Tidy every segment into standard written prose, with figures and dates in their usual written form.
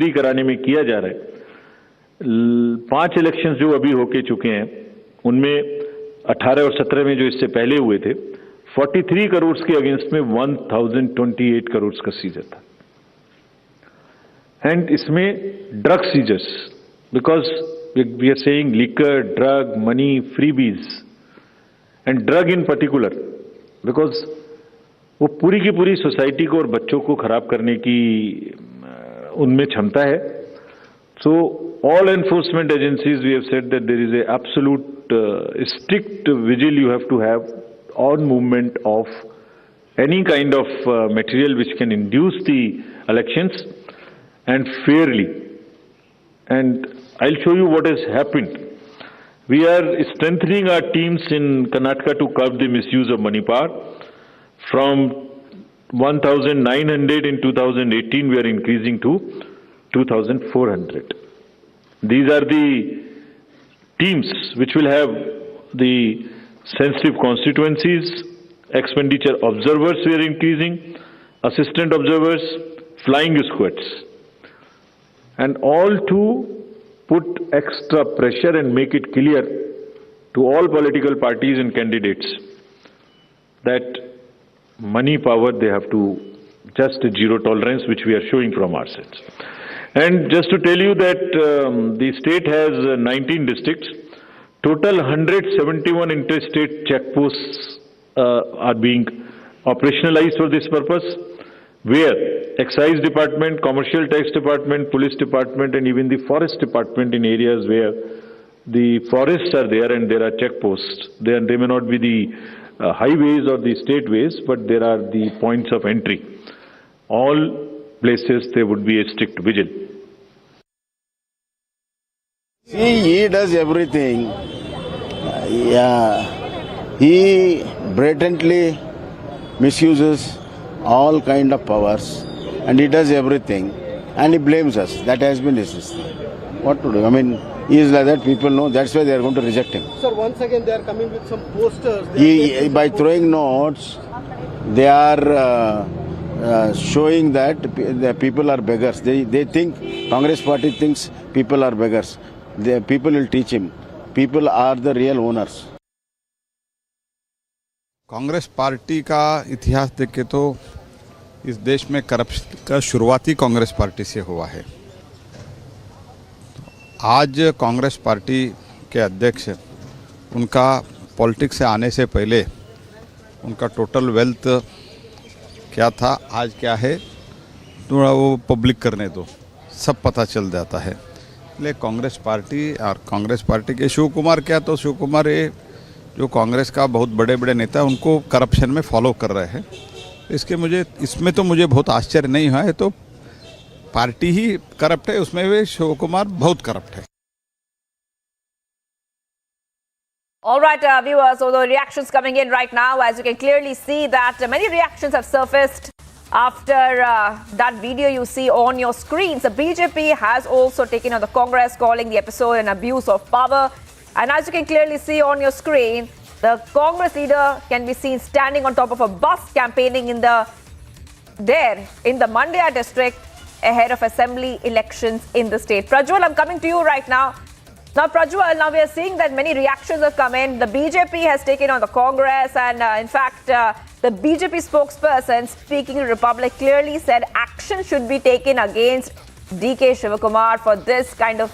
Free कराने में किया जा रहा है। 5 इलेक्शंस जो अभी होके चुके हैं उनमें 18 और 17 में जो इससे पहले हुए थे 43 करोड़ के अगेंस्ट में 1028 करोड़ का सीजर था। एंड इसमें drug seizures, because we are saying liquor, drug, money, freebies and drug in particular, because वो पूरी की पूरी सोसाइटी को और बच्चों को खराब करने की उनमें क्षमता है। So all enforcement agencies, we have said that there is a absolute strict vigil you have to have on movement of any kind of material which can induce the elections and fairly. And I'll show you what has happened. We are strengthening our teams in Karnataka to curb the misuse of money power. From 1,900 in 2018, we are increasing to 2,400. These are the teams which will have the sensitive constituencies, expenditure observers we are increasing, assistant observers, flying squads, and all to put extra pressure and make it clear to all political parties and candidates that money power they have to just a zero tolerance, which we are showing from our sides. And just to tell you that the state has 19 districts. Total 171 interstate checkposts are being operationalized for this purpose, where excise department, commercial tax department, police department, and even the forest department in areas where the forests are there and there are checkposts. They may not be the highways or the state ways, but there are the points of entry. All places there would be a strict vigil. See, he does everything. He blatantly misuses all kind of powers, and he does everything, and he blames us. That has been his system. What to do? I mean, he is like that. People know. That's why they are going to reject him. Sir, once again they are coming with some posters. By throwing notes, they are showing that the people are beggars. They think, Congress party thinks people are beggars. The people will teach him. People are the real owners. Congress party का इतिहास देखें तो इस देश में corruption का शुरुआती Congress party से हुआ है। आज कांग्रेस पार्टी के अध्यक्ष, उनका पॉलिटिक्स से आने से पहले उनका टोटल वेल्थ क्या था, आज क्या है, थोड़ा वो पब्लिक करने दो, सब पता चल जाता है। इसलिए कांग्रेस पार्टी और कांग्रेस पार्टी के शिवकुमार, क्या तो शिवकुमार ये जो कांग्रेस का बहुत बड़े बड़े नेता उनको करप्शन में फॉलो कर रहे हैं। इसमें तो मुझे बहुत आश्चर्य नहीं हुआ है। तो पार्टी ही करप्ट है, उसमें भी शिवकुमार बहुत करप्ट है। All right, viewers, so the reactions coming in right now, as you can clearly see that many reactions have surfaced after that video you see on your screens. The BJP has also taken on the Congress, calling the episode an abuse of power. And as you can clearly see on your screen, the Congress leader can be seen standing on top of a bus campaigning in the Mandya district ahead of assembly elections in the state. Prajwal, I'm coming to you right now. Now, Prajwal, now we are seeing that many reactions have come in. The BJP has taken on the Congress, and in fact, the BJP spokesperson speaking to Republic clearly said action should be taken against DK Shivakumar for this kind of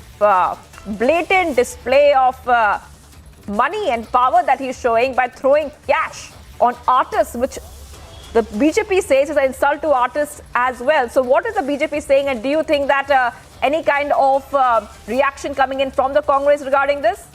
blatant display of money and power that he's showing by throwing cash on artists, which the BJP says is an insult to artists as well. So what is the BJP saying, and do you think that any kind of reaction coming in from the Congress regarding this?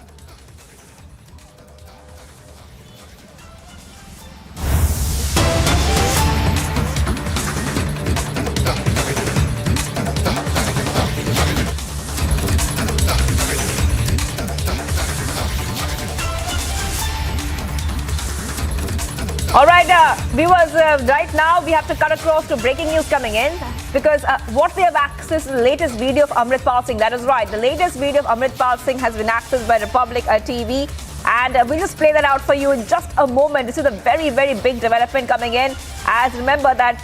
All right, viewers, right now we have to cut across to breaking news coming in, because what we have accessed is the latest video of Amritpal Singh. That is right, the latest video of Amritpal Singh has been accessed by Republic TV, and we'll just play that out for you in just a moment. This is a very, very big development coming in, as remember that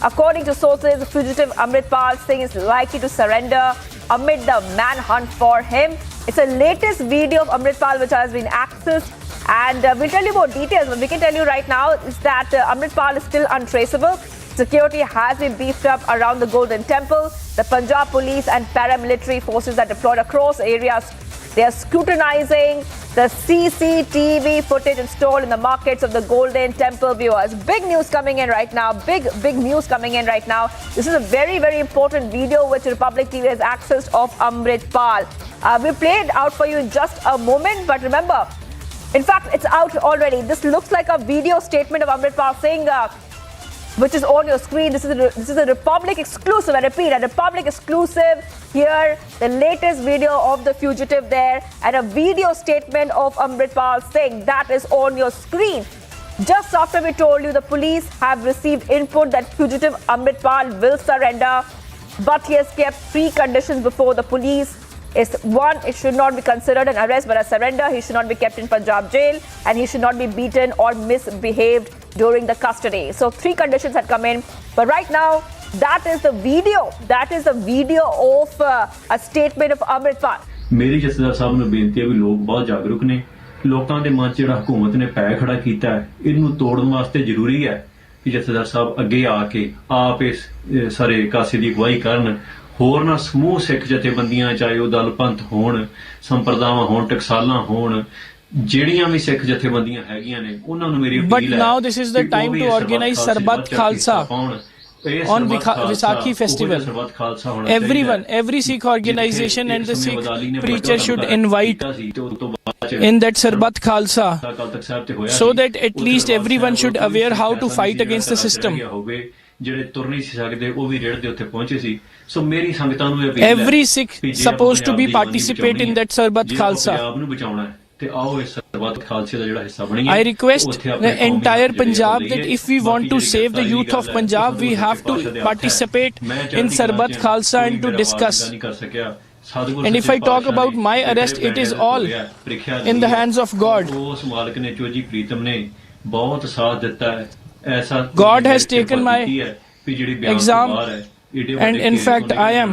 According to sources, the fugitive Amritpal Singh is likely to surrender amid the manhunt for him. It's the latest video of Amritpal which has been accessed, and we'll tell you more details. What we can tell you right now is that Amritpal is still untraceable. Security has been beefed up around the Golden Temple. The Punjab police and paramilitary forces are deployed across areas. They are scrutinizing the CCTV footage installed in the markets of the Golden Temple, viewers. Big news coming in right now. Big news coming in right now. This is a very, very important video which Republic TV has accessed of Amritpal. We'll play it out for you in just a moment. But remember, in fact, it's out already. This looks like a video statement of Amritpal Singh, which is on your screen. This is a Republic exclusive. I repeat, a Republic exclusive. Here, the latest video of the fugitive there, and a video statement of Amritpal Singh that is on your screen. Just after we told you, the police have received input that fugitive Amritpal will surrender, but he has kept three conditions before the police. Is one, it should not be considered an arrest but a surrender. He should not be kept in Punjab jail, and he should not be beaten or misbehaved during the custody. So three conditions had come in, but right now that is the video. That is the video of a statement of Amritpal. ਮੇਰੀ ਜਥੇਦਾਰ ਸਾਹਿਬ ਨੂੰ ਬੇਨਤੀ ਹੈ ਵੀ ਲੋਕ ਬਹੁਤ ਜਾਗਰੂਕ ਨੇ। ਲੋਕਾਂ ਦੇ ਮਨ 'ਚ ਜਿਹੜਾ ਹਕੂਮਤ ਨੇ ਪੈ ਖੜਾ ਕੀਤਾ ਹੈ, ਇਹਨੂੰ ਤੋੜਨ ਵਾਸਤੇ ਜ਼ਰੂਰੀ ਹੈ ਕਿ ਜਥੇਦਾਰ ਸਾਹਿਬ ਅੱਗੇ ਆ ਕੇ ਆਪ ਇਸ ਸਾਰੇ ਕਾਸੇ ਦੀ ਅਗਵਾਈ ਕਰਨ। ਹੋਰ ਨਾ ਸਮੂਹ ਸਿੱਖ ਜਥੇਬੰਦੀਆਂ, ਚਾਹੇ ਉਹ ਦਲ ਪੰਥ ਹੋਣ, ਸੰਪਰਦਾਵਾਂ ਹੋਣ, ਟਕਸਾਲਾਂ ਹੋਣ, ਜਿਹੜੀਆਂ ਵੀ ਸਿੱਖ ਜਥੇਬੰਦੀਆਂ ਹੈਗੀਆਂ ਨੇ, ਉਹਨਾਂ ਨੂੰ ਮੇਰੀ ਅਪੀਲ ਹੈ। But now this is the time to organize Sarbat Khalsa on Vaisakhi festival. Everyone, every Sikh organization and the Sikh preacher should invite in that Sarbat Khalsa, so that at least everyone should aware how to fight against the system. Every Sikh supposed to be participate in that Sarbat Khalsa. I request the entire Punjab that if we want to save the youth of Punjab, we have to participate in Sarbat Khalsa and to discuss. And if I talk about my arrest, it is all in the hands of God. God has taken my exam, and in fact I am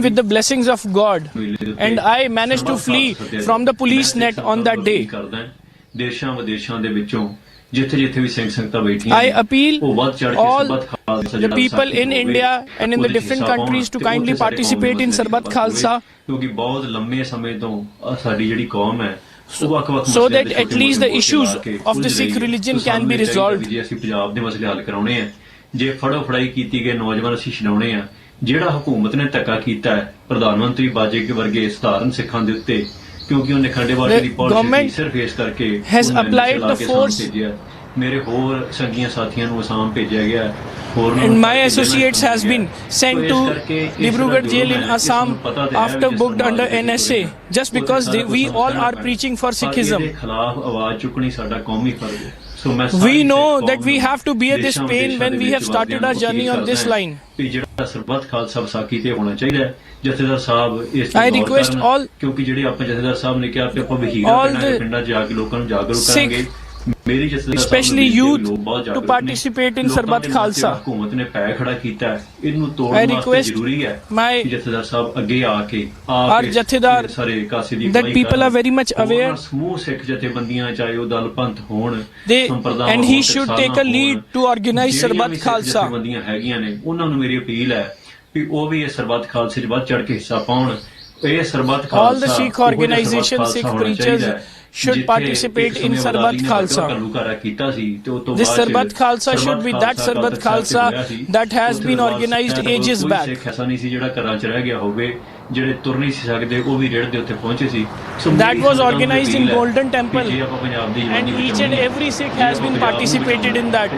with the blessings of God, and I managed to flee from the police net on that day. I appeal all the people in India and in the different countries to kindly participate in Sarbat Khalsa, so that at least the issues of the Sikh religion can be resolved. ਜੇ ਫੜੋ ਫੜਾਈ ਕੀਤੀ ਗਏ ਨੌਜਵਾਨ ਅਸੀਂ ਛਡਾਉਣੇ ਆ। ਜਿਹੜਾ ਹਕੂਮਤ ਨੇ ਧੱਕਾ ਕੀਤਾ ਹੈ ਪ੍ਰਧਾਨ ਮੰਤਰੀ ਬਾਜੇ ਵਰਗੇ ਸਧਾਰਨ ਸਿੱਖਾਂ ਦੇ ਉੱਤੇ, ਕਿਉਂਕਿ ਉਹਨੇ ਖੰਡੇਵਾਲ ਦੀ ਪਾਲਿਸੀ ਸਿਰਫ ਇਸ ਕਰਕੇ has applied the force. ਮੇਰੇ ਹੋਰ ਸੰਗੀਆਂ ਸਾਥੀਆਂ ਨੂੰ ਅਸਾਮ ਭੇਜਿਆ ਗਿਆ। And my associates has been sent to Dibrugarh jail in Assam after booked under NSA, just because we all are preaching for Sikhism. We know that we have to bear this pain when we have started our journey on this line. I request all the Sikh, especially youth, to participate in Sarbat Khalsa. I request my our Jathedar that people are very much aware, and he should take a lead to organize Sarbat Khalsa. All the Sikh organizations, Sikh preachers should participate in Sarbat Khalsa. This Sarbat Khalsa should be that Sarbat Khalsa that has been organized ages back. That was organized in Golden Temple, and each and every Sikh has been participated in that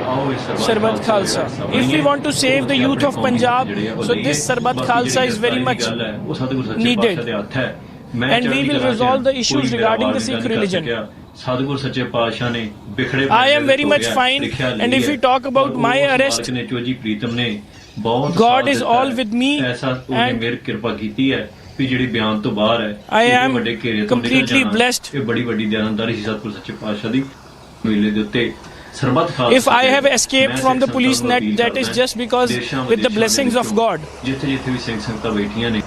Sarbat Khalsa. If we want to save the youth of Punjab, so this Sarbat Khalsa is very much needed, and we will resolve the issues regarding the Sikh religion. I am very much fine, and if we talk about my arrest, God is all with me, and I am completely blessed. Sarbat Khalsa If I have escaped from the police net, that is just because with the blessings of God. ਜਿੱਥੇ ਜਿੱਥੇ ਵੀ ਸਿੰਘ ਸੰਗਤਾਂ ਬੈਠੀਆਂ ਨੇ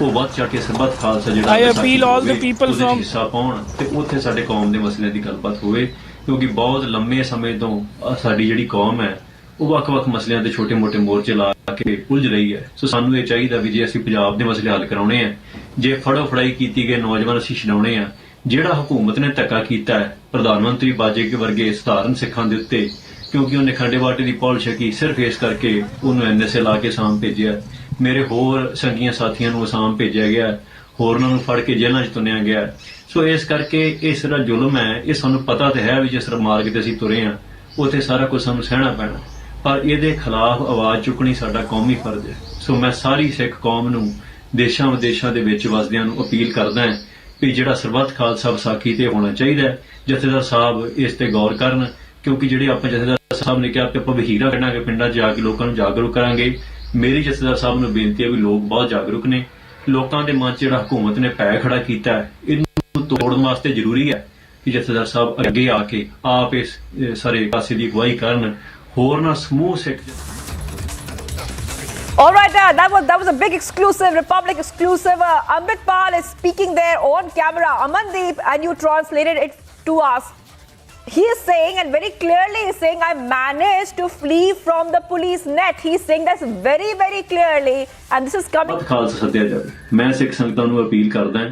ਉਹ ਵੱਧ ਚੜ ਕੇ ਸਰਬੱਤ ਖਾਲਸਾ ਜਿਹੜਾ I appeal all the people from ਹਿੱਸਾ ਪਾਉਣ ਤੇ ਉੱਥੇ ਸਾਡੇ ਕੌਮ ਦੇ ਮਸਲਿਆਂ ਦੀ ਗੱਲਬਾਤ ਹੋਵੇ ਕਿਉਂਕਿ ਬਹੁਤ ਲੰਮੇ ਸਮੇਂ ਤੋਂ ਸਾਡੀ ਜਿਹੜੀ ਕੌਮ ਹੈ ਉਹ ਵੱਖ-ਵੱਖ ਮਸਲਿਆਂ ਤੇ ਛੋਟੇ-ਮੋਟੇ ਮੋਰਚੇ ਲਾ ਕੇ ਉਲਝ ਰਹੀ ਹੈ ਸੋ ਸਾਨੂੰ ਇਹ ਚਾਹੀਦਾ ਵੀ ਜੇ ਅਸੀਂ ਪੰਜਾਬ ਦੇ ਮਸਲੇ ਹੱਲ ਕਰਾਉਣੇ ਆ ਜੇ ਫੜੋ ਫੜਾਈ ਕੀਤੀ ਗਏ ਨੌਜਵਾਨ ਅਸੀਂ ਛਡਾਉਣੇ ਆ ਜਿਹੜਾ ਹਕੂਮਤ ਨੇ ਧੱਕਾ ਕੀਤਾ ਹੈ ਪ੍ਰਧਾਨ ਮੰਤਰੀ ਬਾਜੇ ਵਰਗੇ ਸਧਾਰਨ ਸਿੱਖਾਂ ਦੇ ਉੱਤੇ ਕਿਉਂਕਿ ਉਹਨੇ ਖੰਡੇ ਬਾਟੇ ਦੀ ਪੌਲ ਛਕੀ ਸਿਰਫ ਇਸ ਕਰਕੇ ਉਹਨੂੰ ਐਨਐਸਏ ਲਾ ਕੇ ਅਸਾਮ ਭੇਜਿਆ ਮੇਰੇ ਹੋਰ ਸੰਗੀਆਂ ਸਾਥੀਆਂ ਨੂੰ ਅਸਾਮ ਭੇਜਿਆ ਗਿਆ ਹੋਰਨਾਂ ਨੂੰ ਫੜ ਕੇ ਜੇਲ੍ਹਾਂ 'ਚ ਤੁੰਨਿਆ ਗਿਆ ਸੋ ਇਸ ਕਰਕੇ ਇਹ ਸਾਰਾ ਜ਼ੁਲਮ ਹੈ ਇਹ ਸਾਨੂੰ ਪਤਾ ਤੇ ਹੈ ਵੀ ਜਿਸ ਮਾਰਗ ਤੇ ਅਸੀਂ ਤੁਰੇ ਆ ਉੱਥੇ ਸਾਰਾ ਕੁਝ ਸਾਨੂੰ ਸਹਿਣਾ ਪੈਣਾ ਪਰ ਇਹਦੇ ਖਿਲਾਫ ਆਵਾਜ਼ ਚੁੱਕਣੀ ਸਾਡਾ ਕੌਮੀ ਫਰਜ਼ ਹੈ ਸੋ ਮੈਂ ਸਾਰੀ ਸਿੱਖ ਕੌਮ ਨੂੰ ਦੇਸ਼ਾਂ ਵਿਦੇਸ਼ਾਂ ਦੇ ਵਿੱਚ ਵਸਦਿਆਂ ਨੂੰ ਅਪੀਲ ਕਰਦਾ ਹਾਂ ਵੀ ਜਿਹੜਾ ਸਰਬੱਤ ਖਾਲਸਾ ਵਿਸਾਖੀ ਤੇ ਹੋਣਾ ਚਾਹੀਦਾ ਜਥੇਦਾਰ ਸਾਹਿਬ ਇਸ ਤੇ ਗੌਰ ਕਰਨ ਕਿਉਂਕਿ ਜਿਹੜੇ ਆਪਾਂ ਜਥੇਦਾਰ ਸਾਹਿਬ ਨੇ ਕਿਹਾ ਕਿ ਆਪਾਂ ਵਹੀਰਾ ਕੱਢਾਂਗੇ ਪਿੰਡਾਂ 'ਚ ਜਾ ਕੇ ਲੋਕਾਂ ਨੂੰ ਜਾਗਰੂਕ ਕਰਾਂਗੇ ਮੇਰੀ ਜਥੇਦਾਰ ਸਾਹਿਬ ਨੂੰ ਬੇਨਤੀ ਹੈ ਵੀ ਲੋਕ ਬਹੁਤ ਜਾਗਰੂਕ ਨੇ ਲੋਕਾਂ ਦੇ ਮਨ 'ਚ ਜਿਹੜਾ ਹਕੂਮਤ ਨੇ ਪੈ ਖੜਾ ਕੀਤਾ ਇਹਨੂੰ ਤੋੜਨ ਵਾਸਤੇ ਜ਼ਰੂਰੀ ਹੈ ਕਿ ਜਥੇਦਾਰ ਸਾਹਿਬ ਅੱਗੇ ਆ ਕੇ ਆਪ ਇਸ ਸਾਰੇ ਪਾਸੇ ਦੀ ਅਗਵਾਈ ਕਰਨ ਹੋਰਨਾਂ ਸਮੂਹ ਸਿੱਖ All right, that was a big exclusive, Republic exclusive. Amritpal is speaking there on camera. Amandeep, and you translated it to us. He is saying, and very clearly is saying, I managed to flee from the police net. He's saying that very, very clearly, and this is coming. Khalsa ਸੱਦਿਆ ਜਾਵੇ ਮੈਂ ਸਿੱਖ ਸੰਗਤਾਂ ਨੂੰ appeal ਕਰਦਾ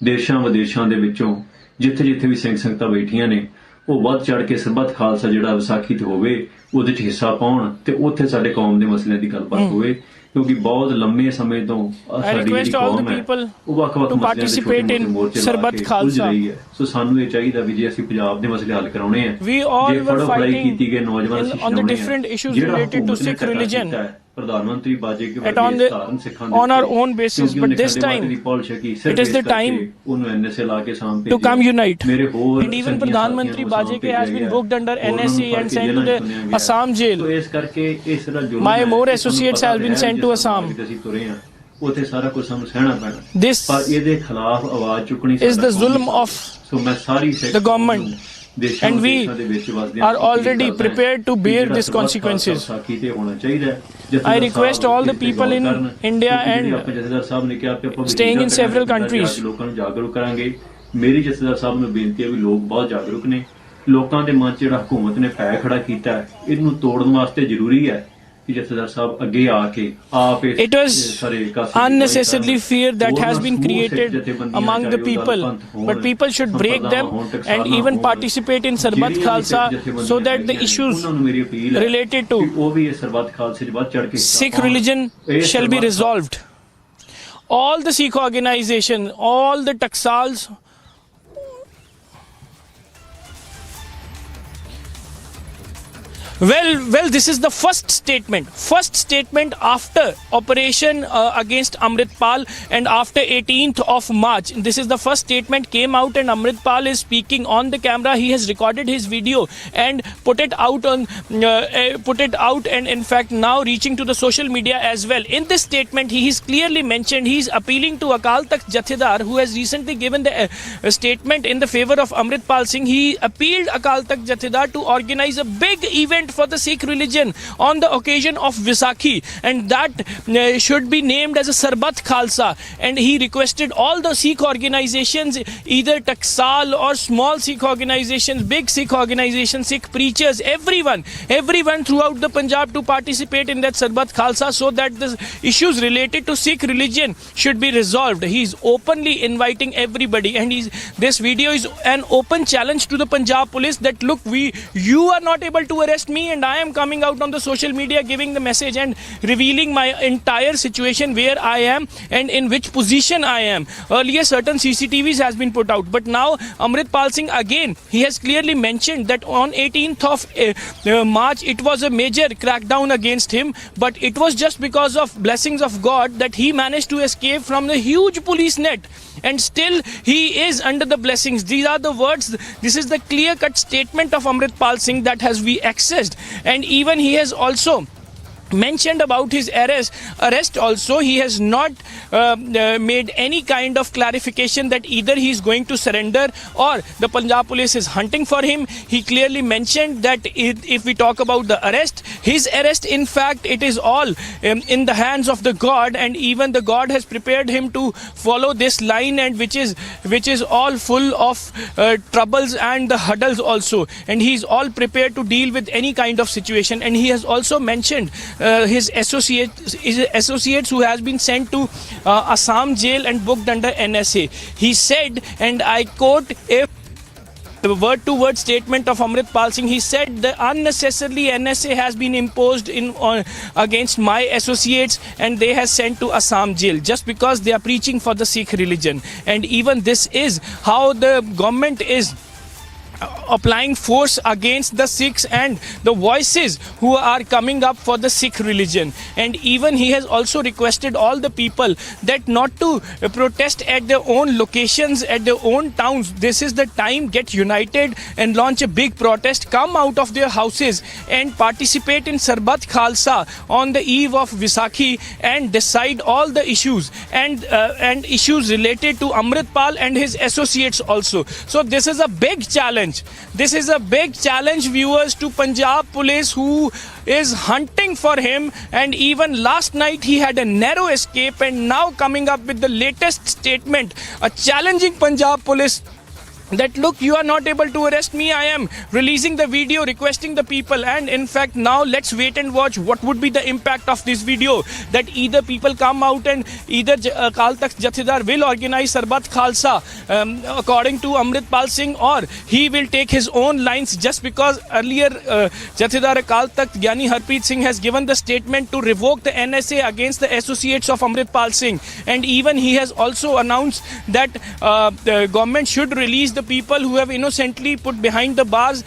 ਦੇਸ਼ਾਂ ਵਿਦੇਸ਼ਾਂ ਦੇ ਵਿੱਚੋਂ ਜਿੱਥੇ ਜਿੱਥੇ ਵੀ ਸਿੰਘ ਸੰਗਤਾਂ ਬੈਠੀਆਂ ਨੇ ਉਹ ਵੱਧ ਚੜ ਕੇ ਸਰਬੱਤ ਖਾਲਸਾ ਜਿਹੜਾ ਵਿਸਾਖੀ ਤੇ ਹੋਵੇ ਉਹਦੇ 'ਚ ਹਿੱਸਾ ਪਾਉਣ ਤੇ ਉੱਥੇ ਸਾਡੇ ਕੌਮ ਦੇ ਮਸਲਿਆਂ ਦੀ ਗੱਲਬਾਤ ਹੋਵੇ ਕਿਉਂਕਿ ਬਹੁਤ ਲੰਮੇ ਸਮੇਂ ਤੋਂ ਸਾਡੀ ਜਿਹੜੀ ਕੌਮ ਹੈ ਉਹ ਵੱਖ-ਵੱਖ ਮਸਲਿਆਂ ਦੇ ਮੋਰਚੇ ਸਰਬੱਤ ਖਾਲਸਾ ਸੋ ਸਾਨੂੰ ਇਹ ਚਾਹੀਦਾ ਵੀ ਜੇ ਅਸੀਂ ਪੰਜਾਬ ਦੇ ਮਸਲੇ ਹੱਲ ਕਰਾਉਣੇ ਆ ਜੇ ਫੜੋ ਫੜਾਈ ਕੀਤੀ ਗਏ ਨੌਜਵਾਨ ਅਸੀਂ ਛਡਾਉਣੇ ਆ ਪ੍ਰਧਾਨ ਮੰਤਰੀ ਬਾਜੇ ਵਰਗੇ ਸਧਾਰਨ ਸਿੱਖਾਂ ਦੇ on our own basis, but this time it is the time ਉਹਨੂੰ ਐਨਐਸਏ ਲਾ ਕੇ ਸਾਹਮ to come unite. And even Pradhan Mantri Bajeke has been booked under NSA and sent to the Assam jail. My more associates have been sent to Assam. ਉੱਥੇ ਸਾਰਾ ਕੁਝ ਸਾਨੂੰ ਸਹਿਣਾ ਪੈਣਾ This ਪਰ ਇਹਦੇ ਖਿਲਾਫ ਆਵਾਜ਼ ਚੁੱਕਣੀ is the zulm of the government. And we are already prepared to bear these consequences. I request all the people in India and staying in several countries. ਮੇਰੀ ਜਥੇਦਾਰ ਸਾਹਿਬ ਨੂੰ ਬੇਨਤੀ ਹੈ ਵੀ ਲੋਕ ਬਹੁਤ ਜਾਗਰੂਕ ਨੇ ਲੋਕਾਂ ਦੇ ਮਨ 'ਚ ਜਿਹੜਾ ਹਕੂਮਤ ਨੇ ਪੈ ਖੜਾ ਕੀਤਾ ਇਹਨੂੰ ਤੋੜਨ ਵਾਸਤੇ ਜ਼ਰੂਰੀ ਹੈ ਕਿ ਜਥੇਦਾਰ ਸਾਹਿਬ ਅੱਗੇ ਆ ਕੇ ਆਪ ਇਸ It was unnecessarily fear that has been created among the people, but people should break them and even participate in Sarbat Khalsa so that the issues related to Sikh religion shall be resolved. All the Sikh organizations, all the Taksals, Well, this is the first statement after operation against Amritpal and after 18th of March. This is the first statement came out and Amritpal is speaking on the camera. He has recorded his video and put it out and in fact now reaching to the social media as well. In this statement, he is clearly mentioned he is appealing to Akal Takht Jathedar, who has recently given the statement in the favor of Amritpal Singh. He appealed Akal Takht Jathedar to organize a big event for the Sikh religion on the occasion of Vaisakhi, and that should be named as a Sarbat Khalsa. And he requested all the Sikh organizations, either Taksal or small Sikh organizations, big Sikh organizations, Sikh preachers, everyone throughout the Punjab to participate in that Sarbat Khalsa so that the issues related to Sikh religion should be resolved. He is openly inviting everybody, and this video is an open challenge to the Punjab police that look, you are not able to arrest me, and I am coming out on the social media giving the message and revealing my entire situation, where I am and in which position I am. Earlier certain CCTVs has been put out, but now Amritpal Singh again, he has clearly mentioned that on 18th of March it was a major crackdown against him, but it was just because of blessings of God that he managed to escape from the huge police net, and still he is under the blessings. These are the words, this is the clear cut statement of Amritpal Singh that has we accessed. And even he has also mentioned about his arrest also. He has not made any kind of clarification that either he is going to surrender or the Punjab police is hunting for him. He clearly mentioned that if we talk about the arrest, his arrest, in fact, it is all in the hands of the God, and even the God has prepared him to follow this line, and which is all full of troubles and the hurdles also, and he is all prepared to deal with any kind of situation. And he has also mentioned his associates who has been sent to Assam jail and booked under NSA. He said, and I quote, if the word-to-word statement of Amritpal Singh, he said the unnecessarily NSA has been imposed against my associates, and they have sent to Assam jail just because they are preaching for the Sikh religion. And even this is how the government is applying force against the Sikhs and the voices who are coming up for the Sikh religion. And even he has also requested all the people that not to protest at their own locations, at their own towns. This is the time, get united and launch a big protest, come out of their houses and participate in Sarbat Khalsa on the eve of Vaisakhi and decide all the issues and issues related to Amritpal and his associates also. So this is a big challenge. This is a big challenge, viewers, to Punjab police, who is hunting for him. And even last night he had a narrow escape, and now coming up with the latest statement, challenging Punjab police that, look, you are not able to arrest me, I am releasing the video, requesting the people. And in fact, now let's wait and watch what would be the impact of this video, that either people come out and either Akal Takht Jathedar will organize Sarbat Khalsa according to Amritpal Singh, or he will take his own lines, just because earlier Jathedar Akal Takht Gyani Harpreet Singh has given the statement to revoke the NSA against the associates of Amritpal Singh. And even he has also announced that the government should release the people who have innocently put behind the bars,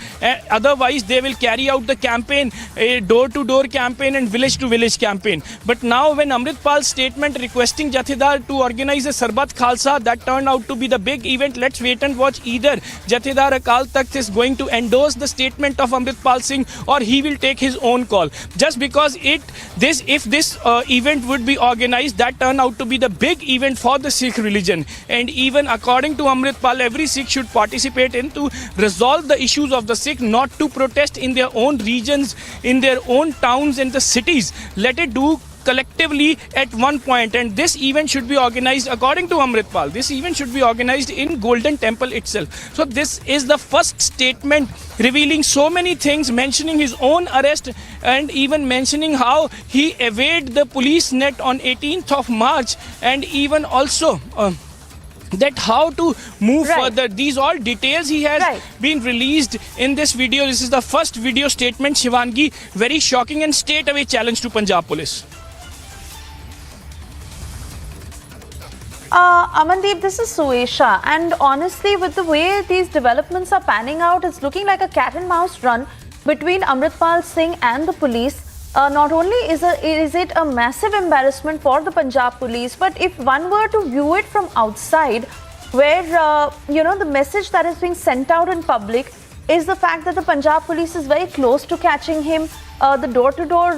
otherwise they will carry out the campaign, a door-to-door campaign and village-to-village campaign. But now when Amritpal's statement requesting Jathedar to organize a Sarbat Khalsa, that turned out to be the big event. Let's wait and watch. Either Jathedar Akal Takht is going to endorse the statement of Amritpal Singh, or he will take his own call. Just because if this event would be organized, that turned out to be the big event for the Sikh religion. And even according to Amritpal, every Sikh should participate in to resolve the issues of the Sikh, not to protest in their own regions, in their own towns and the cities. Let it do collectively at one point. And this event should be organized, according to Amritpal, this event should be organized in Golden Temple itself. So this is the first statement revealing so many things, mentioning his own arrest and even mentioning how he evaded the police net on 18th of March, and even also that how to move further. These all details he has been released in this video. This is the first video statement, Shivangi. Very shocking and straight away challenge to Punjab police. Amandeep, this is Suesha, and honestly, with the way these developments are panning out, it's looking like a cat and mouse run between Amritpal Singh and the police. Not only is it a massive embarrassment for the Punjab police, but if one were to view it from outside, where the message that is being sent out in public is the fact that the Punjab police is very close to catching him. The door-to-door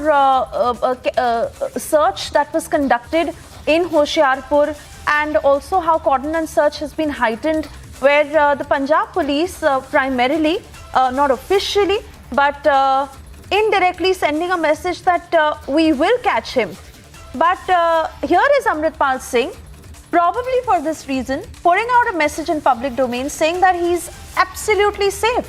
search that was conducted in Hoshiarpur, and also how cordon search has been heightened, where the Punjab police primarily, not officially, but indirectly sending a message that we will catch him. But here is Amritpal Singh, probably for this reason, pouring out a message in public domain saying that he's absolutely safe.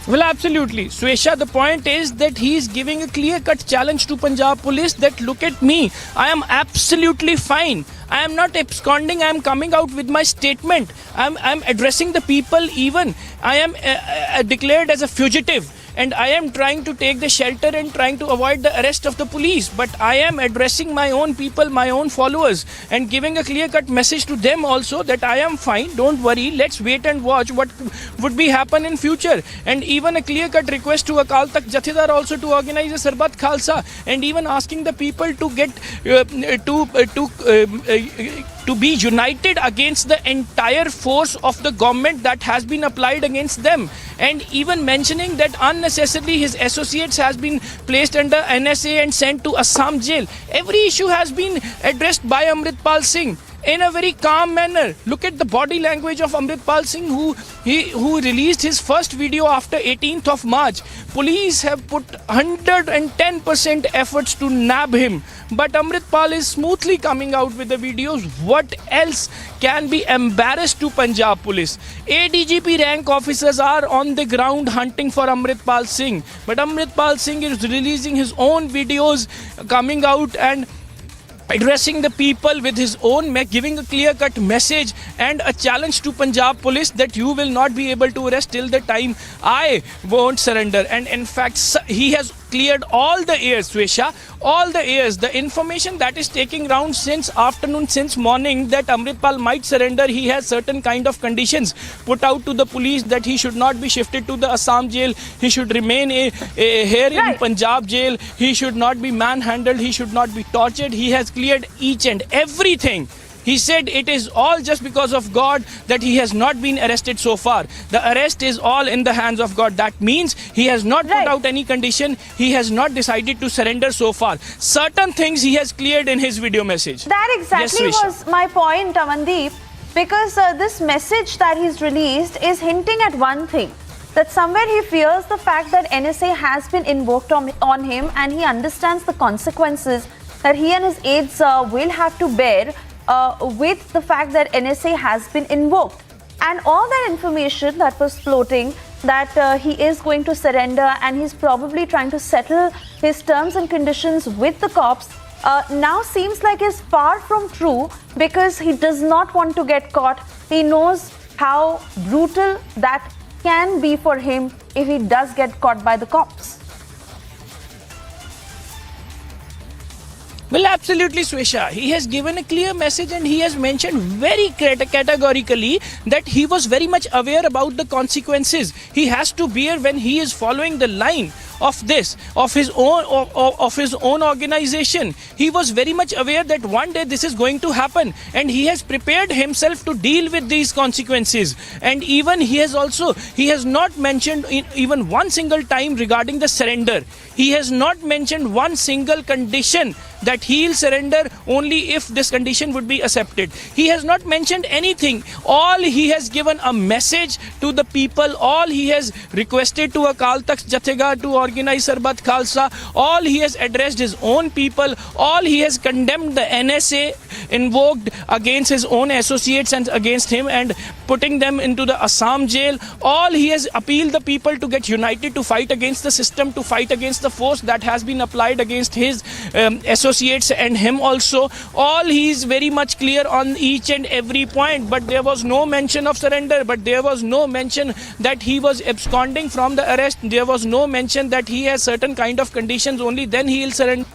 Well, absolutely. Suesha, the point is that he is giving a clear-cut challenge to Punjab police that, look at me, I am absolutely fine. I am not absconding. I am coming out with my statement. I am addressing the people even. I am declared as a fugitive, and I am trying to take the shelter and trying to avoid the arrest of the police. But I am addressing my own people, my own followers, and giving a clear-cut message to them also that I am fine. Don't worry. Let's wait and watch what would be happen in future. And even a clear-cut request to Akal Takht Jathedar also to organize a Sarbat Khalsa, and even asking the people to get to to be united against the entire force of the government that has been applied against them, and even mentioning that unnecessarily his associates has been placed under NSA and sent to Assam jail. Every issue has been addressed by Amritpal Singh in a very calm manner. Look at the body language of Amritpal Singh, who released his first video after 18th of March. Police have put 110% efforts to nab him, but Amritpal is smoothly coming out with the videos. What else can be embarrassed to Punjab police? ADGP rank officers are on the ground hunting for Amritpal Singh, but Amritpal Singh is releasing his own videos, coming out and addressing the people with his own, giving a clear-cut message and a challenge to Punjab police that you will not be able to arrest till the time I won't surrender. And in fact, he has cleared all the airs, Swesha, all the airs. The information that is taking round since afternoon, since morning, that Amritpal might surrender, he has certain kind of conditions put out to the police, that he should not be shifted to the Assam jail, he should remain here in Punjab jail, he should not be manhandled, he should not be tortured. He has cleared each and everything. He said it is all just because of God that he has not been arrested so far. The arrest is all in the hands of God. That means he has not put out any condition. He has not decided to surrender so far. Certain things he has cleared in his video message. That exactly was my point, Amandeep, because this message that he's released is hinting at one thing, that somewhere he fears the fact that NSA has been invoked on him, and he understands the consequences that he and his aides will have to bear with the fact that NSA has been invoked. And all that information that was floating, that he is going to surrender and he's probably trying to settle his terms and conditions with the cops, now seems like is far from true, because he does not want to get caught. He knows how brutal that can be for him if he does get caught by the cops. Well, absolutely, Swesha. He has given a clear message, and he has mentioned very categorically that he was very much aware about the consequences he has to bear when he is following the line of this, of his own organization. He was very much aware that one day this is going to happen, and he has prepared himself to deal with these consequences. And even he has not mentioned even one single time regarding the surrender. He has not mentioned one single condition that he'll surrender only if this condition would be accepted. He has not mentioned anything. All he has given a message to the people. All he has requested to Akal Takht Jathega to organize Sarbat Khalsa. All he has addressed his own people. All he has condemned the NSA invoked against his own associates and against him and putting them into the Assam jail. All he has appealed the people to get united, to fight against the system, to fight against the force that has been applied against his associates and him also. All he is very much clear on each and every point, but there was no mention of surrender, but there was no mention that he was absconding from the arrest. There was no mention that he has certain kind of conditions, only then he will surrender.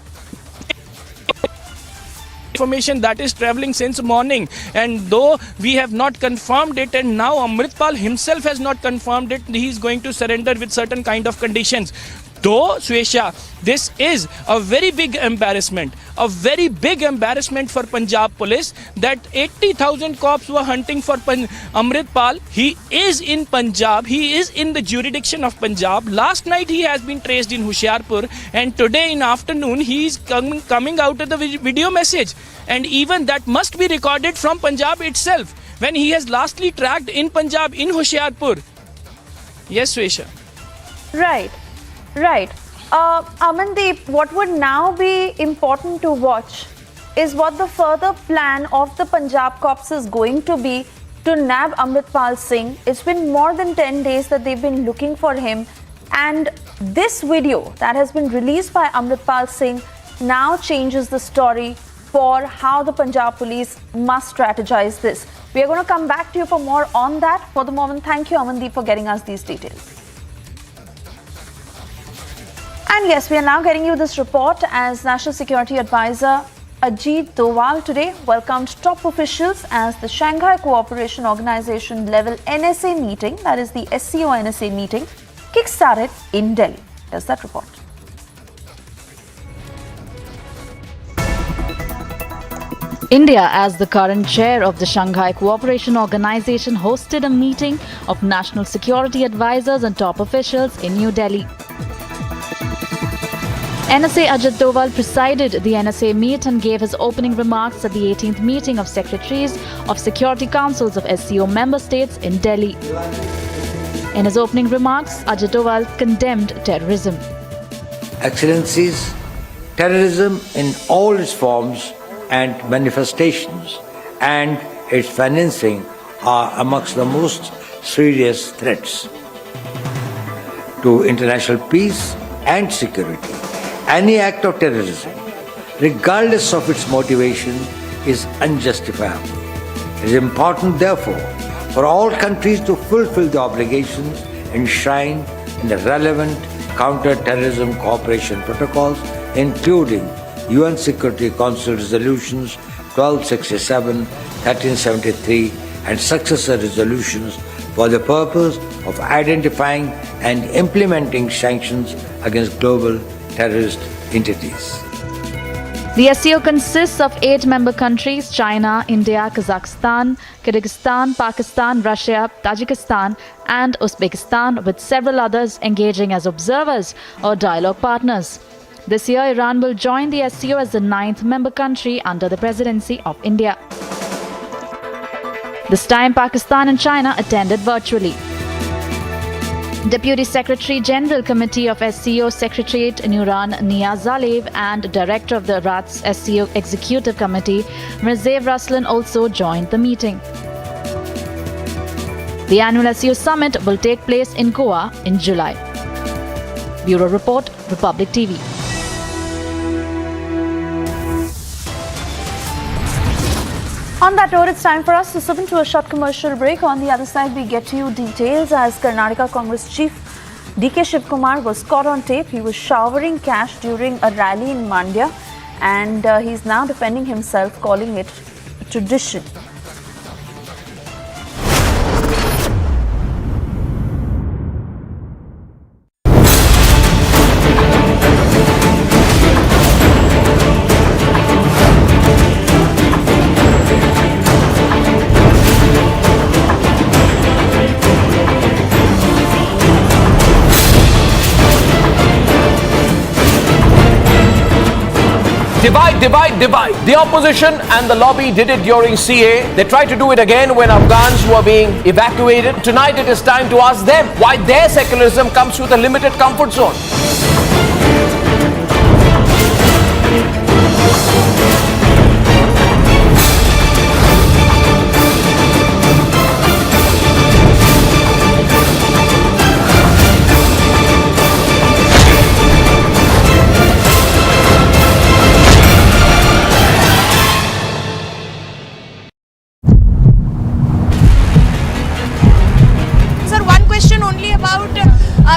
Information that is traveling since morning, and though we have not confirmed it, and now Amritpal himself has not confirmed it, he is going to surrender with certain kind of conditions. Though, Swesha, this is a very big embarrassment for Punjab police, that 80,000 cops were hunting for Amritpal. He is in Punjab, he is in the jurisdiction of Punjab. Last night he has been traced in Hoshiarpur, and today in afternoon he is coming out with the video message. And even that must be recorded from Punjab itself, when he has lastly tracked in Punjab, in Hoshiarpur. Yes, Swesha. Right. Amandeep, what would now be important to watch is what the further plan of the Punjab cops is going to be to nab Amritpal Singh. It's been more than 10 days that they've been looking for him, and this video that has been released by Amritpal Singh now changes the story for how the Punjab police must strategize this. We are going to come back to you for more on that. For the moment, thank you, Amandeep, for getting us these details. And yes, we are now getting you this report as National Security Advisor Ajit Doval today welcomed top officials as the Shanghai Cooperation Organization level NSA meeting, that is the SCO NSA meeting, kick-started in Delhi. Here's that report. India, as the current chair of the Shanghai Cooperation Organization, hosted a meeting of national security advisors and top officials in New Delhi. NSA Ajit Doval presided the NSA meet and gave his opening remarks at the 18th meeting of Secretaries of Security Councils of SCO member states in Delhi. In his opening remarks, Ajit Doval condemned terrorism. Excellencies, terrorism in all its forms and manifestations and its financing are amongst the most serious threats to international peace and security. Any act of terrorism, regardless of its motivation, is unjustifiable. It is important, therefore, for all countries to fulfill the obligations enshrined in the relevant counter-terrorism cooperation protocols, including UN Security Council resolutions 1267, 1373 and successor resolutions for the purpose of identifying and implementing sanctions against global terrorist entities. The SCO consists of 8 member countries: China, India, Kazakhstan, Kyrgyzstan, Pakistan, Russia, Tajikistan and Uzbekistan, with several others engaging as observers or dialogue partners. This year, Iran will join the SCO as the 9th member country under the presidency of India. This time, Pakistan and China attended virtually. Deputy Secretary General Committee of SCO Secretariat Nuran Niaz Zalev and Director of the RATS SCO Executive Committee Mirzaev Ruslan also joined the meeting. The annual SCO Summit will take place in Goa in July. Bureau Report, Republic TV. On that note, it's time for us to slip into a short commercial break. On the other side, we get to you details as Karnataka Congress Chief DK Shivakumar was caught on tape. He was showering cash during a rally in Mandya, and he's now defending himself, calling it tradition. Divide, divide, divide. The opposition and the lobby did it during CA. They tried to do it again when Afghans were being evacuated. Tonight it is time to ask them why their secularism comes with a limited comfort zone.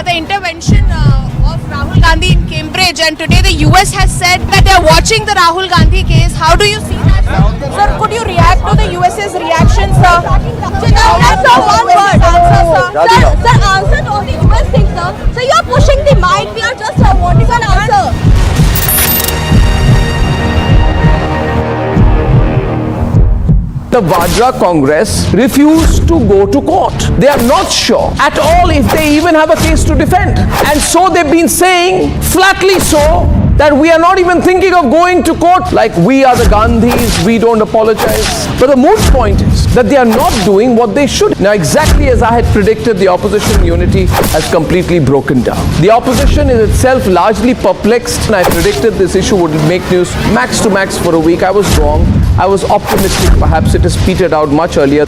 The intervention of Rahul Gandhi in Cambridge, and today the US has said that they are watching the Rahul Gandhi case. How do you see that, sir? Sir, could you react to the US's reaction, sir? Answer one word. Answer, sir. Sir, answer to all the US things, sir. So you are pushing the mic. We are just wanting an answer. The Vadra Congress refused to go to court. They are not sure at all if they even have a case to defend. And so they've been saying, flatly so, that we are not even thinking of going to court, like we are the Gandhis, we don't apologize. But the moot point is that they are not doing what they should. Now, exactly as I had predicted, the opposition unity has completely broken down. The opposition is itself largely perplexed, and I predicted this issue would make news max to max for a week. I was wrong. I was optimistic. Perhaps it has petered out much earlier.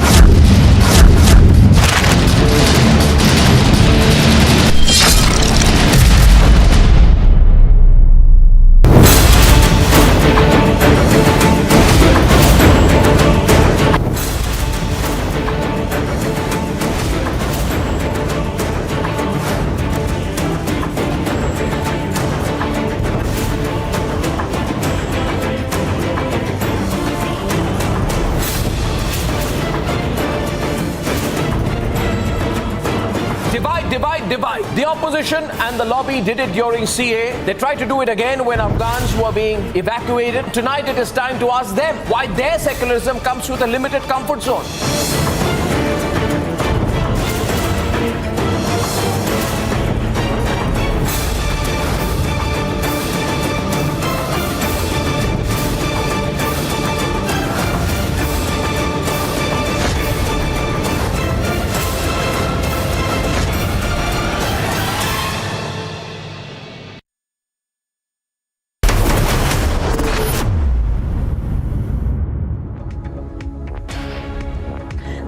The opposition and the lobby did it during CA. They tried to do it again when Afghans were being evacuated. Tonight it is time to ask them why their secularism comes with a limited comfort zone.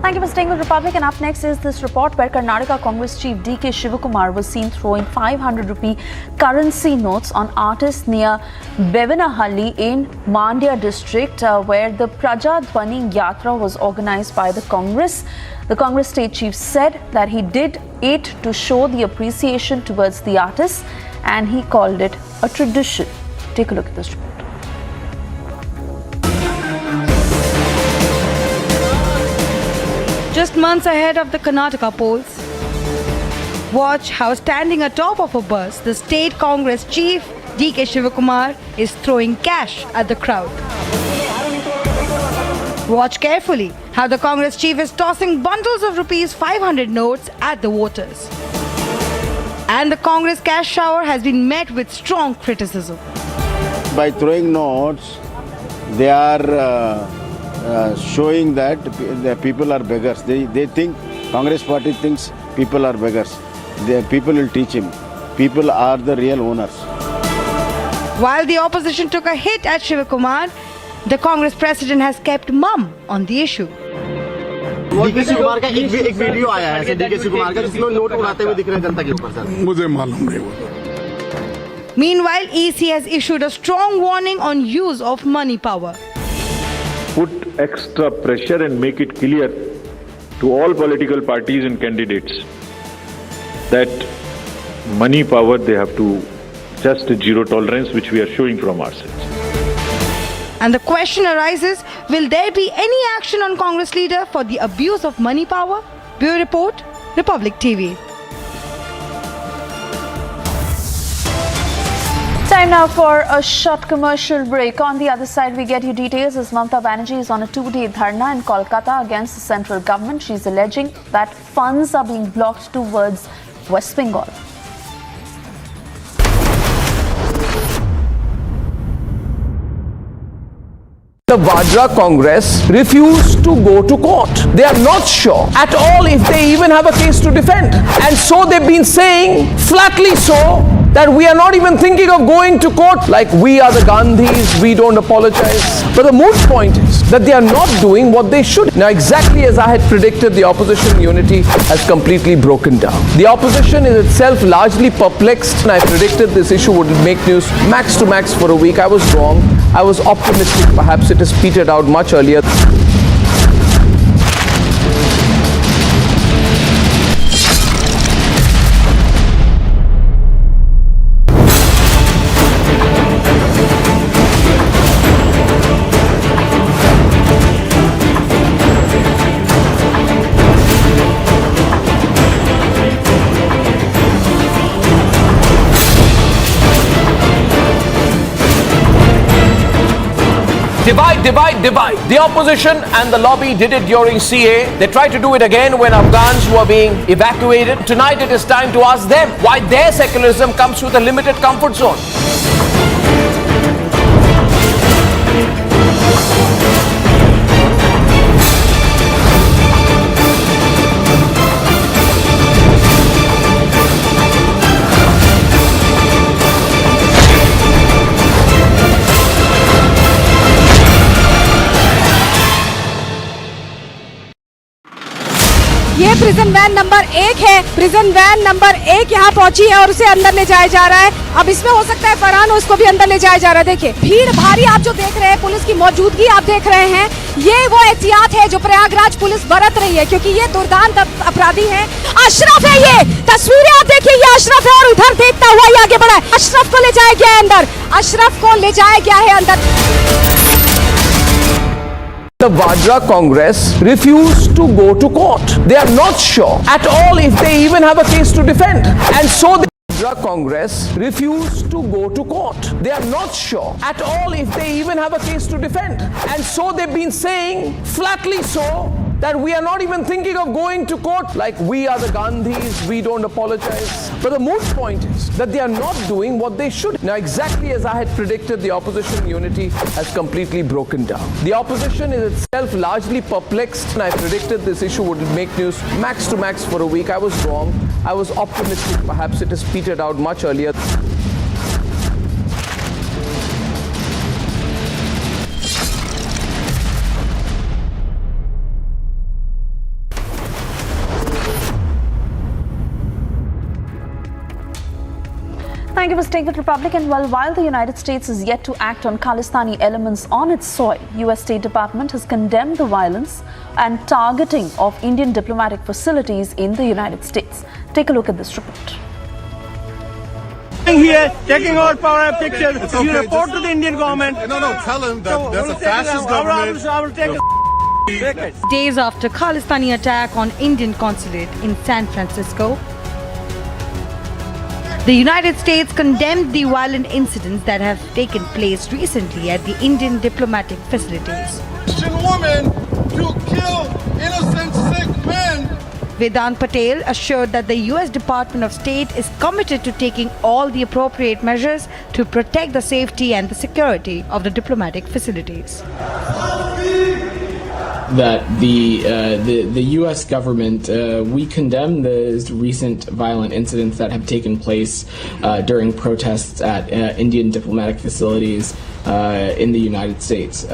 Thank you for staying with Republic. And up next is this report where Karnataka Congress Chief DK Shivakumar was seen throwing 500 rupee currency notes on artists near Bevanahalli in Mandya district, where the Praja Dwani Yatra was organized by the Congress. The Congress state chief said that he did it to show the appreciation towards the artists, and he called it a tradition. Take a look at this report. Just months ahead of the Karnataka polls, watch how standing atop of a bus, the state Congress chief DK Shivakumar is throwing cash at the crowd. Watch carefully how the Congress chief is tossing bundles of rupees 500 notes at the voters. And the Congress cash shower has been met with strong criticism. By throwing notes, they are showing that the people are beggars. They think, Congress party thinks people are beggars. The people will teach him. People are the real owners. While the opposition took a hit at Shivakumar, the Congress president has kept mum on the issue. DK Shivakumar का एक video आया है DK Shivakumar का जिसमें note उड़ाते हुए दिख रहे हैं जनता के ऊपर सर मुझे मालूम नहीं वो Meanwhile, EC has issued a strong warning on use of money power. Put extra pressure and make it clear to all political parties and candidates that money power they have to just zero tolerance, which we are showing from our sides. And the question arises, will there be any action on Congress leader for the abuse of money power? Bureau Report, Republic TV. Time now for a short commercial break. On the other side, we get you details as Mamata Banerjee is on a 2-day dharna in Kolkata against the central government. She's alleging that funds are being blocked towards West Bengal. The Vadra Congress refused to go to court. They are not sure at all if they even have a case to defend. And so they've been saying, flatly so, that we are not even thinking of going to court. Like we are the Gandhis, we don't apologize. But the moot point is that they are not doing what they should. Now, exactly as I had predicted, the opposition unity has completely broken down. The opposition is itself largely perplexed, and I predicted this issue would make news max to max for a week. I was wrong. I was optimistic. Perhaps it has petered out much earlier. Divide, divide, divide. The opposition and the lobby did it during CA. They tried to do it again when Afghans were being evacuated. Tonight it is time to ask them why their secularism comes with a limited comfort zone. ये prison van number 1 है। Prison van number 1 यहाँ पहुंची है और उसे अंदर ले जाया जा रहा है। अब इसमें हो सकता है फरहान हो, इसको भी अंदर ले जाया जा रहा है। देखिए भीड़ भारी आप जो देख रहे हैं, पुलिस की मौजूदगी आप देख रहे हैं। ये वो एहतियात है जो प्रयागराज पुलिस बरत रही है, क्योंकि ये दुर्दांत अपराधी हैं। अशरफ है, ये तस्वीरें आप देखिए, ये अशरफ है और उधर देखता हुआ ये आगे बढ़ा है। अशरफ को ले जाया गया है अंदर, अशरफ को ले जाया गया है अंदर। The Vadra Congress refused to go to court. They are not sure at all if they even have a case to defend. And so the Vadra Congress refused to go to court. They are not sure at all if they even have a case to defend. And so they've been saying, flatly so, that we are not even thinking of going to court, like we are the Gandhis, we don't apologize. But the moot point is that they are not doing what they should. Now, exactly as I had predicted, the opposition unity has completely broken down. The opposition is itself largely perplexed, and I predicted this issue would make news max to max for a week. I was wrong. I was optimistic. Perhaps it has petered out much earlier. Thank you for staying with Republic. And while the United States is yet to act on Khalistani elements on its soil, US State Department has condemned the violence and targeting of Indian diplomatic facilities in the United States. Take a look at this report. Here, taking our power picture. You report to the Indian government. No, tell him that there's a fascist government. I will take Days after Khalistani attack on Indian consulate in San Francisco, the United States condemned the violent incidents that have taken place recently at the Indian diplomatic facilities. Christian woman to kill innocent sick men. Vedant Patel assured that the US Department of State is committed to taking all the appropriate measures to protect the safety and the security of the diplomatic facilities. That the U.S. government, we condemn the recent violent incidents that have taken place during protests at Indian diplomatic facilities in the United States.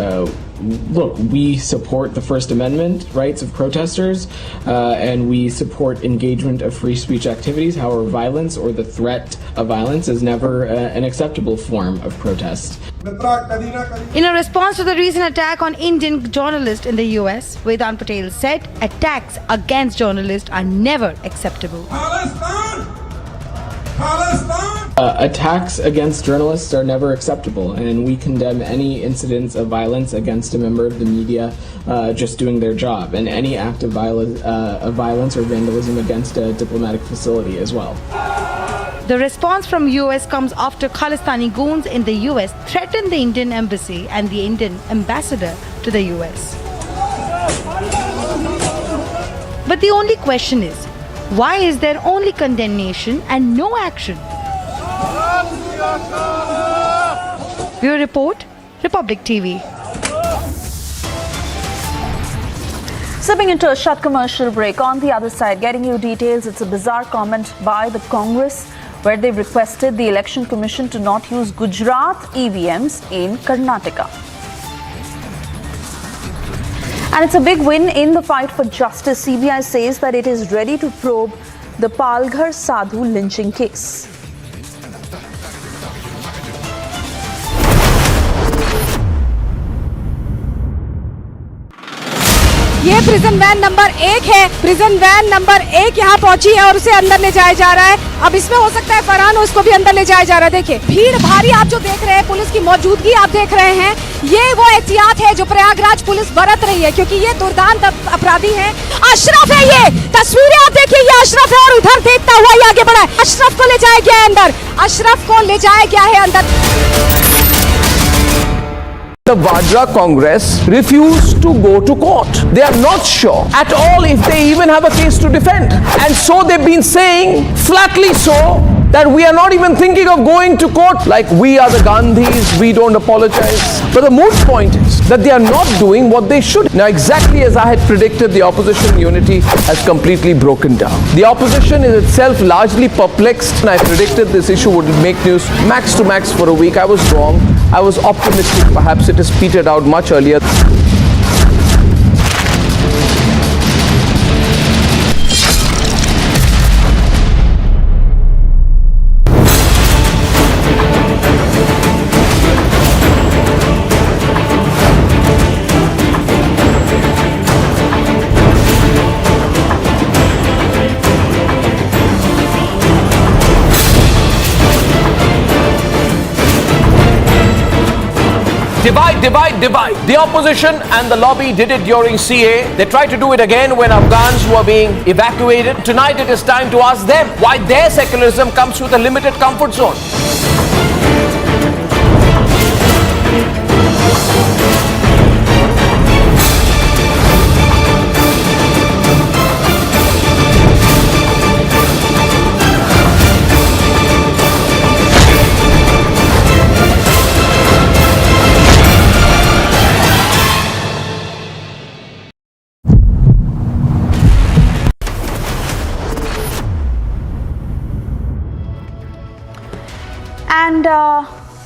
Look, we support the First Amendment rights of protesters, and we support engagement of free speech activities. However, violence or the threat of violence is never an acceptable form of protest. In a response to the recent attack on Indian journalists in the US, Vedant Patel said attacks against journalists are never acceptable. Attacks against journalists are never acceptable, and we condemn any incidents of violence against a member of the media just doing their job, and any act of violence or vandalism against a diplomatic facility as well. The response from US comes after Khalistani goons in the US threatened the Indian embassy and the Indian ambassador to the US. But the only question is, why is there only condemnation and no action? Bureau Report, Republic TV. Sipping into a short commercial break. On the other side, getting you details, it's a bizarre comment by the Congress where they requested the Election Commission to not use Gujarat EVMs in Karnataka. And it's a big win in the fight for justice. CBI says that it is ready to probe the Palghar Sadhu lynching case. ये prison van number 1 है। Prison van number 1 यहाँ पहुंची है और उसे अंदर ले जाया जा रहा है। अब इसमें हो सकता है फरहान हो, इसको भी अंदर ले जाया जा रहा है। देखिए भीड़ भारी आप जो देख रहे हैं, पुलिस की मौजूदगी आप देख रहे हैं। ये वो एहतियात है जो प्रयागराज पुलिस बरत रही है, क्योंकि ये दुर्दांत अपराधी हैं। अशरफ है, ये तस्वीरें आप देखिए, ये अशरफ है और उधर देखता हुआ ये आगे बढ़ा है। अशरफ को ले जाया गया है अंदर, अशरफ को ले जाया गया है अंदर। The Vadra Congress refused to go to court. They are not sure at all if they even have a case to defend. And so they've been saying, flatly so, that we are not even thinking of going to court, like we are the Gandhis, we don't apologize. But the moot point is that they are not doing what they should. Now, exactly as I had predicted, the opposition unity has completely broken down. The opposition is itself largely perplexed, and I predicted this issue would make news max to max for a week. I was wrong. I was optimistic. Perhaps it has petered out much earlier. Divide, divide, divide. The opposition and the lobby did it during CA. They tried to do it again when Afghans were being evacuated. Tonight it is time to ask them why their secularism comes with a limited comfort zone. And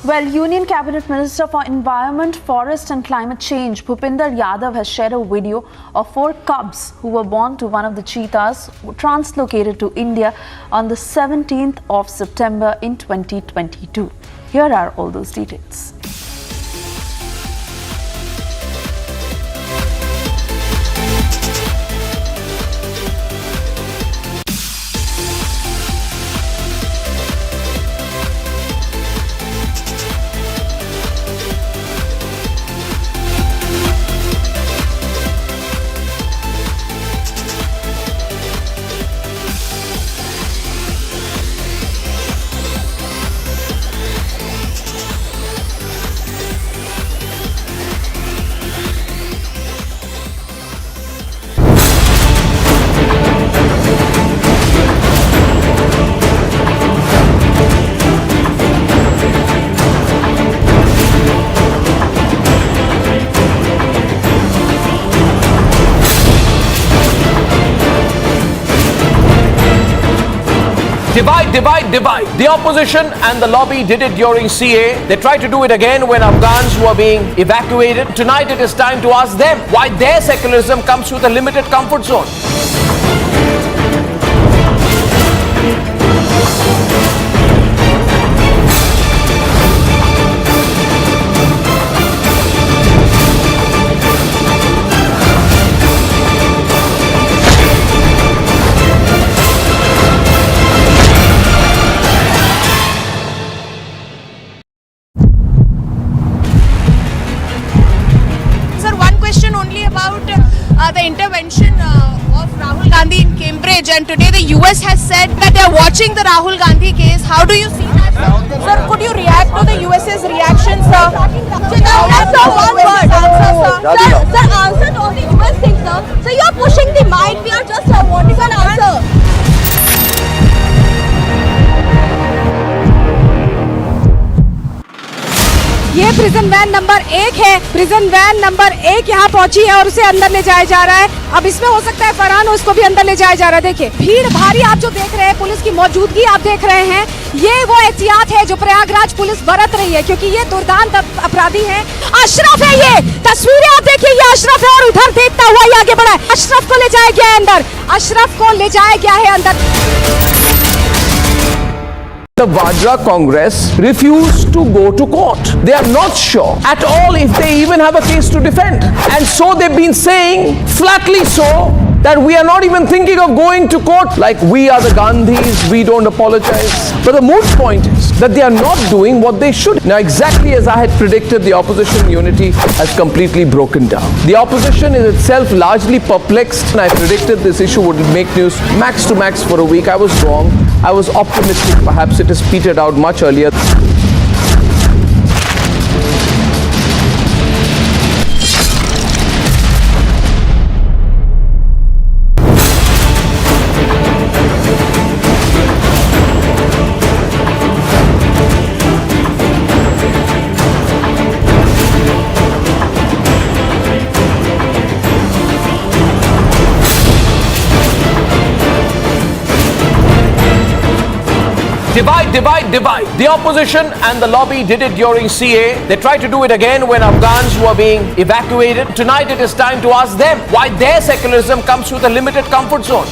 well, Union Cabinet Minister for Environment, Forest and Climate Change, Bhupinder Yadav, has shared a video of 4 cubs who were born to one of the cheetahs translocated to India on the 17th of September in 2022. Here are all those details. Divide, divide, divide. The opposition and the lobby did it during CA. They tried to do it again when Afghans were being evacuated. Tonight it is time to ask them why their secularism comes with a limited comfort zone. The intervention of Rahul Gandhi in Cambridge, and today the US has said that they are watching the Rahul Gandhi case. How do you see that, sir? Sir, could you react to the US's reaction, sir? Sir, one word. Sir, answer to all the US things, sir. So you are pushing the mind. We are just wanting an answer. ये prison van number 1 है। Prison van number 1 यहाँ पहुंची है और उसे अंदर ले जाया जा रहा है। अब इसमें हो सकता है फरहान, उसको भी अंदर ले जाया जा रहा है। देखिए भीड़ भारी आप जो देख रहे हैं, पुलिस की मौजूदगी आप देख रहे हैं। ये वो एहतियात है जो प्रयागराज पुलिस बरत रही है, क्योंकि ये दुर्दांत अपराधी है। अशरफ है, ये तस्वीरें आप देखिए, ये अशरफ है और उधर देखता हुआ ये आगे बढ़ा है। अशरफ को ले जाया गया है अंदर, अशरफ को ले जाया गया है अंदर। The Vajra Congress refused to go to court. They are not sure at all if they even have a case to defend. And so they've been saying, flatly so, that we are not even thinking of going to court. Like we are the Gandhis, we don't apologize. But the moot point is that they are not doing what they should. Now exactly as I had predicted, the opposition unity has completely broken down. The opposition is itself largely perplexed, and I predicted this issue would make news max to max for a week. I was wrong. I was optimistic. Perhaps it has petered out much earlier. Divide, divide, divide. The opposition and the lobby did it during CA. They tried to do it again when Afghans were being evacuated. Tonight it is time to ask them why their secularism comes with a limited comfort zone.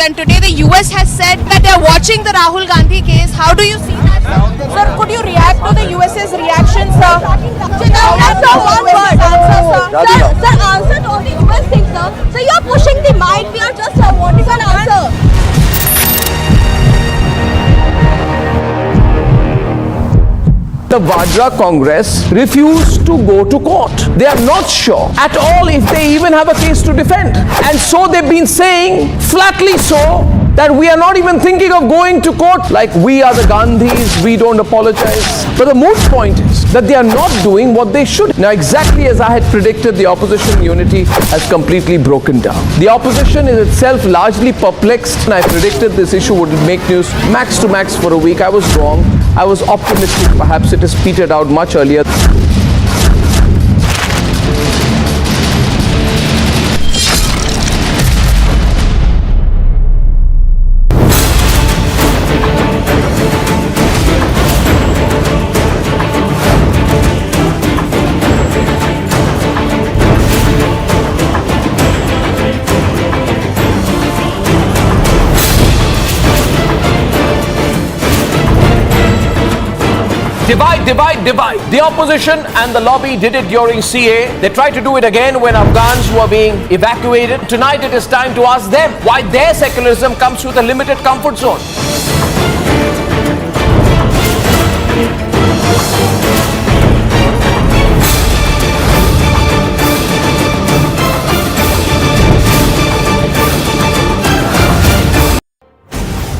and today the US has said that they are watching the Rahul Gandhi case. How do you see that, sir? Sir, could you react to the US's reaction, sir? Answer one word. Sir, answer to all the US things, sir. So you're pushing the mic. We are just wanting an answer. The Vadra Congress refused to go to court. They are not sure at all if they even have a case to defend. And so they've been saying, flatly so, that we are not even thinking of going to court, like we are the Gandhis, we don't apologize. But the moot point is that they are not doing what they should. Now, exactly as I had predicted, the opposition unity has completely broken down. The opposition is itself largely perplexed, and I predicted this issue would make news max to max for a week. I was wrong. I was optimistic. Perhaps it has petered out much earlier. Divide, divide, divide. The opposition and the lobby did it during CA. They tried to do it again when Afghans were being evacuated. Tonight it is time to ask them why their secularism comes with a limited comfort zone.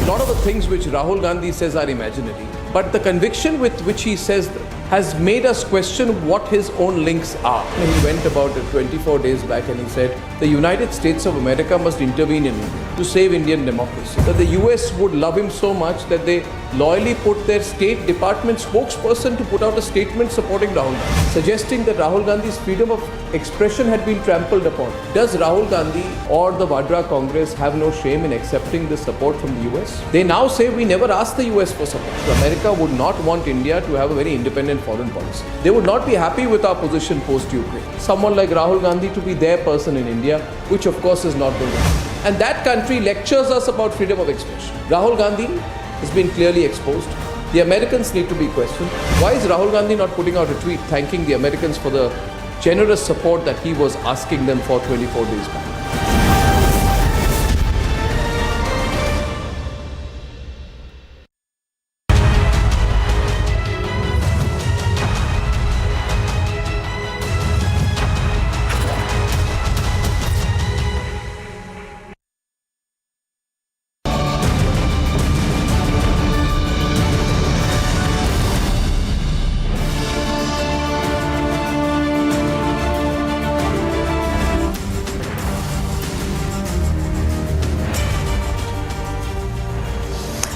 A lot of the things which Rahul Gandhi says are imaginary, but the conviction with which he says them has made us question what his own links are. And he went about 24 days back and he said the United States of America must intervene in India to save Indian democracy. That the US would love him so much that they loyally put their State Department spokesperson to put out a statement supporting Rahul Gandhi, suggesting that Rahul Gandhi's freedom of expression had been trampled upon. Does Rahul Gandhi or the Vadra Congress have no shame in accepting this support from the US? They now say we never asked the US for support. So America would not want India to have a very independent foreign policy. They would not be happy with our position post-Ukraine. Someone like Rahul Gandhi to be their person in India, which of course is not going to happen. And that country lectures us about freedom of expression. Rahul Gandhi has been clearly exposed. The Americans need to be questioned. Why is Rahul Gandhi not putting out a tweet thanking the Americans for the generous support that he was asking them for 24 days back?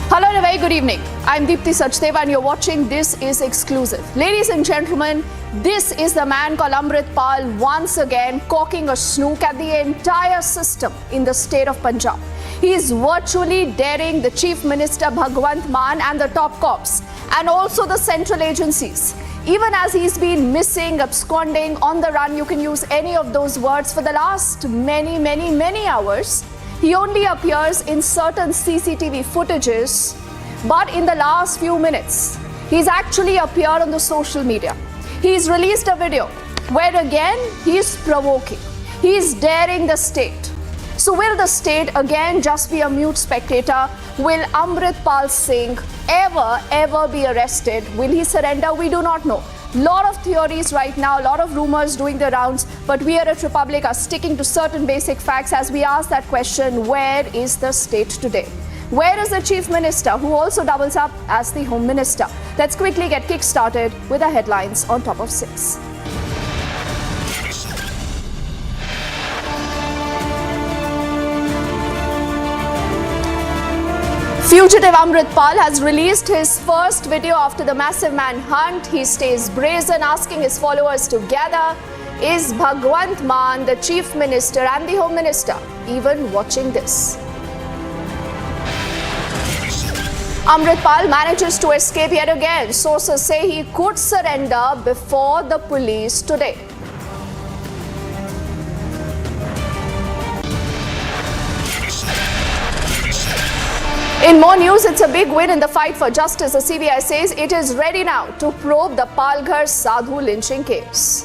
Hello and a very good evening. I'm Deepthi Sachdeva and you're watching This Is Exclusive. Ladies and gentlemen, this is the man called Amritpal once again cocking a snook at the entire system in the state of Punjab. He is virtually daring the Chief Minister Bhagwant Mann and the top cops and also the central agencies. Even as he's been missing, absconding, on the run, you can use any of those words for the last many hours. He only appears in certain CCTV footages, but in the last few minutes, he's actually appeared on the social media. He's released a video where again, he's provoking. He's daring the state. So will the state again just be a mute spectator? Will Amritpal Singh ever be arrested? Will he surrender? We do not know. Lot of theories right now, a lot of rumors doing the rounds, but we at Republic are sticking to certain basic facts as we ask that question, where is the state today? Where is the Chief Minister, who also doubles up as the Home Minister? Let's quickly get kick-started with the headlines on top of 6. Fugitive Amritpal has released his first video after the massive manhunt. He stays brazen, asking his followers to gather. Is Bhagwant Mann, the Chief Minister and the Home Minister, even watching this? Amritpal manages to escape yet again. Sources say he could surrender before the police today. In more news, it's a big win in the fight for justice. The CBI says it is ready now to probe the Palghar Sadhu lynching case.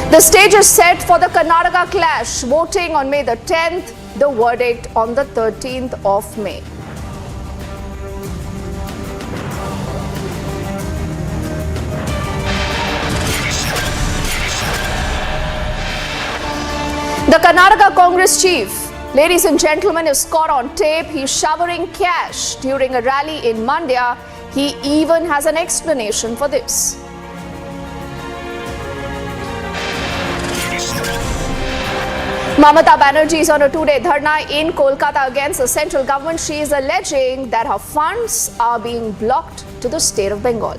The stage is set for the Karnataka clash, voting on May the 10th, the verdict on the 13th of May. The Karnataka Congress chief, ladies and gentlemen, is caught on tape. He's showering cash during a rally in Mandya. He even has an explanation for this. Mamata Banerjee is on a two-day dharna in Kolkata against the central government. She is alleging that her funds are being blocked to the state of Bengal.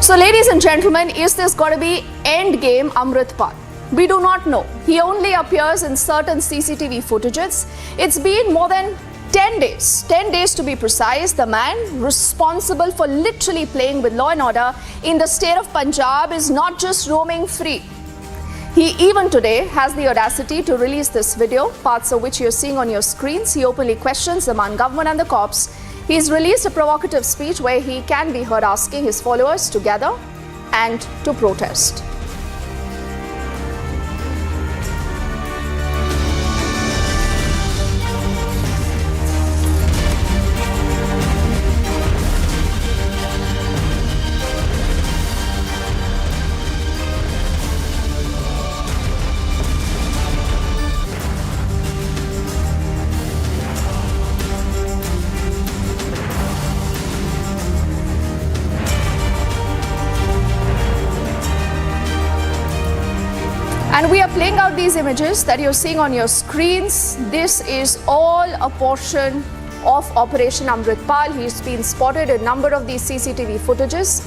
So, ladies and gentlemen, is this going to be end game Amritpal? We do not know. He only appears in certain CCTV footages. It's been more than 10 days to be precise. The man responsible for literally playing with law and order in the state of Punjab is not just roaming free. He even today has the audacity to release this video, parts of which you're seeing on your screens. He openly questions the Man government and the cops. He's released a provocative speech where he can be heard asking his followers to gather and to protest. And we are playing out these images that you're seeing on your screens. This is all a portion of Operation Amritpal. He's been spotted in a number of these CCTV footages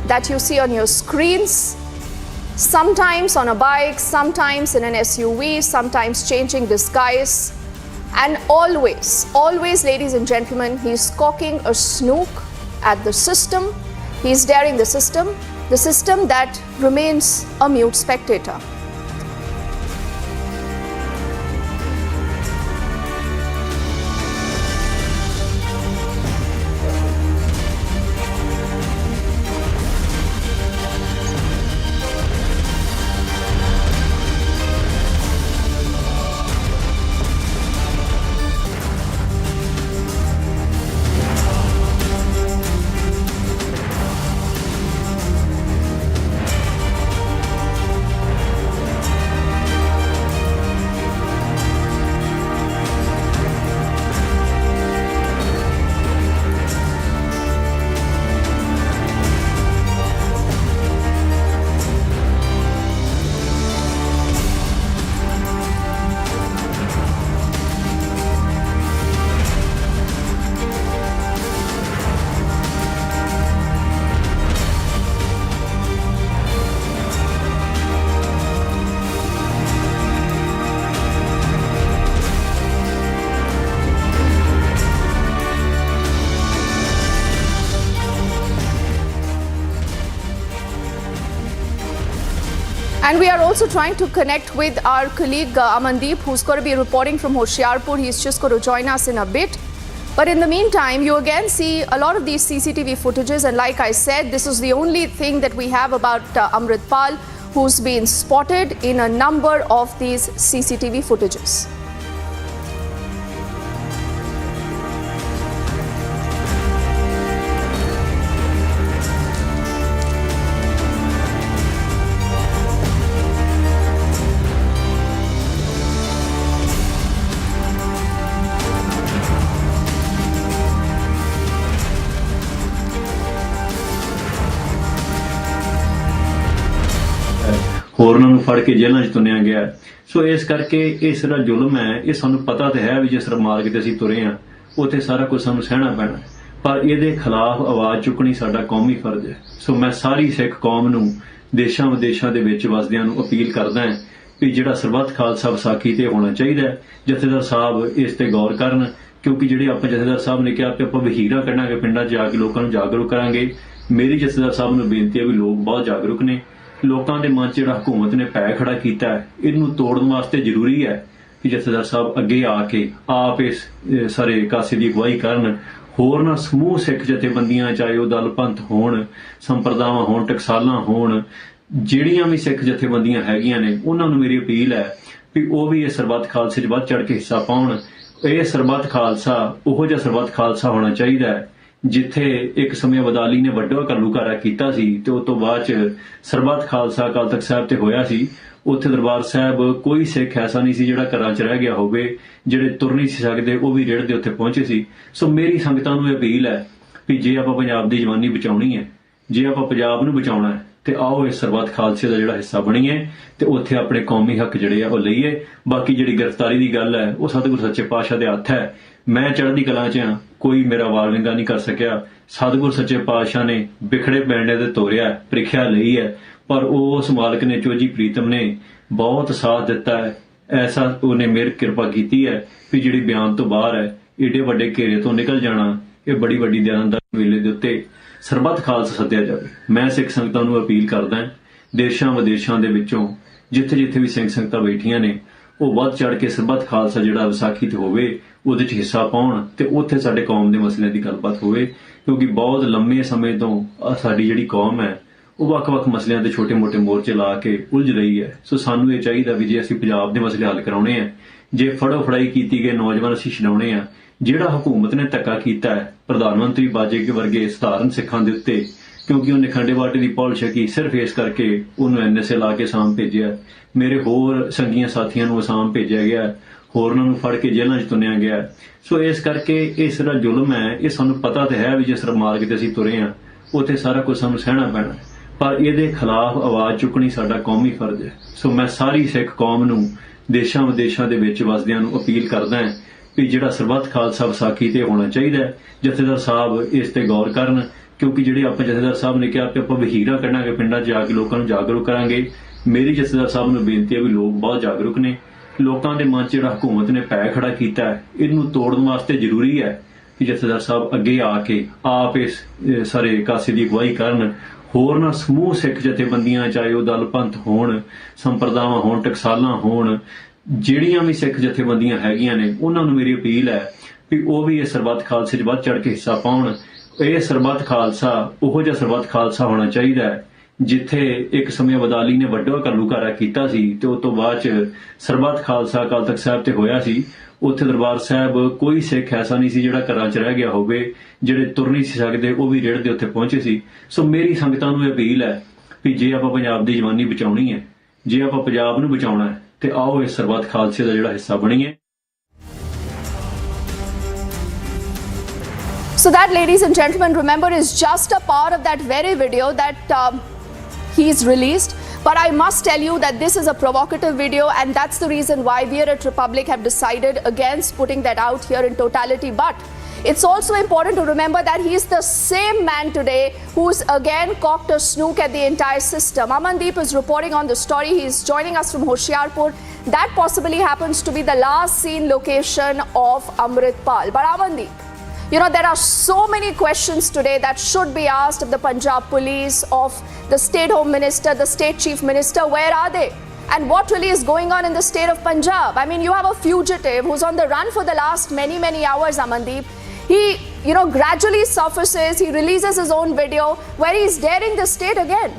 that you see on your screens. Sometimes on a bike, sometimes in an SUV, sometimes changing disguise. And always, ladies and gentlemen, he's cocking a snook at the system. He's daring the system that remains a mute spectator. And we are also trying to connect with our colleague Amandeep, who's going to be reporting from Hoshiarpur. He's just going to join us in a bit. But in the meantime, you again see a lot of these CCTV footages. And like I said, this is the only thing that we have about Amritpal, who's been spotted in a number of these CCTV footages. ਹੋਰਨਾਂ ਨੂੰ ਫੜ ਕੇ ਜੇਲ੍ਹਾਂ 'ਚ ਤੁੰਨਿਆ ਗਿਆ। ਸੋ ਇਸ ਕਰਕੇ ਇਹ ਸਾਰਾ ਜ਼ੁਲਮ ਹੈ, ਇਹ ਸਾਨੂੰ ਪਤਾ ਤੇ ਹੈ ਵੀ ਜਿਸ ਮਾਰਗ ਤੇ ਅਸੀਂ ਤੁਰੇ ਹਾਂ ਉੱਥੇ ਸਾਰਾ ਕੁਝ ਸਾਨੂੰ ਸਹਿਣਾ ਪੈਣਾ, ਪਰ ਇਹਦੇ ਖਿਲਾਫ ਆਵਾਜ਼ ਚੁੱਕਣੀ ਸਾਡਾ ਕੌਮੀ ਫਰਜ਼ ਹੈ। ਸੋ ਮੈਂ ਸਾਰੀ ਸਿੱਖ ਕੌਮ ਨੂੰ ਦੇਸ਼ਾਂ ਵਿਦੇਸ਼ਾਂ ਦੇ ਵਿੱਚ ਵਸਦਿਆਂ ਨੂੰ ਅਪੀਲ ਕਰਦਾ ਹਾਂ ਵੀ ਜਿਹੜਾ ਸਰਬੱਤ ਖਾਲਸਾ ਵਿਸਾਖੀ ਤੇ ਹੋਣਾ ਚਾਹੀਦਾ, ਜਥੇਦਾਰ ਸਾਹਿਬ ਇਸ ਤੇ ਗੌਰ ਕਰਨ, ਕਿਉਂਕਿ ਜਿਹੜੇ ਆਪਾਂ ਜਥੇਦਾਰ ਸਾਹਿਬ ਨੇ ਕਿਹਾ ਕਿ ਆਪਾਂ ਵਹੀਰਾਂ ਕੱਢਾਂਗੇ, ਪਿੰਡਾਂ 'ਚ ਜਾ ਕੇ ਲੋਕਾਂ ਨੂੰ ਜਾਗਰੂਕ ਕਰਾਂਗੇ। ਮੇਰੀ ਜਥੇਦਾਰ ਸਾਹਿਬ ਨੂੰ ਬੇਨਤੀ ਹੈ ਵੀ ਲੋਕ ਬਹੁਤ ਜਾਗਰੂਕ ਨੇ, ਲੋਕਾਂ ਦੇ ਮਨ 'ਚ ਜਿਹੜਾ ਹਕੂਮਤ ਨੇ ਪੈ ਖੜਾ ਕੀਤਾ ਹੈ ਇਹਨੂੰ ਤੋੜਨ ਵਾਸਤੇ ਜ਼ਰੂਰੀ ਹੈ ਕਿ ਜਥੇਦਾਰ ਸਾਹਿਬ ਅੱਗੇ ਆ ਕੇ ਆਪ ਇਸ ਸਾਰੇ ਕਾਸੇ ਦੀ ਅਗਵਾਈ ਕਰਨ। ਹੋਰਨਾਂ ਸਮੂਹ ਸਿੱਖ ਜਥੇਬੰਦੀਆਂ, ਚਾਹੇ ਉਹ ਦਲ ਪੰਥ ਹੋਣ, ਸੰਪਰਦਾਵਾਂ ਹੋਣ, ਟਕਸਾਲਾਂ ਹੋਣ, ਜਿਹੜੀਆਂ ਵੀ ਸਿੱਖ ਜਥੇਬੰਦੀਆਂ ਹੈਗੀਆਂ ਨੇ, ਉਹਨਾਂ ਨੂੰ ਮੇਰੀ ਅਪੀਲ ਹੈ ਵੀ ਉਹ ਵੀ ਇਹ ਸਰਬੱਤ ਖਾਲਸੇ 'ਚ ਵੱਧ ਚੜ੍ਹ ਕੇ ਹਿੱਸਾ ਪਾਉਣ। ਇਹ ਸਰਬੱਤ ਖਾਲਸਾ ਉਹੋ ਜਿਹਾ ਸਰਬੱਤ ਖਾਲਸਾ ਹੋਣਾ ਚਾਹੀਦਾ ਹੈ ਜਿੱਥੇ ਇੱਕ ਸਮੇਂ ਅਬਦਾਲੀ ਨੇ ਵੱਡਾ ਘੱਲੂਘਾਰਾ ਕੀਤਾ ਸੀ ਤੇ ਉਸ ਤੋਂ ਬਾਅਦ 'ਚ ਸਰਬੱਤ ਖਾਲਸਾ ਅਕਾਲ ਤਖਤ ਸਾਹਿਬ ਤੇ ਹੋਇਆ ਸੀ। ਉੱਥੇ ਦਰਬਾਰ ਸਾਹਿਬ ਕੋਈ ਸਿੱਖ ਐਸਾ ਨਹੀਂ ਸੀ ਜਿਹੜਾ ਘਰਾਂ 'ਚ ਰਹਿ ਗਿਆ ਹੋਵੇ, ਜਿਹੜੇ ਤੁਰ ਨਹੀਂ ਸੀ ਸਕਦੇ ਉਹ ਵੀ ਰੇੜ ਦੇ ਉੱਥੇ ਪਹੁੰਚੇ ਸੀ। ਸੋ ਮੇਰੀ ਸੰਗਤਾਂ ਨੂੰ ਇਹ ਅਪੀਲ ਹੈ ਵੀ ਜੇ ਆਪਾਂ ਪੰਜਾਬ ਦੀ ਜਵਾਨੀ ਬਚਾਉਣੀ ਹੈ, ਜੇ ਆਪਾਂ ਪੰਜਾਬ ਨੂੰ ਬਚਾਉਣਾ ਹੈ, ਤੇ ਆਓ ਇਸ ਸਰਬੱਤ ਖਾਲਸੇ ਦਾ ਜਿਹੜਾ ਹਿੱਸਾ ਬਣੀਏ ਤੇ ਉੱਥੇ ਆਪਣੇ ਕੌਮੀ ਹੱਕ ਜਿਹੜੇ ਆ ਉਹ ਲਈਏ। ਬਾਕੀ ਜਿਹੜੀ ਗ੍ਰਿਫਤਾਰੀ ਦੀ ਗੱਲ ਹੈ ਉਹ ਸਤਿਗੁਰ ਸੱਚੇ ਪਾਤਸ਼ਾਹ ਦੇ ਹੱਥ ਹੈ। ਮੈਂ ਚੜ੍ਹਦੀ ਕਲਾ 'ਚ ਹਾਂ, ਕੋਈ ਮੇਰਾ ਵਾਰਵਿੰਗਾ ਨਹੀਂ ਕਰ ਸਕਿਆ। ਸਤਿਗੁਰ ਸੱਚੇ ਪਾਤਸ਼ਾਹ ਨੇ ਵਿਖੜੇ ਪੈਂਡੇ ਤੇ ਤੋਰਿਆ, ਪ੍ਰੀਖਿਆ ਲਈ ਹੈ, ਪਰ ਉਸ ਮਾਲਕ ਨੇ, ਚੋਜੀ ਪ੍ਰੀਤਮ ਨੇ ਬਹੁਤ ਸਾਥ ਦਿੱਤਾ ਹੈ। ਐਸਾ ਉਹਨੇ ਮੇਰ ਕਿਰਪਾ ਕੀਤੀ ਹੈ ਵੀ ਜਿਹੜੀ ਬਿਆਨ ਤੋਂ ਬਾਹਰ ਹੈ, ਏਡੇ ਵੱਡੇ ਘੇਰੇ ਤੋਂ ਨਿਕਲ ਜਾਣਾ, ਇਹ ਬੜੀ ਵੱਡੀ ਦਿਆਨਦਾਰ ਵੇਲੇ ਦੇ ਉੱਤੇ ਸਰਬੱਤ ਖਾਲਸਾ ਸੱਦਿਆ ਜਾਵੇ। ਮੈਂ ਸਿੱਖ ਸੰਗਤਾਂ ਨੂੰ ਅਪੀਲ ਕਰਦਾ, ਦੇਸ਼ਾਂ ਵਿਦੇਸ਼ਾਂ ਦੇ ਵਿੱਚੋਂ ਜਿੱਥੇ ਜਿੱਥੇ ਵੀ ਸਿੰਘ ਸੰਗਤਾਂ ਬੈਠੀਆਂ ਨੇ, ਉਹ ਵੱਧ ਚੜ ਕੇ ਸਰਬੱਤ ਖਾਲਸਾ ਜਿਹੜਾ ਵਿਸਾਖੀ ਤੇ ਹੋਵੇ ਉਹਦੇ 'ਚ ਹਿੱਸਾ ਪਾਉਣ ਤੇ ਉੱਥੇ ਸਾਡੇ ਕੌਮ ਦੇ ਮਸਲਿਆਂ ਦੀ ਗੱਲਬਾਤ ਹੋਵੇ, ਕਿਉਂਕਿ ਬਹੁਤ ਲੰਮੇ ਸਮੇਂ ਤੋਂ ਸਾਡੀ ਜਿਹੜੀ ਕੌਮ ਹੈ ਉਹ ਵੱਖ-ਵੱਖ ਮਸਲਿਆਂ ਤੇ ਛੋਟੇ-ਮੋਟੇ ਮੋਰਚੇ ਲਾ ਕੇ ਉਲਝ ਰਹੀ ਹੈ। ਸੋ ਸਾਨੂੰ ਇਹ ਚਾਹੀਦਾ ਵੀ ਜੇ ਅਸੀਂ ਪੰਜਾਬ ਦੇ ਮਸਲੇ ਹੱਲ ਕਰਾਉਣੇ ਆ, ਜੇ ਫੜੋ ਫੜਾਈ ਕੀਤੀ ਗਏ ਨੌਜਵਾਨ ਅਸੀਂ ਛਡਾਉਣੇ ਆ, ਜਿਹੜਾ ਹਕੂਮਤ ਨੇ ਧੱਕਾ ਕੀਤਾ ਹੈ ਪ੍ਰਧਾਨ ਮੰਤਰੀ ਬਾਜੇ ਵਰਗੇ ਸਧਾਰਨ ਸਿੱਖਾਂ ਦੇ ਉੱਤੇ, ਕਿਉਂਕਿ ਉਹਨੇ ਖੰਡੇ ਬਾਟੇ ਦੀ ਪੌਲ ਛਕੀ, ਸਿਰਫ ਇਸ ਕਰਕੇ ਉਹਨੂੰ ਐਨਐਸਏ ਲਾ ਕੇ ਅਸਾਮ ਭੇਜਿਆ। ਮੇਰੇ ਹੋਰ ਸੰਗੀਆਂ ਸਾਥੀਆਂ ਨੂੰ ਅਸਾਮ ਭੇਜਿਆ ਗਿਆ, ਹੋਰਨਾਂ ਨੂੰ ਫੜ ਕੇ ਜੇਲ੍ਹਾਂ 'ਚ ਤੁੰਨਿਆ ਗਿਆ। ਸੋ ਇਸ ਕਰਕੇ ਇਹ ਸਾਰਾ ਜ਼ੁਲਮ ਹੈ, ਇਹ ਸਾਨੂੰ ਪਤਾ ਤੇ ਹੈ ਵੀ ਜਿਸ ਮਾਰਗ ਤੇ ਅਸੀਂ ਤੁਰੇ ਹਾਂ ਉੱਥੇ ਸਾਰਾ ਕੁਝ ਸਾਨੂੰ ਸਹਿਣਾ ਪੈਣਾ, ਪਰ ਇਹਦੇ ਖਿਲਾਫ ਆਵਾਜ਼ ਚੁੱਕਣੀ ਸਾਡਾ ਕੌਮੀ ਫਰਜ਼ ਹੈ। ਸੋ ਮੈਂ ਸਾਰੀ ਸਿੱਖ ਕੌਮ ਨੂੰ ਦੇਸ਼ਾਂ ਵਿਦੇਸ਼ਾਂ ਦੇ ਵਿੱਚ ਵਸਦਿਆਂ ਨੂੰ ਅਪੀਲ ਕਰਦਾ ਹਾਂ ਵੀ ਜਿਹੜਾ ਸਰਬੱਤ ਖਾਲਸਾ ਵਿਸਾਖੀ ਤੇ ਹੋਣਾ ਚਾਹੀਦਾ, ਜਥੇਦਾਰ ਸਾਹਿਬ ਇਸ ਤੇ ਗੌਰ ਕਰਨ, ਕਿਉਂਕਿ ਜਿਹੜੇ ਆਪਾਂ ਜਥੇਦਾਰ ਸਾਹਿਬ ਨੇ ਕਿਹਾ ਕਿ ਆਪਾਂ ਵਹੀਰਾਂ ਕੱਢਾਂਗੇ, ਪਿੰਡਾਂ 'ਚ ਜਾ ਕੇ ਲੋਕਾਂ ਨੂੰ ਜਾਗਰੂਕ ਕਰਾਂਗੇ। ਮੇਰੀ ਜਥੇਦਾਰ ਸਾਹਿਬ ਨੂੰ ਬੇਨਤੀ ਹੈ ਵੀ ਲੋਕ ਬਹੁਤ ਜਾਗਰੂਕ ਨੇ, ਲੋਕਾਂ ਦੇ ਮਨ 'ਚ ਜਿਹੜਾ ਹਕੂਮਤ ਨੇ ਪੈ ਖੜਾ ਕੀਤਾ ਹੈ ਇਹਨੂੰ ਤੋੜਨ ਵਾਸਤੇ ਜ਼ਰੂਰੀ ਹੈ ਕਿ ਜਥੇਦਾਰ ਸਾਹਿਬ ਅੱਗੇ ਆ ਕੇ ਆਪ ਇਸ ਸਾਰੇ ਕਾਸੇ ਦੀ ਅਗਵਾਈ ਕਰਨ। ਹੋਰਨਾਂ ਸਮੂਹ ਸਿੱਖ ਜਥੇਬੰਦੀਆਂ, ਚਾਹੇ ਉਹ ਦਲ ਪੰਥ ਹੋਣ, ਸੰਪਰਦਾਵਾਂ ਹੋਣ, ਟਕਸਾਲਾਂ ਹੋਣ, ਜਿਹੜੀਆਂ ਵੀ ਸਿੱਖ ਜਥੇਬੰਦੀਆਂ ਹੈਗੀਆਂ ਨੇ, ਉਹਨਾਂ ਨੂੰ ਮੇਰੀ ਅਪੀਲ ਹੈ ਵੀ ਉਹ ਵੀ ਇਹ ਸਰਬੱਤ ਖਾਲਸੇ 'ਚ ਵੱਧ ਚੜ੍ਹ ਕੇ ਹਿੱਸਾ ਪਾਉਣ। ਇਹ ਸਰਬੱਤ ਖਾਲਸਾ ਉਹੋ ਜਿਹਾ ਸਰਬੱਤ ਖਾਲਸਾ ਹੋਣਾ ਚਾਹੀਦਾ ਹੈ ਜਿੱਥੇ ਇੱਕ ਸਮੇਂ ਅਬਦਾਲੀ ਨੇ ਵੱਡਾ ਘੱਲੂਘਾਰਾ ਕੀਤਾ ਸੀ ਤੇ ਉਸ ਤੋਂ ਬਾਅਦ 'ਚ ਸਰਬੱਤ ਖਾਲਸਾ ਅਕਾਲ ਤਖਤ ਸਾਹਿਬ ਤੇ ਹੋਇਆ ਸੀ। ਉੱਥੇ ਦਰਬਾਰ ਸਾਹਿਬ ਕੋਈ ਸਿੱਖ ਐਸਾ ਨਹੀਂ ਸੀ ਜਿਹੜਾ ਘਰਾਂ 'ਚ ਰਹਿ ਗਿਆ ਹੋਵੇ, ਜਿਹੜੇ ਤੁਰ ਨਹੀਂ ਸੀ ਸਕਦੇ ਉਹ ਵੀ ਰੇੜ ਦੇ ਉੱਤੇ ਪਹੁੰਚੇ ਸੀ। ਸੋ ਮੇਰੀ ਸੰਗਤਾਂ ਨੂੰ ਇਹ ਅਪੀਲ ਹੈ ਵੀ ਜੇ ਆਪਾਂ ਪੰਜਾਬ ਦੀ ਜਵਾਨੀ ਬਚਾਉਣੀ ਹੈ, ਜੇ ਆਪਾਂ ਪੰਜਾਬ ਨੂੰ ਬਚਾਉਣਾ ਹੈ, ਤੇ ਆਓ ਇਸ ਸਰਬੱਤ ਖਾਲਸੇ ਦਾ ਜਿਹੜਾ ਹਿੱਸਾ ਬਣੀਏ। So that, ladies and gentlemen, remember, is just a part of that very video that he's released. But I must tell you that this is a provocative video, and that's the reason why we here at Republic have decided against putting that out here in totality. But it's also important to remember that he is the same man today who's again cocked a snook at the entire system. Amandeep is reporting on the story. He's joining us from Hoshiarpur. That possibly happens to be the last seen location of Amritpal. But Amandeep, you know, there are so many questions today that should be asked of the Punjab police, of the state home minister, the state chief minister. Where are they? And what really is going on in the state of Punjab? I mean, you have a fugitive who's on the run for the last many hours, Amandeep. He, you know, gradually surfaces, he releases his own video where he's daring the state again.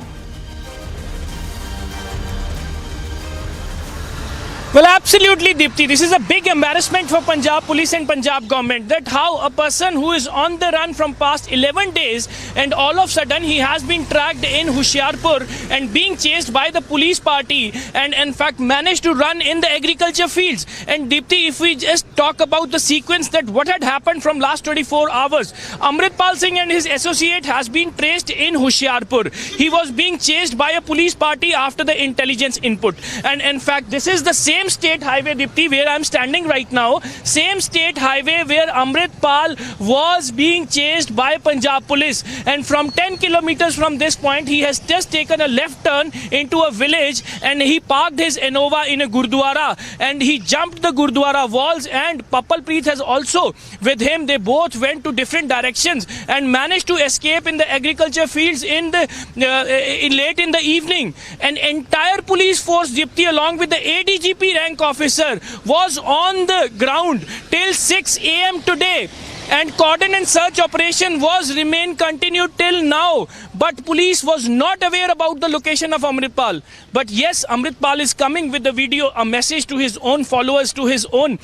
Well, absolutely, Deepti. This is a big embarrassment for Punjab police and Punjab government, that how a person who is on the run from past 11 days and all of a sudden he has been tracked in Hoshiarpur and being chased by the police party and in fact managed to run in the agriculture fields. And Deepti, if we just talk about the sequence that what had happened from last 24 hours, Amritpal Singh and his associate has been traced in Hoshiarpur. He was being chased by a police party after the intelligence input. And in fact, this is the same state highway, Deepti, where I'm standing right now. Same state highway where Amritpal was being chased by Punjab police. And from 10 kilometers from this point, he has just taken a left turn into a village and he parked his Innova in a Gurdwara and he jumped the Gurdwara walls, and Papalpreet has also with him. They both went to different directions and managed to escape in the agriculture fields in the late in the evening. An entire police force, Deepti, along with the ADGP rank officer, was on the ground till 6 a.m. today. And cordon and search operation was continued till now. But police was not aware about the location of Amritpal. But yes, Amritpal is coming with the video, a message to his own followers, to his own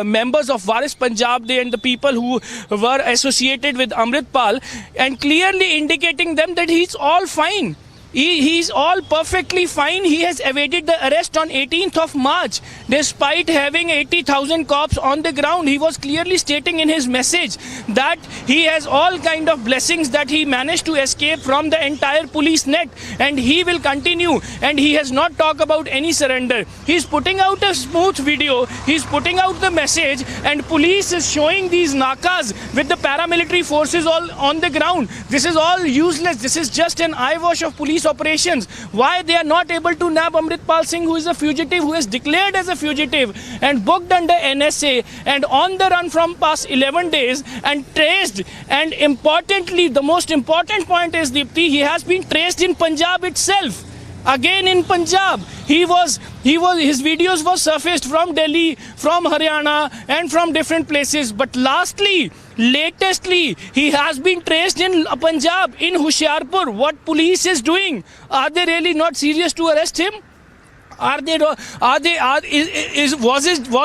members of Waris Punjab and the people who were associated with Amritpal, and clearly indicating them that he's all fine. He's all perfectly fine. He has evaded the arrest on 18th of March. Despite having 80,000 cops on the ground, he was clearly stating in his message that he has all kind of blessings, that he managed to escape from the entire police net and he will continue. And he has not talked about any surrender. He's putting out a smooth video. He's putting out the message, and police is showing these nakas with the paramilitary forces all on the ground. This is all useless. This is just an eyewash of police operations. Why they are not able to nab Amritpal Singh, who is a fugitive, who is declared as a fugitive and booked under NSA and on the run from past 11 days and traced. And importantly, the most important point is, Deepti, he has been traced in Punjab itself. Again in Punjab, his videos were surfaced from Delhi, from Haryana and from different places. But latestly, he has been traced in Punjab, in Hoshiarpur. What police is doing? Are they really not serious to arrest him? Was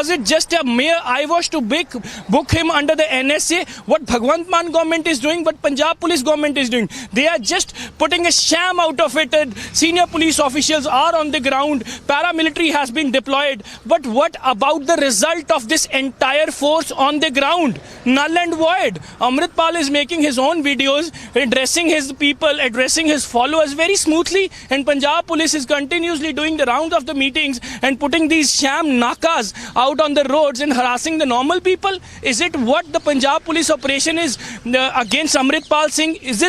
it just a mere eyewash to book him under the NSA? What Bhagwant Mann government is doing, what Punjab police government is doing, they are just putting a sham out of it. Senior police officials are on the ground, paramilitary has been deployed. But what about the result of this entire force on the ground? Null and void. Amritpal is making his own videos, addressing his people, addressing his followers very smoothly, and Punjab police is continuously doing the rounds of the meetings and putting these sham nakas out on the roads and harassing the normal people. Is it what the Punjab police operation is against Amritpal Singh? Is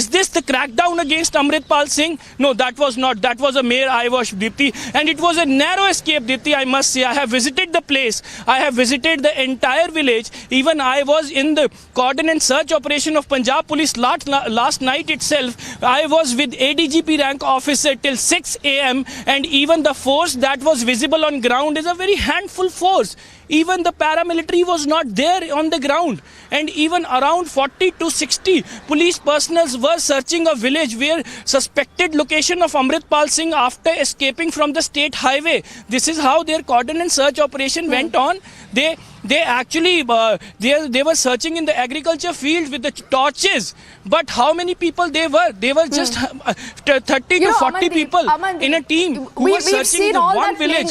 this the crackdown against Amritpal Singh? No, that was not. That was a mere eyewash, Deepti, and it was a narrow escape, Deepti, I must say. I have visited the place. I have visited the entire village. Even I was in the cordon and search operation of Punjab police last night itself. I was with ADGP rank officer till 6 a.m. and even the force that was visible on ground is a very handful force. Even the paramilitary was not there on the ground. And even around 40 to 60 police personnel were searching a village where suspected location of Amritpal Singh after escaping from the state highway. This is how their cordon and search operation went on. They actually they were searching in the agriculture field with the torches. But how many people they were? They were just 30 to 40 people in a team who were searching the one village.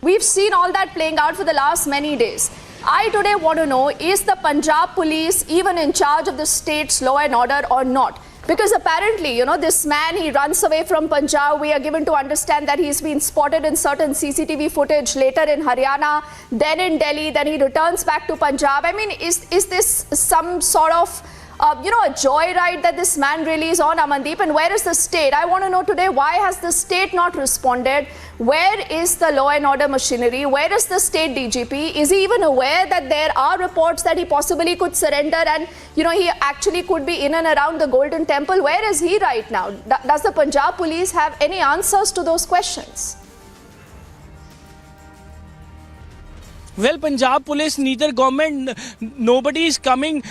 We've seen all that playing out for the last many days. I today want to know, is the Punjab police even in charge of the state's law and order or not? Because apparently, this man, he runs away from Punjab. We are given to understand that he's been spotted in certain CCTV footage, later in Haryana, then in Delhi, then he returns back to Punjab. I mean, is this some sort of a joyride that this man really is on, Amandeep? And where is the state? I want to know today, why has the state not responded? Where is the law and order machinery? Where is the state DGP? Is he even aware that there are reports that he possibly could surrender and, he actually could be in and around the Golden Temple? Where is he right now? Does the Punjab police have any answers to those questions? Well, Punjab police, neither government, nobody is coming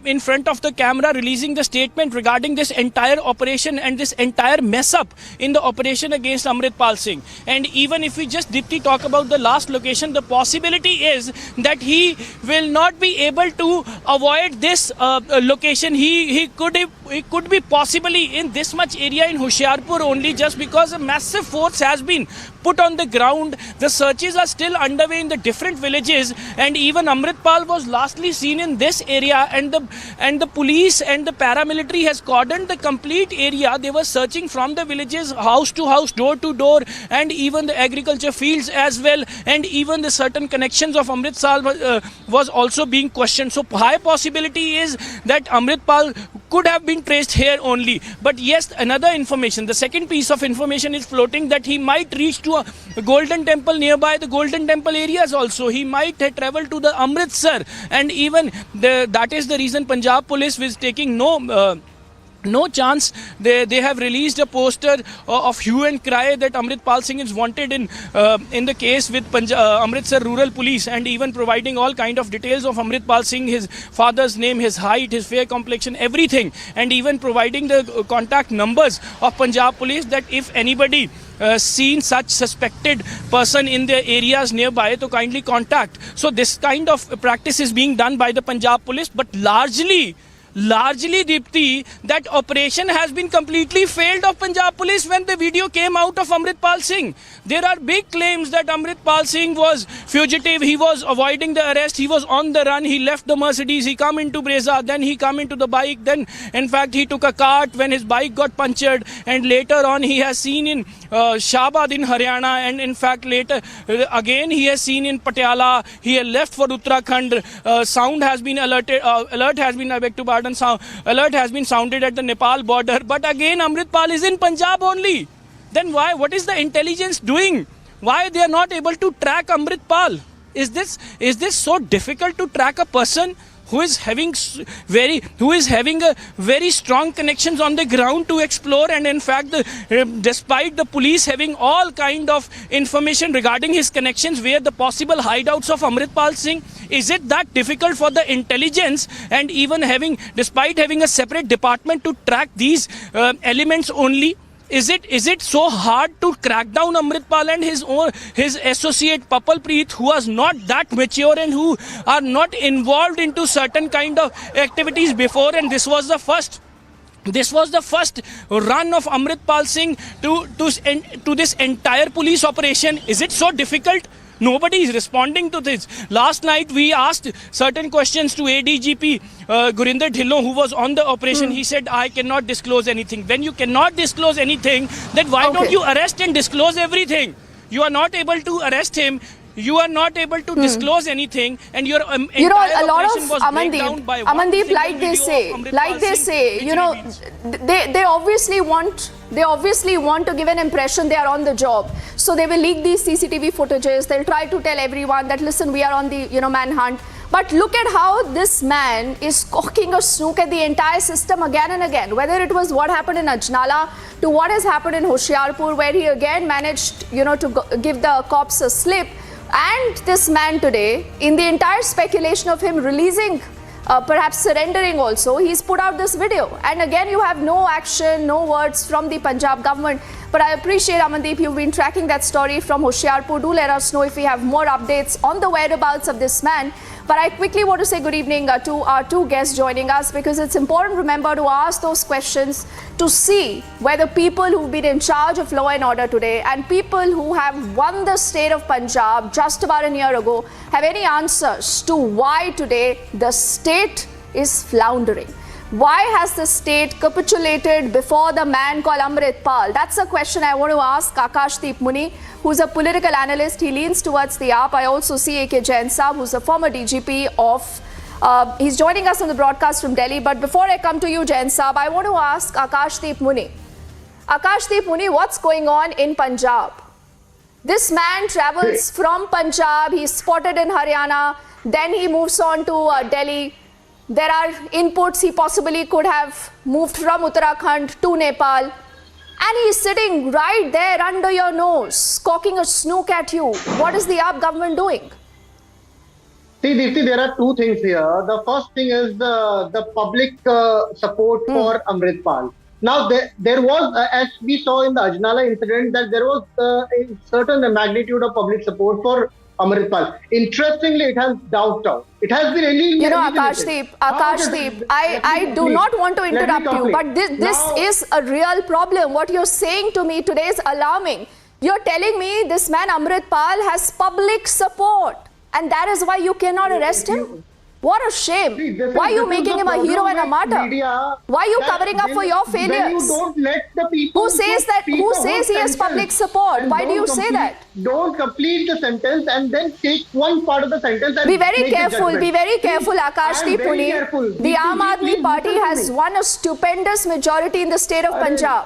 in front of the camera releasing the statement regarding this entire operation and this entire mess up in the operation against Amritpal Singh. And even if we just Dipti talk about the last location, the possibility is that he will not be able to avoid this location. He could be possibly in this much area in Hoshiarpur only, just because a massive force has been put on the ground. The searches are still underway in the different villages, and even Amritpal was lastly seen in this area, and the police and the paramilitary has cordoned the complete area. They were searching from the villages, house to house, door to door, and even the agriculture fields as well, and even the certain connections of Amritsar was also being questioned. So high possibility is that Amritpal could have been traced here only. But yes, another information, the second piece of information is floating that he might reach to a Golden Temple nearby, the Golden Temple areas also. He might have travelled to the Amritsar, and even that is the reason Punjab police was taking no chance. They have released a poster of hue and cry that Amritpal Singh is wanted in the case with Amritsar Rural Police, and even providing all kind of details of Amritpal Singh, his father's name, his height, his fair complexion, everything, and even providing the contact numbers of Punjab Police, that if anybody seen such suspected person in the areas nearby to kindly contact. So this kind of practice is being done by the Punjab Police, but largely Dipti, that operation has been completely failed of Punjab Police when the video came out of Amritpal Singh. There are big claims that Amritpal Singh was fugitive, he was avoiding the arrest, he was on the run, he left the Mercedes, he come into Breza, then he come into the bike, then in fact he took a cart when his bike got punctured, and later on he has seen in Shabad in Haryana, and in fact later again he has seen in Patiala. He had left for Uttarakhand. Sound has been alerted, alert has been, I beg to pardon, alert has been sounded at the Nepal border. But again Amritpal is in Punjab only. Then why? What is the intelligence doing? Why they are not able to track Amritpal? Is this so difficult to track a person who is having a very strong connections on the ground to explore, and in fact despite the police having all kind of information regarding his connections, where the possible hideouts of Amritpal Singh, is it that difficult for the intelligence, and even despite having a separate department to track these elements only? Is it so hard to crack down Amritpal and his associate Papal Preet, who was not that mature and who are not involved into certain kind of activities before, and this was the first run of Amritpal Singh to this entire police operation? Is it so difficult? Nobody is responding to this. Last night we asked certain questions to ADGP Gurinder Dhillon, who was on the operation. He said, I cannot disclose anything. When you cannot disclose anything, then why don't you arrest and disclose everything? You are not able to arrest him. You are not able to disclose anything, and your entire a lot of operation was break down by Amandeep, like they say, you know, they obviously want to give an impression they are on the job. So they will leak these CCTV footages. They'll try to tell everyone that, listen, we are on the manhunt. But look at how this man is cocking a snook at the entire system again and again. Whether it was what happened in Ajnala to what has happened in Hoshiarpur, where he again managed, to give the cops a slip. And this man today, in the entire speculation of him releasing, perhaps surrendering also, he's put out this video. And again, you have no action, no words from the Punjab government. But I appreciate, Amandeep, you've been tracking that story from Hoshiarpur. Do let us know if we have more updates on the whereabouts of this man. But I quickly want to say good evening to our two guests joining us, because it's important, remember, to ask those questions to see whether people who've been in charge of law and order today and people who have won the state of Punjab just about a year ago have any answers to why today the state is floundering. Why has the state capitulated before the man called Amritpal? That's a question I want to ask Akashdeep Muni, who's a political analyst. He leans towards the AAP. I also see A.K. Jain Saab, who's a former DGP of... he's joining us on the broadcast from Delhi. But before I come to you, Jain Saab, I want to ask Akashdeep Muni. Akashdeep Muni, what's going on in Punjab? This man travels from Punjab. He's spotted in Haryana. Then he moves on to Delhi. There are inputs he possibly could have moved from Uttarakhand to Nepal. And he's sitting right there under your nose, cocking a snook at you. What is the AAP government doing? See, Deepthi, there are two things here. The first thing is the public support for Amritpal. Now, there was, as we saw in the Ajnala incident, that there was a certain magnitude of public support for Amritpal. Interestingly, it has doused out. It has been eliminated. Akashdeep, I do not want to interrupt you, but this is a real problem. What you're saying to me today is alarming. You're telling me this man Amritpal has public support, and that is why you cannot arrest him? What a shame. Why are you making him a hero and a martyr? Why are you covering up for your failures? Who says he has public support? Why do you say that? Don't complete the sentence and then take one part of the sentence and be very make careful, the be very careful, Akashdeep Pune. The Aam Aadmi Party has won a stupendous majority in the state of Punjab.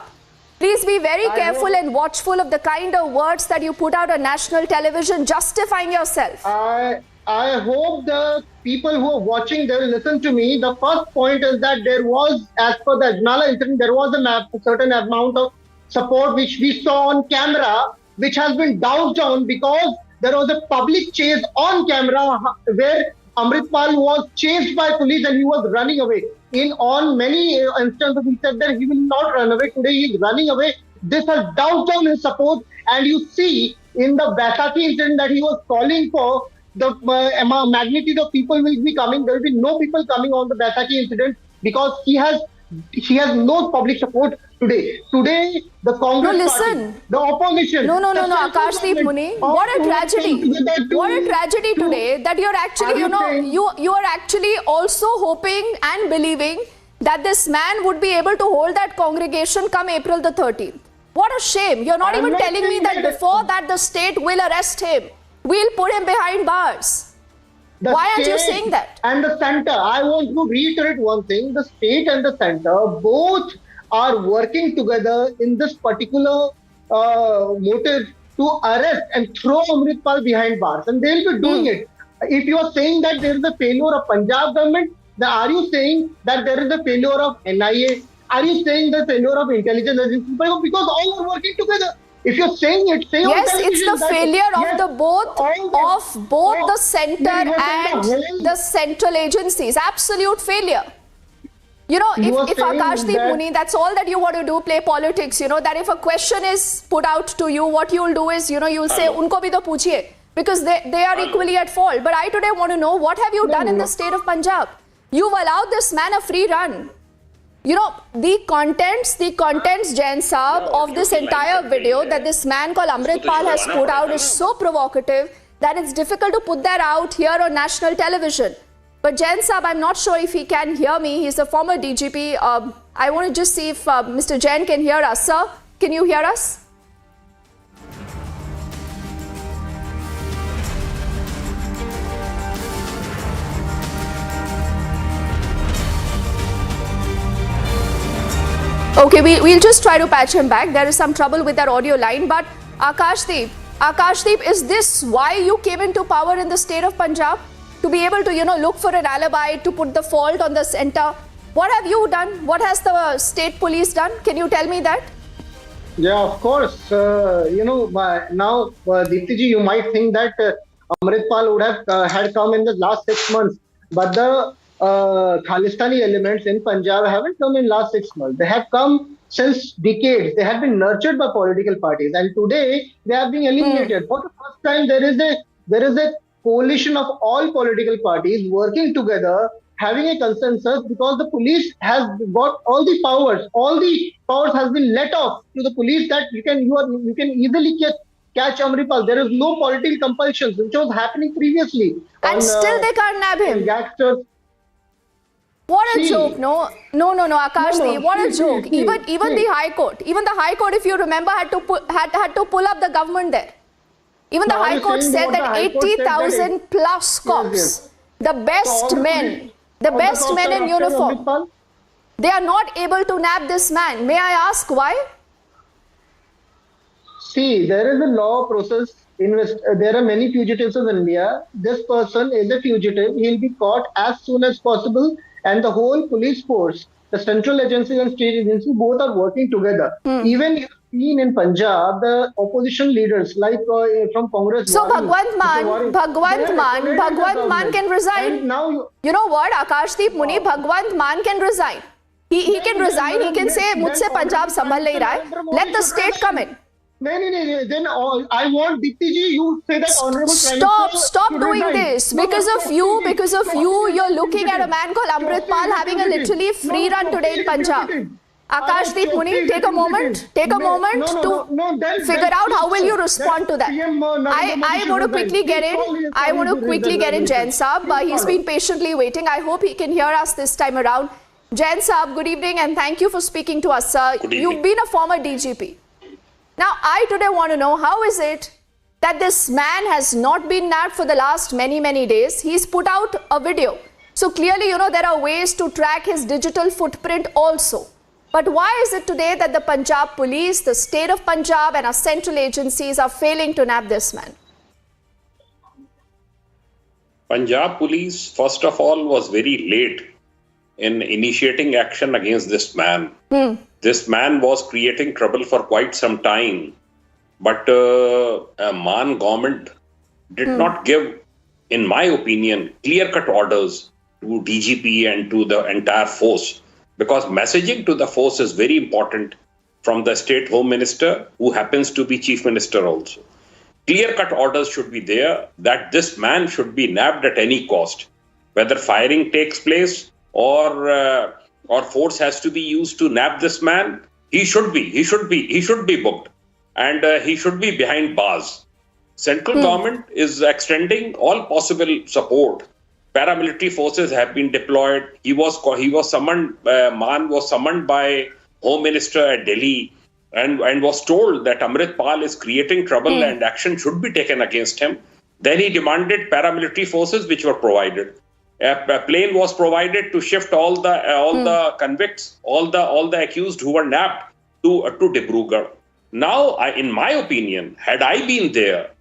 Please be very careful and watchful of the kind of words that you put out on national television justifying yourself. I hope the people who are watching, they will listen to me. The first point is that there was, as per the Ajnala incident, there was a certain amount of support which we saw on camera, which has been doused down because there was a public chase on camera where Amritpal was chased by police and he was running away. On many instances, he said that he will not run away. Today, he is running away. This has doused down his support. And you see in the Baisakhi incident that he was calling for, the magnitude of people will be coming. There will be no people coming on the Baisakhi incident because he has no public support today. Today, the Congress party, the opposition. No, Akashdeep Muni. What a tragedy. What a tragedy today that you're actually, you are actually also hoping and believing that this man would be able to hold that congregation come April the 13th. What a shame. You're not even telling me that before that the state will arrest him. We'll put him behind bars. Why aren't you saying that? And the center, I want to reiterate one thing. The state and the center both are working together in this particular motive to arrest and throw Amritpal behind bars. And they'll be doing it. If you are saying that there is a failure of Punjab government, then are you saying that there is a failure of NIA? Are you saying the failure of intelligence agencies? Because all are working together. If you're saying it, say yes, it's the failure of both the center and the central agencies. Absolute failure. If Akashdeep Muni, that's all that you want to do, play politics, that if a question is put out to you, what you'll do is, you'll say, unko bhi to puchiye, because they are equally at fault. But I today want to know, what have you done in the state of Punjab? You've allowed this man a free run. The contents, Jain Saab, of this entire video that this man called Amritpal has put out is so provocative that it's difficult to put that out here on national television. But Jain Saab, I'm not sure if he can hear me. He's a former DGP. I want to just see if Mr. Jain can hear us. Sir, can you hear us? Okay, we'll just try to patch him back. There is some trouble with that audio line. But Akashdeep, is this why you came into power in the state of Punjab? To be able to, look for an alibi, to put the fault on the center. What have you done? What has the state police done? Can you tell me that? Yeah, of course. Now, Deepti ji, you might think that Amritpal would have had come in the last 6 months. But the Khalistani elements in Punjab haven't come in last 6 months. They have come since decades. They have been nurtured by political parties, and today they are being eliminated. For the first time, there is a coalition of all political parties working together, having a consensus, because the police has got all the powers. All the powers has been let off to the police that you can easily catch Amritpal. There is no political compulsions, which was happening previously. And still they can't nab him. Gangsters. What a joke, no, Akashdeep, what a joke. Even the High Court, if you remember, had to pull up the government there. Even the High Court said that 80,000 plus cops, the best men in uniform, they are not able to nab this man. May I ask why? See, there is a law process. There are many fugitives in India. This person is a fugitive. He'll be caught as soon as possible. And the whole police force, the central agency and state agency, both are working together. Even seen in Punjab, the opposition leaders like from Congress. So Bhagwant Mann can resign. And now you know what, Akashdeep Muni, Bhagwant Mann can resign. He can resign. He can say, "Mujhse Punjab sambhal nahi raha hai. Let the state come in." No. Then I want Dipti ji, you say that honorable. Stop doing this. Because of you, you're looking at a man called Amritpal having a literally free run today in Punjab. Akashdeep Muni, take a moment to figure out how will you respond to that. I want to quickly get in Jain Saab. He's been patiently waiting. I hope he can hear us this time around. Jain Saab, good evening and thank you for speaking to us. You've been a former DGP. Now, I today want to know, how is it that this man has not been nabbed for the last many days? He's put out a video. So clearly, there are ways to track his digital footprint also. But why is it today that the Punjab police, the state of Punjab and our central agencies are failing to nab this man? Punjab police, first of all, was very late in initiating action against this man. This man was creating trouble for quite some time, but Maan government did not give, in my opinion, clear-cut orders to DGP and to the entire force, because messaging to the force is very important from the state home minister, who happens to be chief minister also. Clear-cut orders should be there that this man should be nabbed at any cost, whether firing takes place or force has to be used to nab this man. He should be booked, and he should be behind bars. Central government is extending all possible support. Paramilitary forces have been deployed. He was summoned. Maan was summoned by Home Minister at Delhi and was told that Amritpal is creating trouble and action should be taken against him. Then he demanded paramilitary forces, which were provided. A plane was provided to shift all the convicts, all the accused who were nabbed to Dibrugarh. Now, in my opinion, had I been there,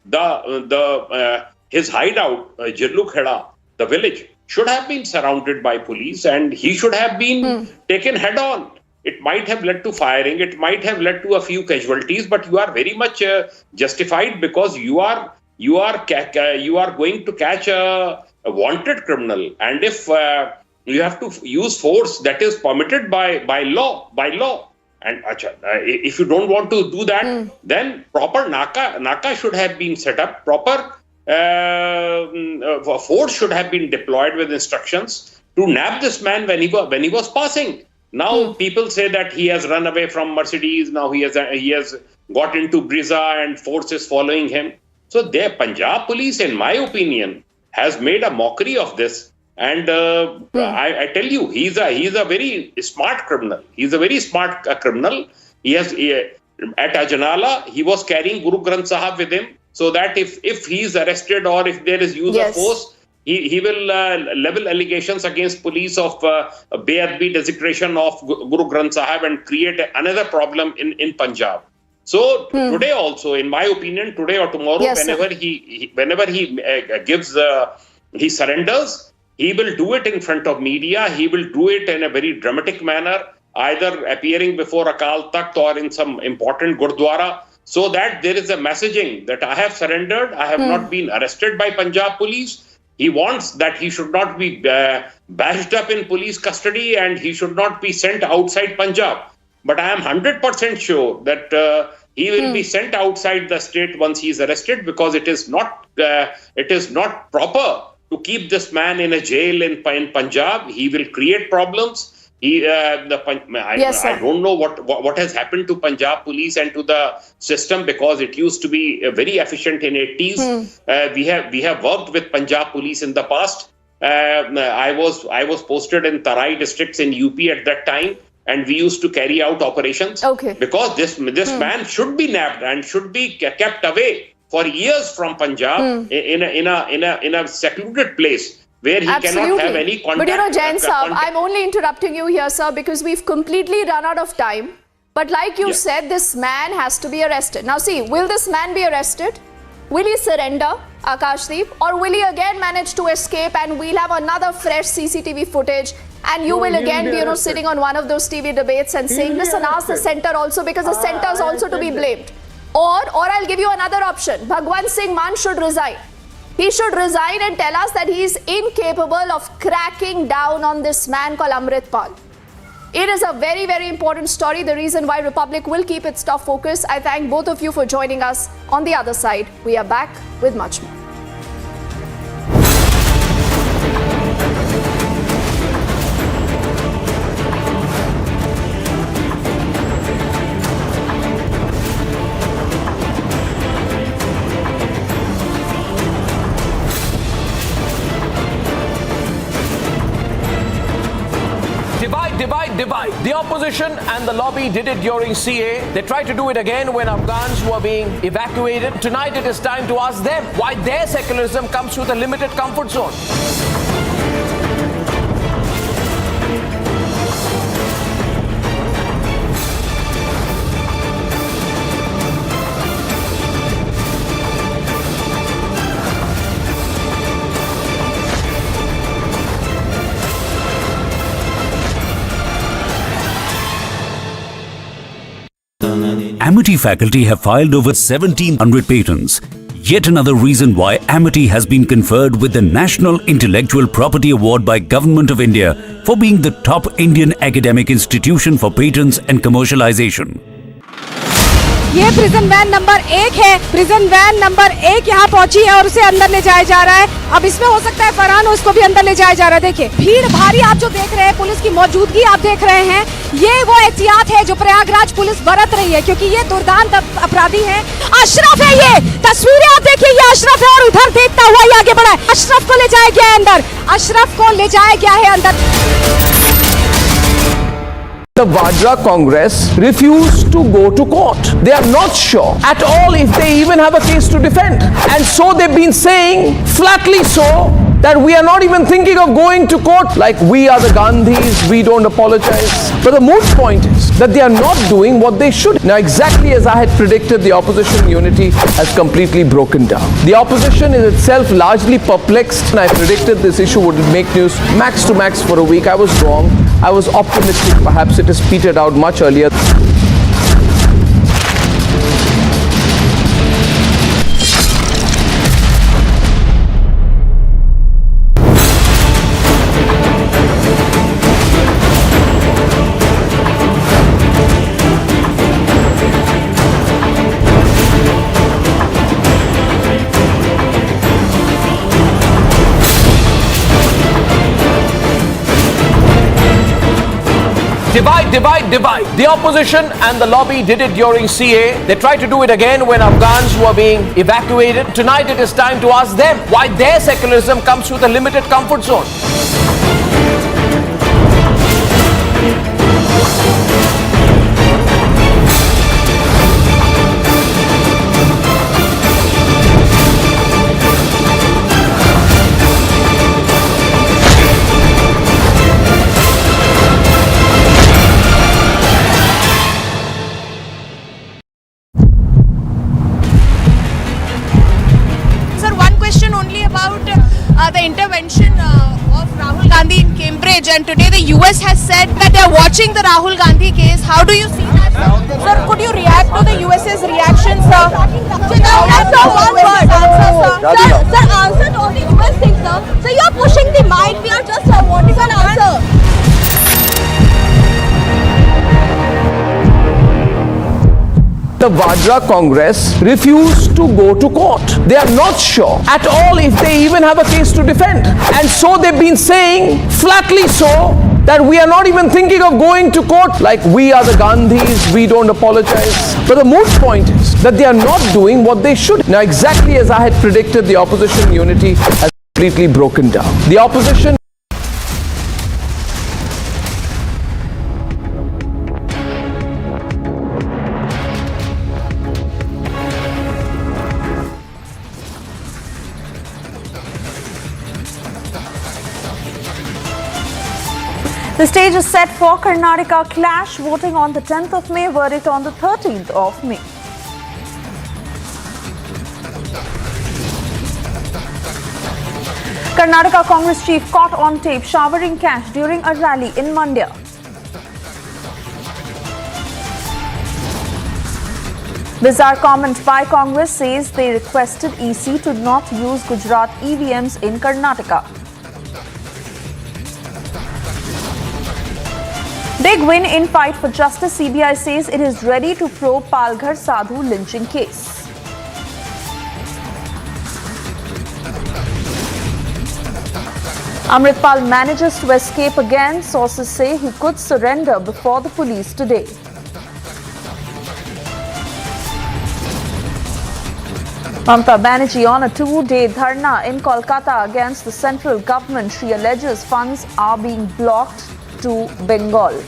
his hideout, Jirlu Kheda, the village, should have been surrounded by police and he should have been taken head on. It might have led to firing, it might have led to a few casualties, but you are very much justified, because you are going to catch a wanted criminal, and if you have to use force that is permitted by law, and if you don't want to do that, then proper Naka should have been set up, proper force should have been deployed with instructions to nab this man when he was passing. Now people say that he has run away from Mercedes, now he has got into Brisa and force is following him. So the Punjab police, in my opinion, has made a mockery of this, and I tell you, he's a very smart criminal. He's a very smart criminal. At Ajnala, he was carrying Guru Granth Sahib with him, so that if he is arrested or if there is use of force, he will level allegations against police of Beadbi desecration of Guru Granth Sahib and create another problem in Punjab. So today also, in my opinion, today or tomorrow, whenever he surrenders, he will do it in front of media. He will do it in a very dramatic manner, either appearing before Akal Takht or in some important Gurdwara, so that there is a messaging that I have surrendered, I have not been arrested by Punjab police. He wants that he should not be bashed up in police custody and he should not be sent outside Punjab. But I am 100% sure that he will be sent outside the state once he is arrested, because it is not proper to keep this man in a jail in Punjab. He will create problems. I don't know what has happened to Punjab police and to the system, because it used to be very efficient in 80s. We have worked with Punjab police in the past. I was posted in Tarai districts in UP at that time, and we used to carry out operations. Because this man should be nabbed and should be kept away for years from Punjab in a secluded place, where he cannot have any contact. But Jain Saab, I'm only interrupting you here, sir, because we've completely run out of time. But like you said, this man has to be arrested. Now see, will this man be arrested? Will he surrender? Lakshadweep, or will he again manage to escape and we'll have another fresh CCTV footage and you will again be, sitting on one of those TV debates and saying, listen, ask the centre also, because the centre is also to be blamed. Or I'll give you another option. Bhagwant Singh Mann should resign. He should resign and tell us that he is incapable of cracking down on this man called Amritpal. It is a very, very important story, the reason why Republic will keep its top focus. I thank both of you for joining us. On the other side, we are back with much more. Divide. The opposition and the lobby did it during CA. They tried to do it again when Afghans were being evacuated. Tonight it is time to ask them why their secularism comes with a limited comfort zone. Amity faculty have filed over 1,700 patents. Yet another reason why Amity has been conferred with the National Intellectual Property Award by Government of India for being the top Indian academic institution for patents and commercialization. ये prison van number 1 है। Prison van number 1 यहाँ पहुंची है और उसे अंदर ले जाया जा रहा है। अब इसमें हो सकता है फरहान हो, उसको भी अंदर ले जाया जा रहा है। देखिए भीड़ भारी आप जो देख रहे हैं, पुलिस की मौजूदगी आप देख रहे हैं, ये वो एहतियात है जो प्रयागराज पुलिस बरत रही है, क्योंकि ये दुर्दांत अपराधी है। अशरफ है, ये तस्वीरें आप देखिए, ये अशरफ है और उधर देखता हुआ ये आगे बढ़ा है। अशरफ को ले जाया गया है अंदर, अशरफ को ले जाया गया है अंदर। The Vadra Congress refused to go to court. They are not sure at all if they even have a case to defend. And so they've been saying, flatly so, that we are not even thinking of going to court, like we are the Gandhis, we don't apologize. But the moot point is that they are not doing what they should. Now, exactly as I had predicted, the opposition unity has completely broken down. The opposition is itself largely perplexed, and I predicted this issue would make news max to max for a week. I was wrong. I was optimistic. Perhaps it has petered out much earlier. Divide. The opposition and the lobby did it during CA. They tried to do it again when Afghans were being evacuated. Tonight it is time to ask them why their secularism comes with a limited comfort zone. The intervention of Rahul Gandhi in Cambridge, and today the US has said that they are watching the Rahul Gandhi case. How do you see that, sir? Could you react to the US's reaction, sir? Answer one word. Sir, answer to all the US things, sir. So you are pushing the mind. We are just wanting an answer. The Vadra Congress refused to go to court. They are not sure at all if they even have a case to defend. And so they've been saying, flatly so, that we are not even thinking of going to court, like we are the Gandhis, we don't apologize. But the moot point is that they are not doing what they should. Now, exactly as I had predicted, the opposition unity has completely broken down. The opposition The stage is set for Karnataka clash, voting on the 10th of May, verdict on the 13th of May. Karnataka Congress chief caught on tape showering cash during a rally in Mandya. Bizarre comment by Congress says they requested EC to not use Gujarat EVMs in Karnataka. Big win in fight for justice. CBI says it is ready to probe Palghar Sadhu lynching case. Amritpal manages to escape again. Sources say he could surrender before the police today. Mamata Banerjee on a 2-day dharna in Kolkata against the central government. She alleges funds are being blocked to Bengal.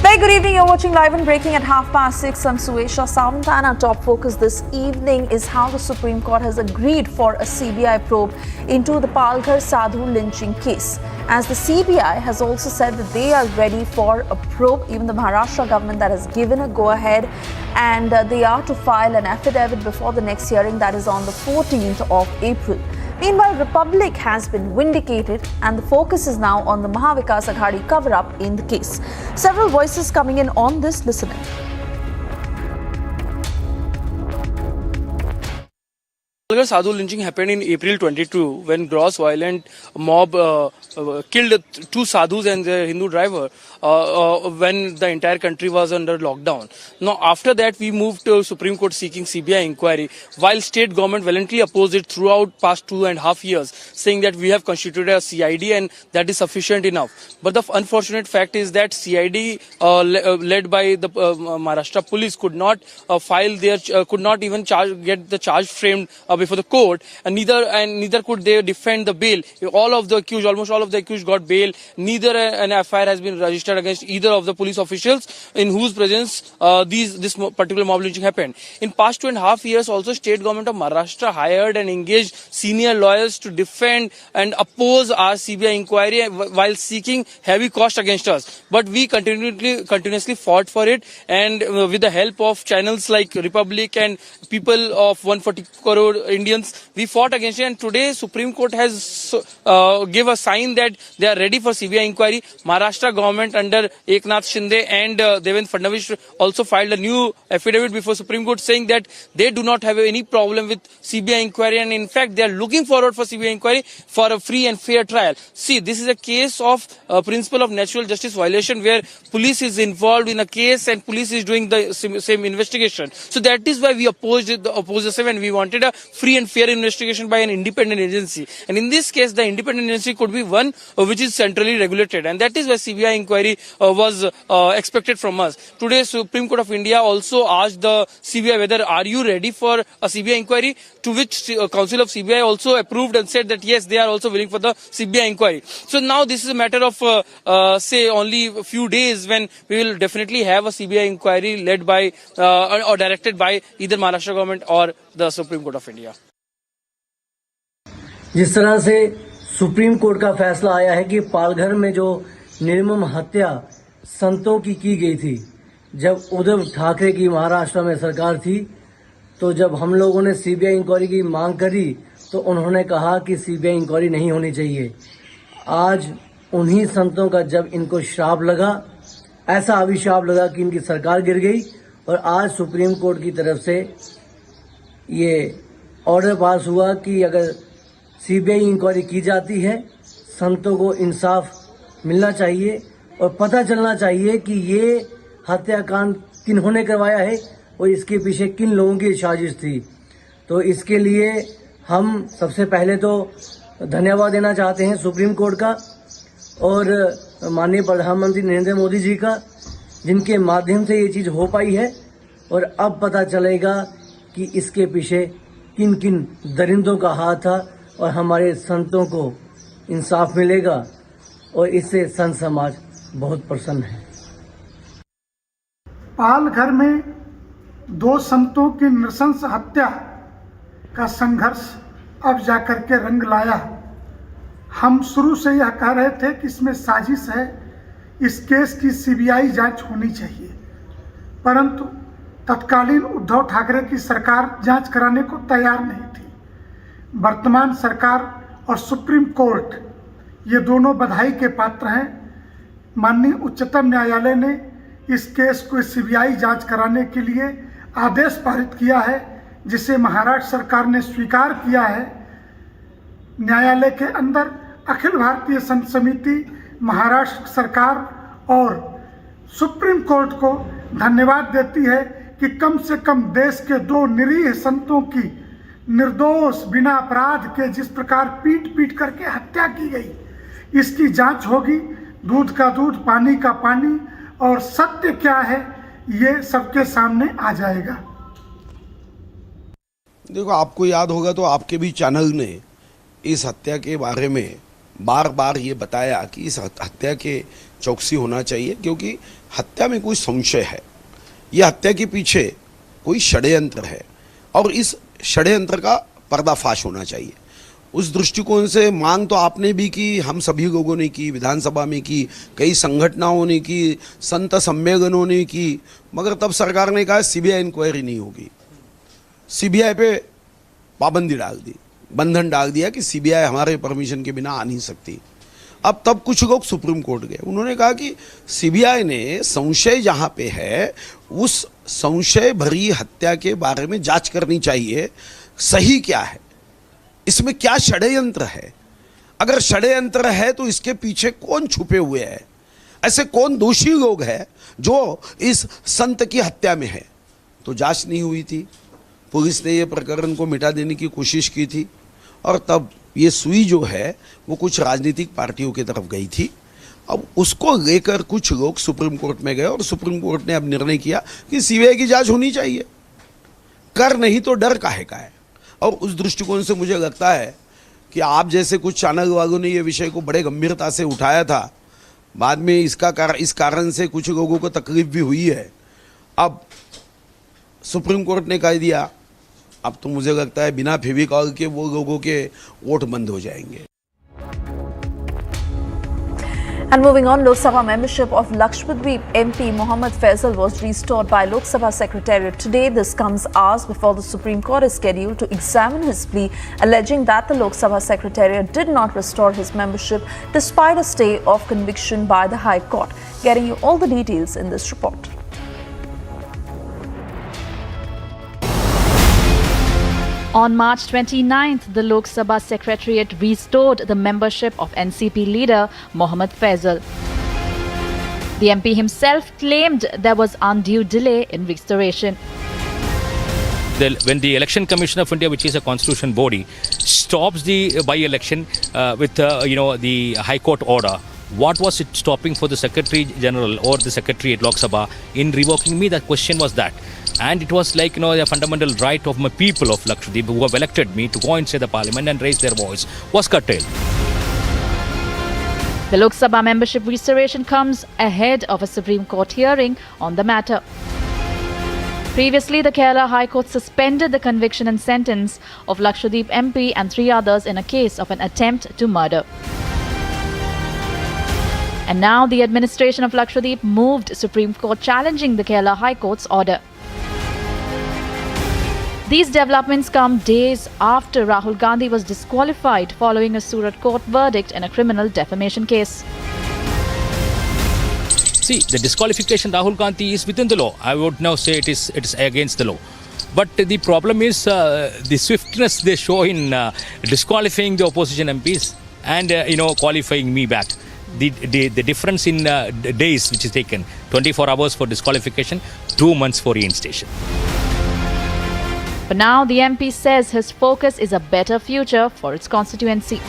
Very good evening. You're watching Live and Breaking at 6:30. I'm Suesha Samant, and our top focus this evening is how the Supreme Court has agreed for a CBI probe into the Palghar Sadhu lynching case. As the CBI has also said that they are ready for a probe, even the Maharashtra government that has given a go-ahead, and they are to file an affidavit before the next hearing, that is on the 14th of April. Meanwhile, Republic has been vindicated and the focus is now on the Mahavikas Aghadi cover-up in the case. Several voices coming in on this. Listen in. Palghar Sadhu lynching happened in April 22 when gross violent mob killed 2 sadhus and their Hindu driver when the entire country was under lockdown. Now after that we moved to Supreme Court seeking CBI inquiry, while state government valiantly opposed it throughout past 2.5 years, saying that we have constituted a CID and that is sufficient enough. But the unfortunate fact is that CID led by the Maharashtra police could not file their could not even get the charge framed before the court, and neither could they defend the bail. Almost all of the accused got bail. Neither an FIR has been registered against either of the police officials in whose presence this particular mob lynching happened. In past 2.5 years, also state government of Maharashtra hired and engaged senior lawyers to defend and oppose our CBI inquiry while seeking heavy cost against us. But we continuously fought for it, and with the help of channels like Republic and people of 140 crore Indians, we fought against it, and today Supreme Court has give a sign that they are ready for CBI inquiry. Maharashtra government under Eknath Shinde and Devendra Fadnavis also filed a new affidavit before Supreme Court saying that they do not have any problem with CBI inquiry, and in fact they are looking forward for CBI inquiry for a free and fair trial. See, this is a case of principle of natural justice violation where police is involved in a case and police is doing the same investigation. So that is why we opposed the same, and we wanted a free and fair investigation by an independent agency. And in this case, the independent agency could be one which is centrally regulated, and that is why CBI inquiry was expected from us. Today, Supreme Court of India also asked the CBI whether are you ready for a CBI inquiry, to which Council of CBI also approved and said that yes, they are also willing for the CBI inquiry. So now this is a matter of say only a few days when we will definitely have a CBI inquiry led by or directed by either Maharashtra government or the Supreme Court of India. जिस तरह से supreme court का फैसला आया है कि पालघर में जो निर्मम हत्या संतों की गई थी, जब उद्धव ठाकरे की महाराष्ट्र में सरकार थी, तो जब हम लोगों ने सीबीआई इंक्वायरी की मांग करी तो उन्होंने कहा कि सीबीआई इंक्वायरी नहीं होनी चाहिए। आज उन्हीं संतों का जब इनको श्राप लगा, ऐसा अभिशाप लगा कि इनकी सरकार गिर गई, और आज सुप्रीम कोर्ट की तरफ से ये ऑर्डर पास हुआ कि अगर सीबीआई इंक्वायरी की जाती है, संतों को इंसाफ मिलना चाहिए और पता चलना चाहिए कि ये हत्याकांड किन्होंने करवाया है और इसके पीछे किन लोगों की साजिश थी। तो इसके लिए हम सबसे पहले तो धन्यवाद देना चाहते हैं सुप्रीम कोर्ट का और माननीय प्रधानमंत्री नरेंद्र मोदी जी का, जिनके माध्यम से ये चीज़ हो पाई है, और अब पता चलेगा कि इसके पीछे किन किन दरिंदों का हाथ था और हमारे संतों को इंसाफ मिलेगा, और इससे संत समाज बहुत प्रसन्न है। पालघर में 2 संतों की नृशंस हत्या का संघर्ष अब जाकर के रंग लाया। हम शुरू से यह कह रहे थे कि इसमें साजिश है, इस केस की सीबीआई जांच होनी चाहिए, परंतु तत्कालीन उद्धव ठाकरे की सरकार जांच कराने को तैयार नहीं थी। वर्तमान सरकार और सुप्रीम कोर्ट ये दोनों बधाई के पात्र हैं। माननीय उच्चतम न्यायालय ने इस केस को सीबीआई जांच कराने के लिए आदेश पारित किया है, जिसे महाराष्ट्र सरकार ने स्वीकार किया है। न्यायालय के अंदर अखिल भारतीय संत समिति, महाराष्ट्र सरकार और सुप्रीम कोर्ट को धन्यवाद देती है कि कम से कम देश के दो निरीह संतों की निर्दोष बिना अपराध के जिस प्रकार पीट पीट करके हत्या की गई, इसकी जांच होगी। दूध का दूध, पानी का पानी, और सत्य क्या है ये सबके सामने आ जाएगा। देखो, आपको याद होगा तो आपके भी चैनल ने इस हत्या के बारे में बार बार ये बताया कि इस हत्या के चौकसी होना चाहिए, क्योंकि हत्या में कोई संशय है। यह हत्या के पीछे कोई षड्यंत्र है और इस षड्यंत्र का पर्दाफाश होना चाहिए। उस दृष्टिकोण से मांग तो आपने भी की, हम सभी लोगों ने की, विधानसभा में की, कई संगठनों ने की, संत सम्मेलनों ने की, मगर तब सरकार ने कहा सीबीआई इंक्वायरी नहीं होगी। सीबीआई पे पाबंदी डाल दी, बंधन डाल दिया कि सीबीआई हमारे परमिशन के बिना आ नहीं सकती। अब तब कुछ लोग सुप्रीम कोर्ट गए, उन्होंने कहा कि सीबीआई ने संशय जहाँ पे है उस संशय भरी हत्या के बारे में जांच करनी चाहिए, सही क्या है, इसमें क्या षड्यंत्र है। अगर षड्यंत्र है तो इसके पीछे कौन छुपे हुए हैं, ऐसे कौन दोषी लोग हैं जो इस संत की हत्या में है। तो जांच नहीं हुई थी, पुलिस ने ये प्रकरण को मिटा देने की कोशिश की थी और तब ये सुई जो है वो कुछ राजनीतिक पार्टियों की तरफ गई थी। अब उसको लेकर कुछ लोग सुप्रीम कोर्ट में गए और सुप्रीम कोर्ट ने अब निर्णय किया कि सीबीआई की जांच होनी चाहिए। कर नहीं तो डर काहे का है। और उस दृष्टिकोण से मुझे लगता है कि आप जैसे कुछ चैनल वालों ने ये विषय को बड़े गंभीरता से उठाया था, बाद में इस कारण से कुछ लोगों को तकलीफ भी हुई है। अब सुप्रीम कोर्ट ने कह दिया, अब तो मुझे लगता है बिना फेविकॉल के वो लोगों के वोट बंद हो जाएंगे। And moving on, Lok Sabha membership of Lakshadweep MP Mohammad Faisal was restored by Lok Sabha Secretariat today. This comes hours before the Supreme Court is scheduled to examine his plea, alleging that the Lok Sabha Secretariat did not restore his membership despite a stay of conviction by the High Court. Getting you all the details in this report. On March 29th, the Lok Sabha Secretariat restored the membership of NCP leader Mohammad Faisal. The MP himself claimed there was undue delay in restoration. When the Election Commission of India, which is a constitutional body, stops the by-election with the High Court order, what was it stopping for the Secretary General or the Secretary at Lok Sabha in revoking me? The question was that. And it was like, a fundamental right of my people of Lakshadweep who have elected me to go inside the parliament and raise their voice was curtailed. The Lok Sabha membership restoration comes ahead of a Supreme Court hearing on the matter. Previously, the Kerala High Court suspended the conviction and sentence of Lakshadweep MP and 3 others in a case of an attempt to murder. And now the administration of Lakshadweep moved Supreme Court challenging the Kerala High Court's order. These developments come days after Rahul Gandhi was disqualified following a Surat court verdict in a criminal defamation case. See, the disqualification Rahul Gandhi is within the law. I would now say it is against the law. But the problem is the swiftness they show in disqualifying the opposition MPs and qualifying me back. The difference in days which is taken, 24 hours for disqualification, 2 months for reinstation. But now the MP says his focus is a better future for its constituency.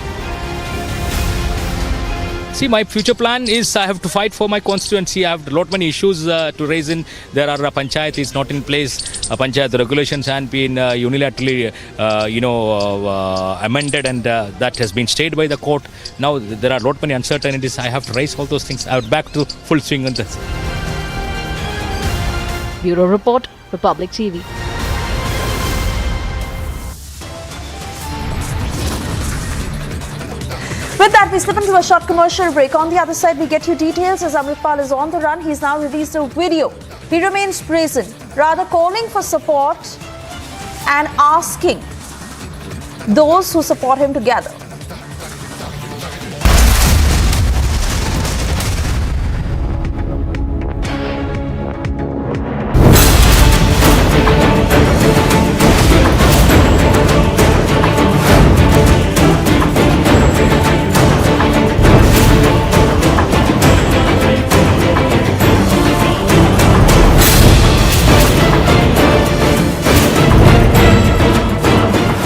See, my future plan is I have to fight for my constituency. I have a lot many issues to raise in. There are panchayat is not in place. Panchayat regulations have been unilaterally, amended, and that has been stayed by the court. Now there are a lot many uncertainties. I have to raise all those things. I am back to full swing on this. Bureau Report, Republic TV. With that, we slip into a short commercial break. On the other side, we get you details as Amritpal is on the run. He's now released a video. He remains brazen, rather calling for support and asking those who support him to gather.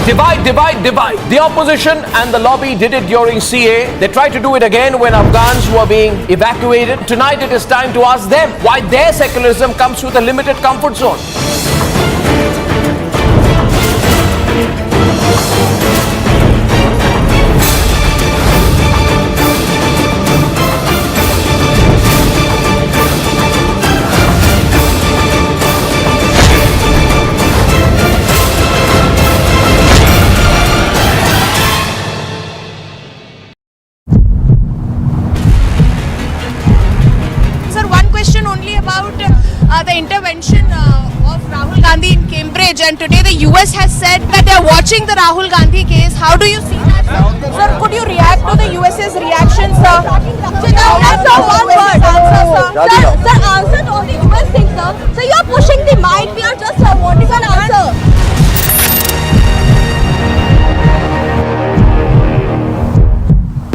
Divide, divide, divide. The opposition and the lobby did it during CA. They tried to do it again when Afghans were being evacuated. Tonight it is time to ask them why their secularism comes with a limited comfort zone. The intervention of Rahul Gandhi in Cambridge, and today the US has said that they are watching the Rahul Gandhi case. How do you see that, sir? Could you react to the US's reaction, sir? That's not one word. Sir, answer to all the US things, sir. So you are pushing the mind. We are just wanting an answer.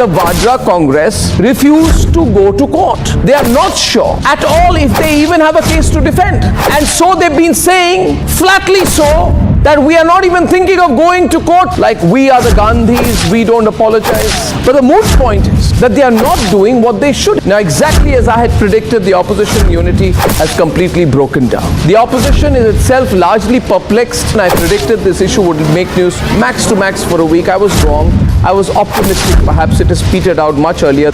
The Vadra Congress refused to go to court. They are not sure at all if they even have a case to defend. And so they've been saying, flatly so, that we are not even thinking of going to court. Like we are the Gandhis, we don't apologize. But the moot point is that they are not doing what they should. Now, exactly as I had predicted, the opposition unity has completely broken down. The opposition is itself largely perplexed, and I predicted this issue would make news max to max for a week. I was wrong. I was optimistic. Perhaps it has petered out much earlier.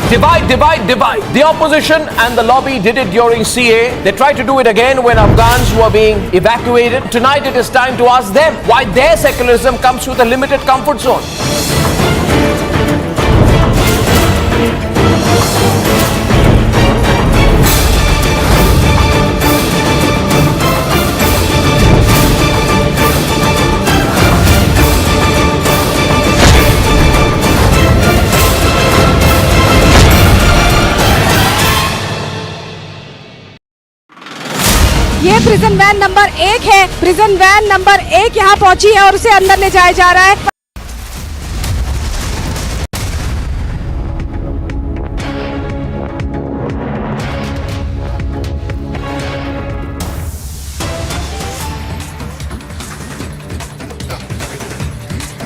Divide, divide, divide. The opposition and the lobby did it during CA. They tried to do it again when Afghans were being evacuated. Tonight it is time to ask them why their secularism comes with a limited comfort zone. ये prison van number 1 है। Prison van number 1 यहाँ पहुंची है और उसे अंदर ले जाया जा रहा है।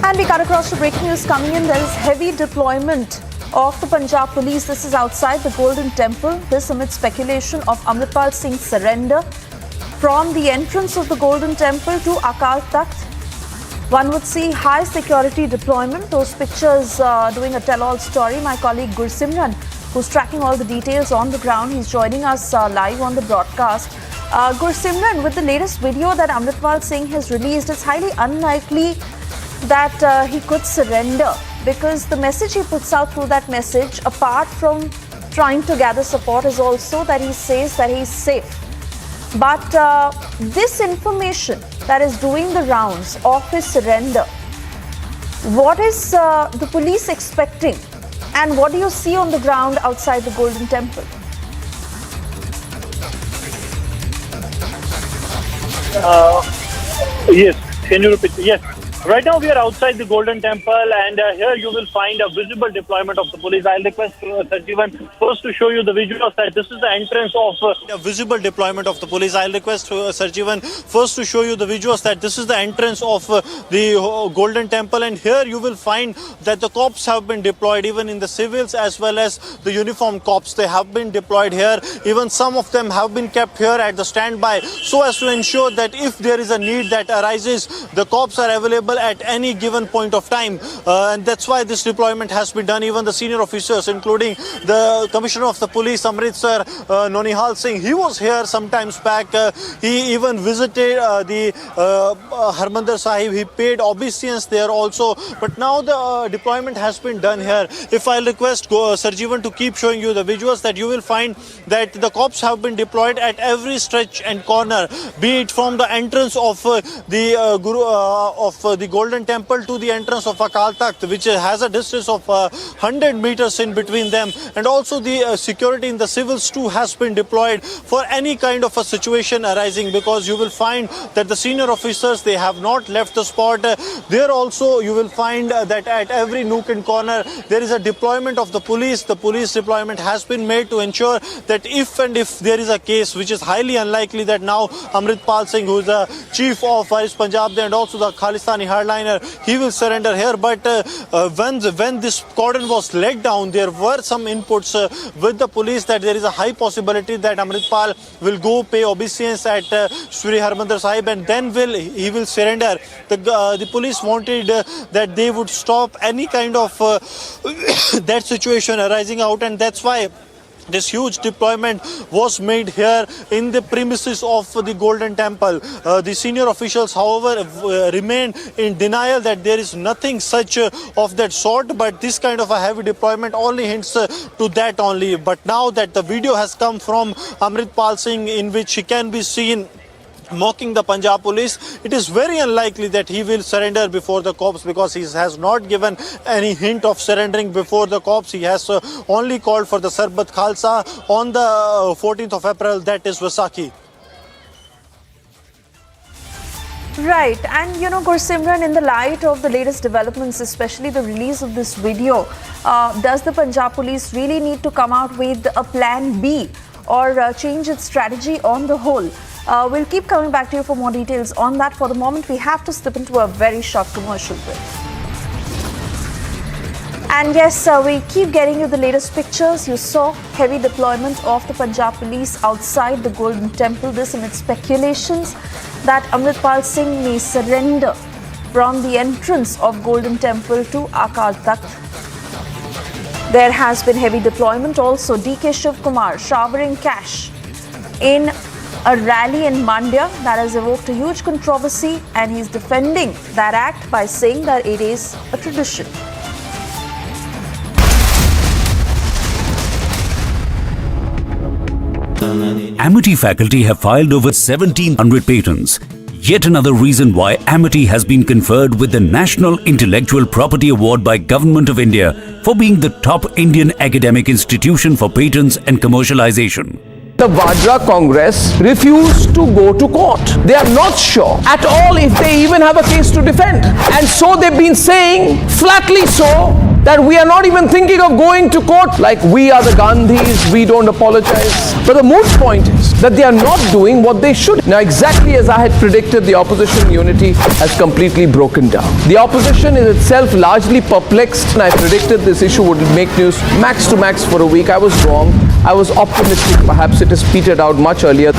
And we cut across to breaking news coming in. There is heavy deployment of the Punjab police. This is outside the Golden Temple. This amid speculation of Amritpal Singh's surrender. From the entrance of the Golden Temple to Akal Takht, one would see high security deployment. Those pictures doing a tell-all story. My colleague Gursimran, who's tracking all the details on the ground, he's joining us live on the broadcast. Gursimran, with the latest video that Amritpal Singh has released, it's highly unlikely that he could surrender, because the message he puts out through that message, apart from trying to gather support, is also that he says that he's safe. But this information that is doing the rounds of his surrender, what is the police expecting, and what do you see on the ground outside the Golden Temple? Yes, Can you repeat? Yes. Right now we are outside the Golden Temple, and here you will find a visible deployment of the police. I'll request Sajivan first to show you the visuals that this is the entrance of a visible deployment of the police. I'll request Sajivan first to show you the visuals that this is the entrance of the Golden Temple, and here you will find that the cops have been deployed, even in the civils as well as the uniformed cops. They have been deployed here. Even some of them have been kept here at the standby so as to ensure that if there is a need that arises, the cops are available at any given point of time, and that's why this deployment has been done. Even the senior officers, including the Commissioner of the Police, Amritpal Singh, he was here sometimes back. He even visited the Harmandir Sahib. He paid obeisance there also. But now the deployment has been done here. If I'll request Sarjivan to keep showing you the visuals, that you will find that the cops have been deployed at every stretch and corner, be it from the entrance of the Golden Temple to the entrance of Akal Takht, which has a distance of 100 meters in between them, and also the security in the civils too has been deployed for any kind of a situation arising, because you will find that the senior officers, they have not left the spot. There also you will find that at every nook and corner there is a deployment of the police. The police deployment has been made to ensure that if there is a case, which is highly unlikely, that now Amritpal Singh, who is the chief of Vice Punjab and also the Khalistani hardliner, he will surrender here. But when this cordon was let down, there were some inputs with the police that there is a high possibility that Amritpal will go pay obeisance at Sri Harmandir Sahib, and then he will surrender. The police wanted that they would stop any kind of that situation arising out, and that's why this huge deployment was made here in the premises of the Golden Temple. The senior officials, however, remain in denial that there is nothing such of that sort, but this kind of a heavy deployment only hints to that only. But now that the video has come from Amritpal Singh, in which he can be seen mocking the Punjab police, it is very unlikely that he will surrender before the cops, because he has not given any hint of surrendering before the cops. He has only called for the Sarbat Khalsa on the 14th of April, that is Vaisakhi. Right, and Gursimran, in the light of the latest developments, especially the release of this video, does the Punjab police really need to come out with a plan B or change its strategy on the whole? We'll keep coming back to you for more details on that. For the moment, we have to slip into a very short commercial break. And yes, we keep getting you the latest pictures. You saw heavy deployment of the Punjab police outside the Golden Temple. This amid speculations that Amritpal Singh may surrender from the entrance of Golden Temple to Akal Takht. There has been heavy deployment also. DK Shivakumar showering cash in a rally in Mandya that has evoked a huge controversy, and he's defending that act by saying that it is a tradition. Amity faculty have filed over 1,700 patents. Yet another reason why Amity has been conferred with the National Intellectual Property Award by Government of India for being the top Indian academic institution for patents and commercialization. The Vadra Congress refused to go to court. They are not sure at all if they even have a case to defend. And so they've been saying, flatly so, that we are not even thinking of going to court. Like we are the Gandhis, we don't apologize. But the moot point is that they are not doing what they should. Now, exactly as I had predicted, the opposition unity has completely broken down. The opposition is itself largely perplexed, and I predicted this issue would make news max to max for a week. I was wrong. I was optimistic. Perhaps it has petered out much earlier.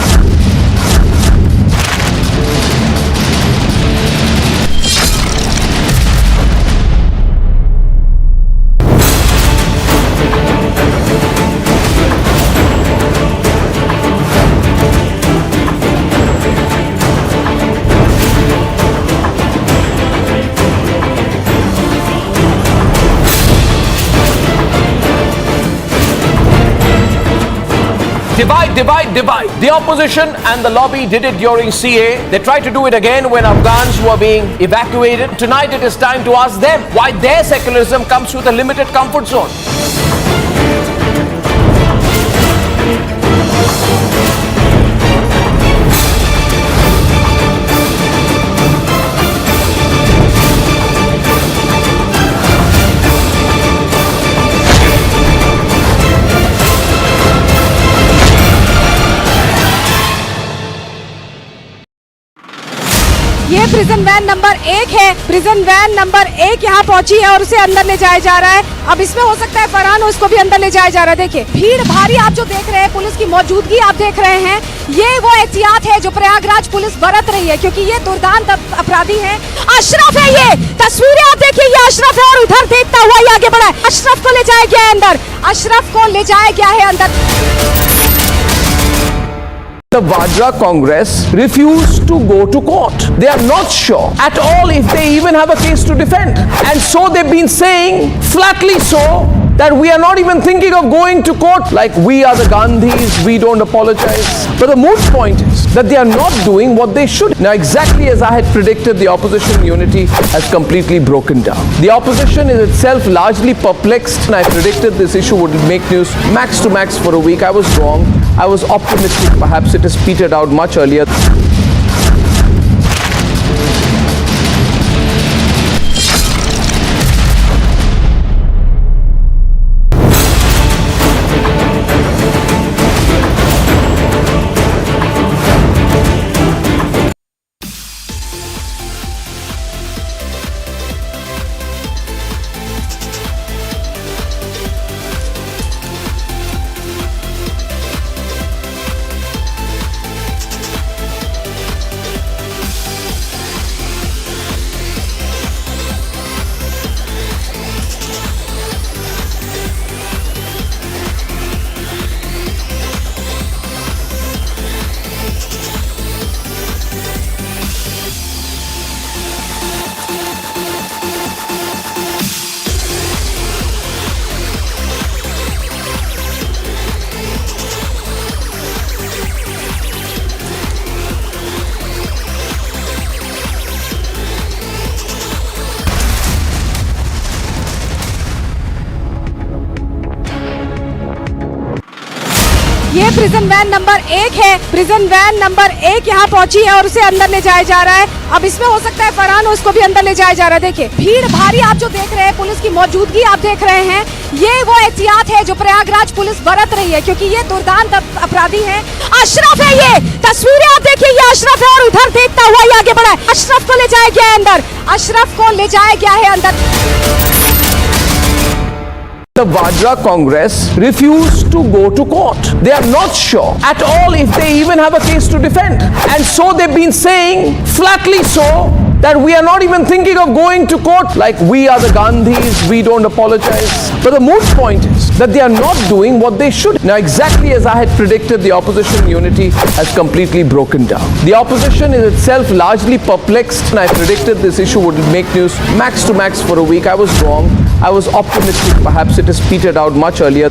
Divide, divide, divide. The opposition and the lobby did it during CA. They tried to do it again when Afghans were being evacuated. Tonight it is time to ask them why their secularism comes with a limited comfort zone. ये prison van number 1 है। Prison van number 1 यहाँ पहुंची है और उसे अंदर ले जाया जा रहा है। अब इसमें हो सकता है फरहान, उसको भी अंदर ले जाया जा रहा है। देखिए भीड़ भारी आप जो देख रहे हैं, पुलिस की मौजूदगी आप देख रहे हैं। ये वो एहतियात है जो प्रयागराज पुलिस बरत रही है, क्योंकि ये दुर्दांत अपराधी हैं। अशरफ है, ये तस्वीरें आप देखिए, ये अशरफ है और उधर देखता हुआ ये आगे बढ़ा है। अशरफ को ले जाया गया है अंदर, अशरफ को ले जाया गया है अंदर। The Vadra Congress refused to go to court. They are not sure at all if they even have a case to defend. And so they've been saying, flatly so, that we are not even thinking of going to court. Like we are the Gandhis, we don't apologize. But the moot point is that they are not doing what they should. Now exactly as I had predicted, the opposition unity has completely broken down. The opposition is itself largely perplexed, and I predicted this issue would make news max to max for a week. I was wrong. I was optimistic. Perhaps it has petered out much earlier. ये prison van number 1 है। Prison van number 1 यहाँ पहुंची है और उसे अंदर ले जाया जा रहा है। अब इसमें हो सकता है फरहान, उसको भी अंदर ले जाया जा रहा है। देखिए भीड़ भारी आप जो देख रहे हैं, पुलिस की मौजूदगी आप देख रहे हैं। ये वो एहतियात है जो प्रयागराज पुलिस बरत रही है, क्योंकि ये दुर्दांत अपराधी हैं। अशरफ है, ये तस्वीरें आप देखिए, ये अशरफ है और उधर देखता हुआ ये आगे बढ़ा है। अशरफ को ले जाया गया है अंदर, अशरफ को ले जाया गया है अंदर। The Vadra Congress refused to go to court. They are not sure at all if they even have a case to defend. And so they've been saying, flatly so, that we are not even thinking of going to court. Like we are the Gandhis, we don't apologize. But the moot point is that they are not doing what they should. Now exactly as I had predicted, the opposition unity has completely broken down. The opposition is itself largely perplexed, and I predicted this issue would make news max to max for a week. I was wrong. I was optimistic. Perhaps it has petered out much earlier.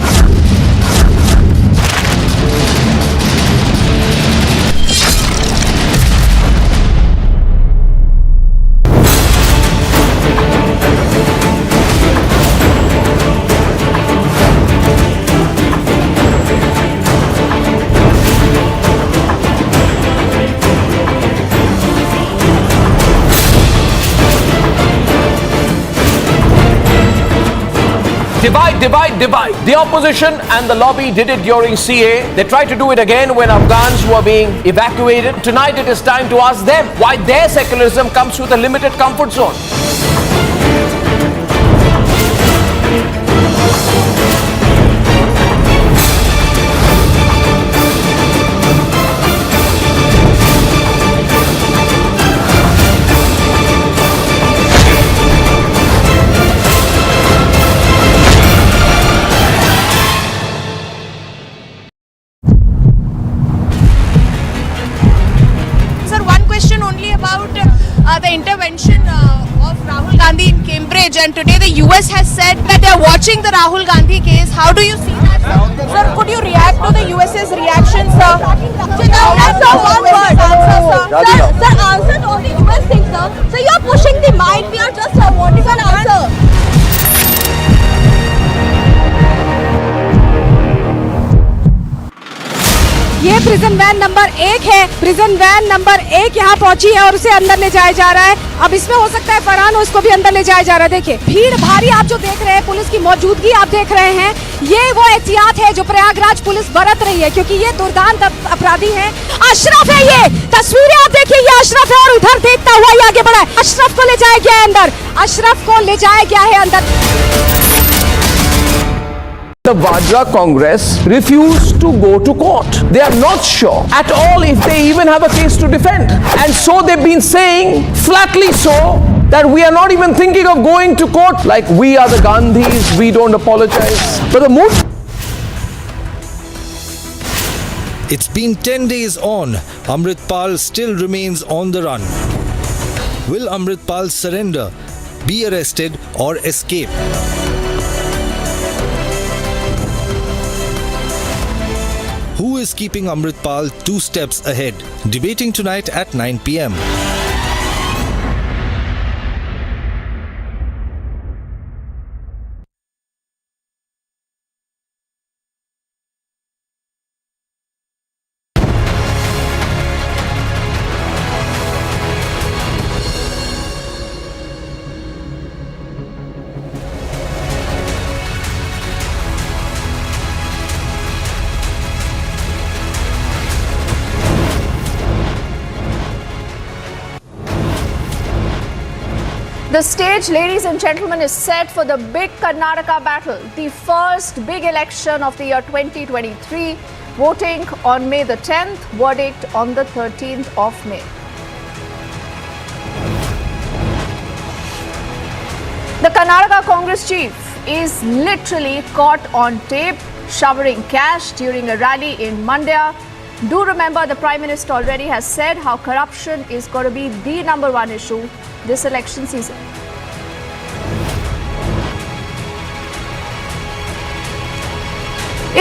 Divide, divide, divide. The opposition and the lobby did it during CA. They tried to do it again when Afghans were being evacuated. Tonight it is time to ask them why their secularism comes with a limited comfort zone. The intervention of Rahul Gandhi in Cambridge, and today the US has said that they are watching the Rahul Gandhi case. How do you see that, sir? Sir, could you react to the US's reaction, sir? Answer one word. Sir, answer to all the US things, sir. So you are pushing the mind. We are just wanting an answer. ये prison van number 1 है। Prison van number 1 यहाँ पहुंची है और उसे अंदर ले जाया जा रहा है। अब इसमें हो सकता है फरहान, उसको भी अंदर ले जाया जा रहा है। देखिए भीड़ भारी आप जो देख रहे हैं, पुलिस की मौजूदगी आप देख रहे हैं। ये वो एहतियात है जो प्रयागराज पुलिस बरत रही है, क्योंकि ये दुर्दांत अपराधी हैं। अशरफ है, ये तस्वीरें आप देखिए, ये अशरफ है और उधर देखता हुआ पड़ा है। अशरफ को ले जाया गया है अंदर, अशरफ को ले जाया गया है अंदर। The Vadra Congress refused to go to court. They are not sure at all if they even have a case to defend. And so they've been saying, flatly so, that we are not even thinking of going to court. Like we are the Gandhis, we don't apologize. But the mood... It's been 10 days on. Amritpal still remains on the run. Will Amritpal surrender, be arrested or escape? Who is keeping Amritpal 2 steps ahead? Debating tonight at 9 p.m. The stage, ladies and gentlemen, is set for the big Karnataka battle, the first big election of the year 2023. Voting on May the 10th, verdict on the 13th of May. The Karnataka Congress chief is literally caught on tape showering cash during a rally in Mandya. Do remember, the Prime Minister already has said how corruption is going to be the #1 issue this election season.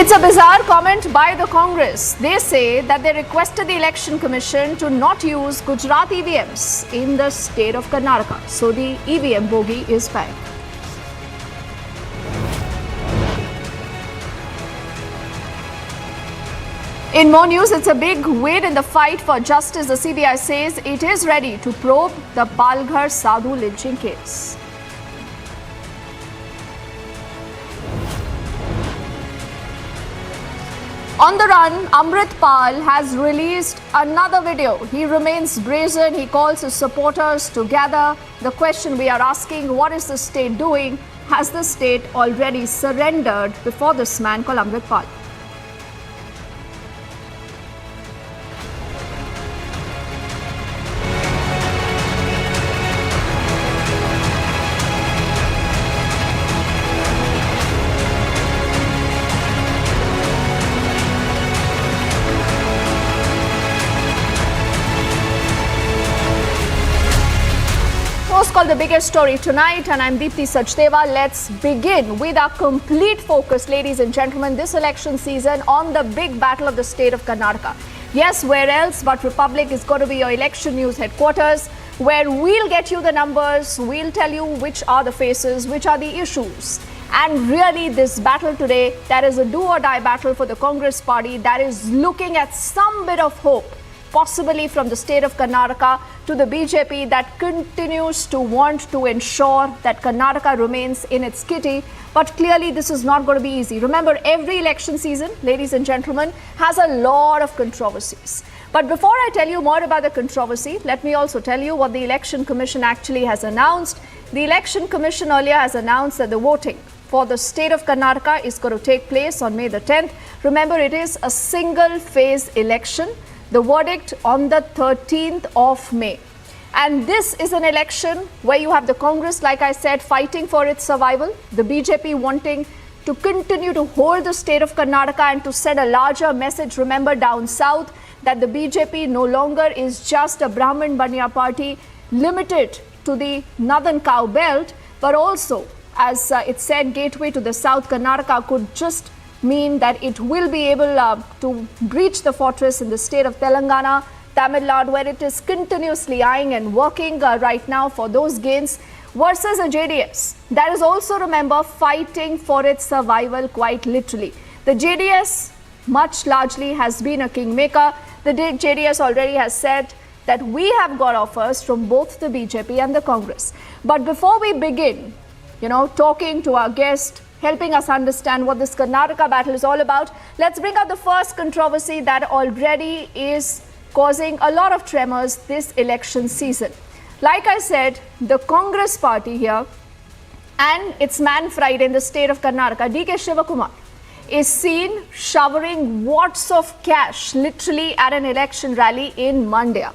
It's a bizarre comment by the Congress. They say that they requested the Election Commission to not use Gujarat EVMs in the state of Karnataka. So the EVM bogey is back. In more news, it's a big win in the fight for justice. The CBI says it is ready to probe the Palghar Sadhu lynching case. On the run, Amritpal has released another video. He remains brazen. He calls his supporters to gather. The question we are asking, what is the state doing? Has the state already surrendered before this man called Amritpal? Called the biggest story tonight, and I'm Deepthi Sachdeva. Let's begin with our complete focus, ladies and gentlemen, this election season on the big battle of the state of Karnataka. Yes, where else but Republic is going to be your election news headquarters, where we'll get you the numbers, we'll tell you which are the faces, which are the issues. And really, this battle today, that is a do or die battle for the Congress party that is looking at some bit of hope, possibly from the state of Karnataka to the BJP that continues to want to ensure that Karnataka remains in its kitty. But clearly, this is not going to be easy. Remember, every election season, ladies and gentlemen, has a lot of controversies. But before I tell you more about the controversy, let me also tell you what the Election Commission actually has announced. The Election Commission earlier has announced that the voting for the state of Karnataka is going to take place on May the 10th. Remember, it is a single phase election. The verdict on the 13th of May. And this is an election where you have the Congress, like I said, fighting for its survival, the BJP wanting to continue to hold the state of Karnataka and to send a larger message, remember, down south, that the BJP no longer is just a Brahmin Banya party limited to the northern cow belt, but also, as it said, gateway to the south. Karnataka could just mean that it will be able to breach the fortress in the state of Telangana, Tamil Nadu, where it is continuously eyeing and working right now for those gains, versus a JDS that is also, remember, fighting for its survival quite literally. The JDS much largely has been a kingmaker. The JDS already has said that we have got offers from both the BJP and the Congress. But before we begin, talking to our guest, helping us understand what this Karnataka battle is all about, let's bring out the first controversy that already is causing a lot of tremors this election season. Like I said, the Congress party here and its man friend in the state of Karnataka, DK Shivakumar, is seen showering wads of cash literally at an election rally in Mandya.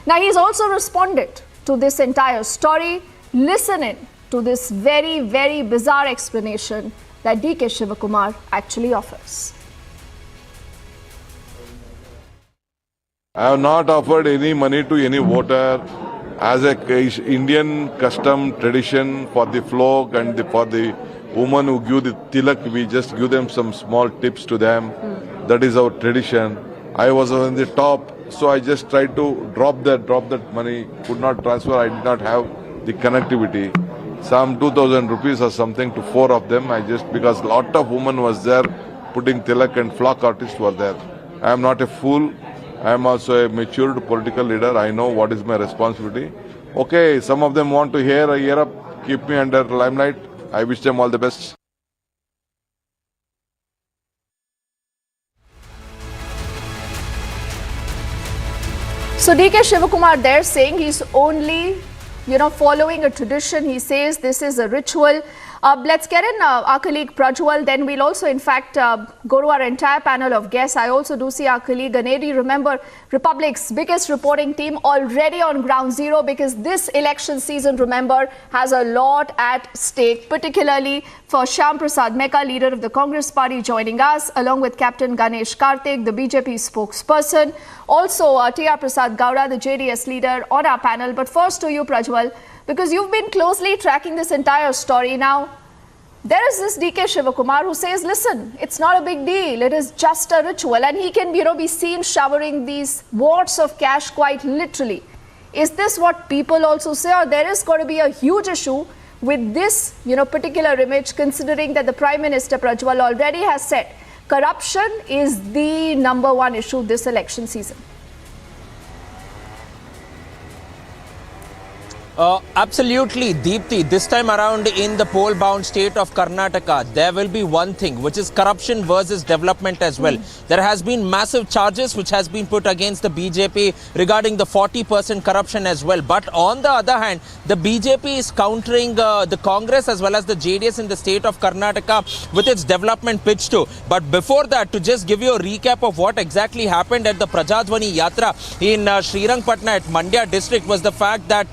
Now he's also responded to this entire story. Listen in to this very, very bizarre explanation that DK Shivakumar actually offers. I have not offered any money to any voter. As a Indian custom tradition for the flock and for the women who give the tilak, we just give them some small tips to them. That is our tradition. I was on the top, so I just tried to drop that money. Could not transfer. I did not have the connectivity. Some 2,000 rupees or something to 4 of them. Because a lot of women was there putting tilak and flock artists were there. I am not a fool. I am also a matured political leader. I know what is my responsibility. Okay, some of them want to hear up, keep me under limelight. I wish them all the best. So DK Shivakumar there saying he's only, following a tradition. He says this is a ritual. Let's get in our colleague Prajwal. Then we'll also, in fact, go to our entire panel of guests. I also do see our colleague Ganeri. Remember, Republic's biggest reporting team already on ground zero, because this election season, remember, has a lot at stake, particularly for Shyam Prasad Meka, leader of the Congress party, joining us, along with Captain Ganesh Karthik, the BJP spokesperson. Also, T.R. Prasad Gowda, the JDS leader, on our panel. But first to you, Prajwal, because you've been closely tracking this entire story now. There is this DK Shivakumar who says, listen, it's not a big deal. It is just a ritual. And he can, be seen showering these wads of cash quite literally. Is this what people also say, or there is going to be a huge issue with this, particular image, considering that the Prime Minister, Prajwal, already has said corruption is the #1 issue this election season? Absolutely, Deepthi. This time around in the poll-bound state of Karnataka, there will be one thing, which is corruption versus development as well. There has been massive charges which has been put against the BJP regarding the 40% corruption as well. But on the other hand, the BJP is countering the Congress as well as the JDS in the state of Karnataka with its development pitch too. But before that, to just give you a recap of what exactly happened at the Prajadhwani Yatra in Srirangpatna at Mandya district was the fact that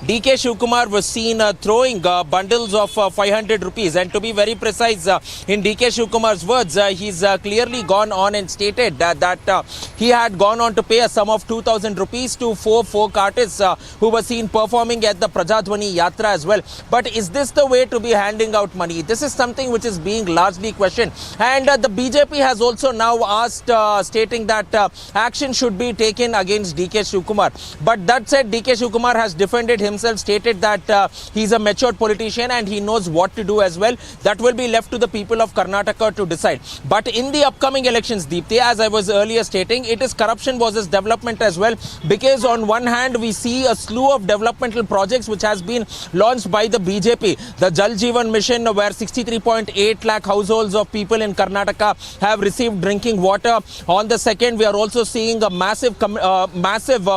DK Shivakumar was seen throwing bundles of 500 rupees. And to be very precise, in DK Shivakumar's words, he's clearly gone on and stated that he had gone on to pay a sum of 2,000 rupees to four folk artists who were seen performing at the Prajadhwani Yatra as well. But is this the way to be handing out money? This is something which is being largely questioned. And the BJP has also now asked, stating that action should be taken against DK Shivakumar. But that said, DK Shivakumar has defended himself, stated that he's a matured politician and he knows what to do as well. That will be left to the people of Karnataka to decide. But in the upcoming elections, Deepthi, as I was earlier stating, it is corruption versus development as well. Because on one hand, we see a slew of developmental projects which has been launched by the BJP. The Jal Jeevan Mission, where 63.8 lakh households of people in Karnataka have received drinking water. On the second, we are also seeing a massive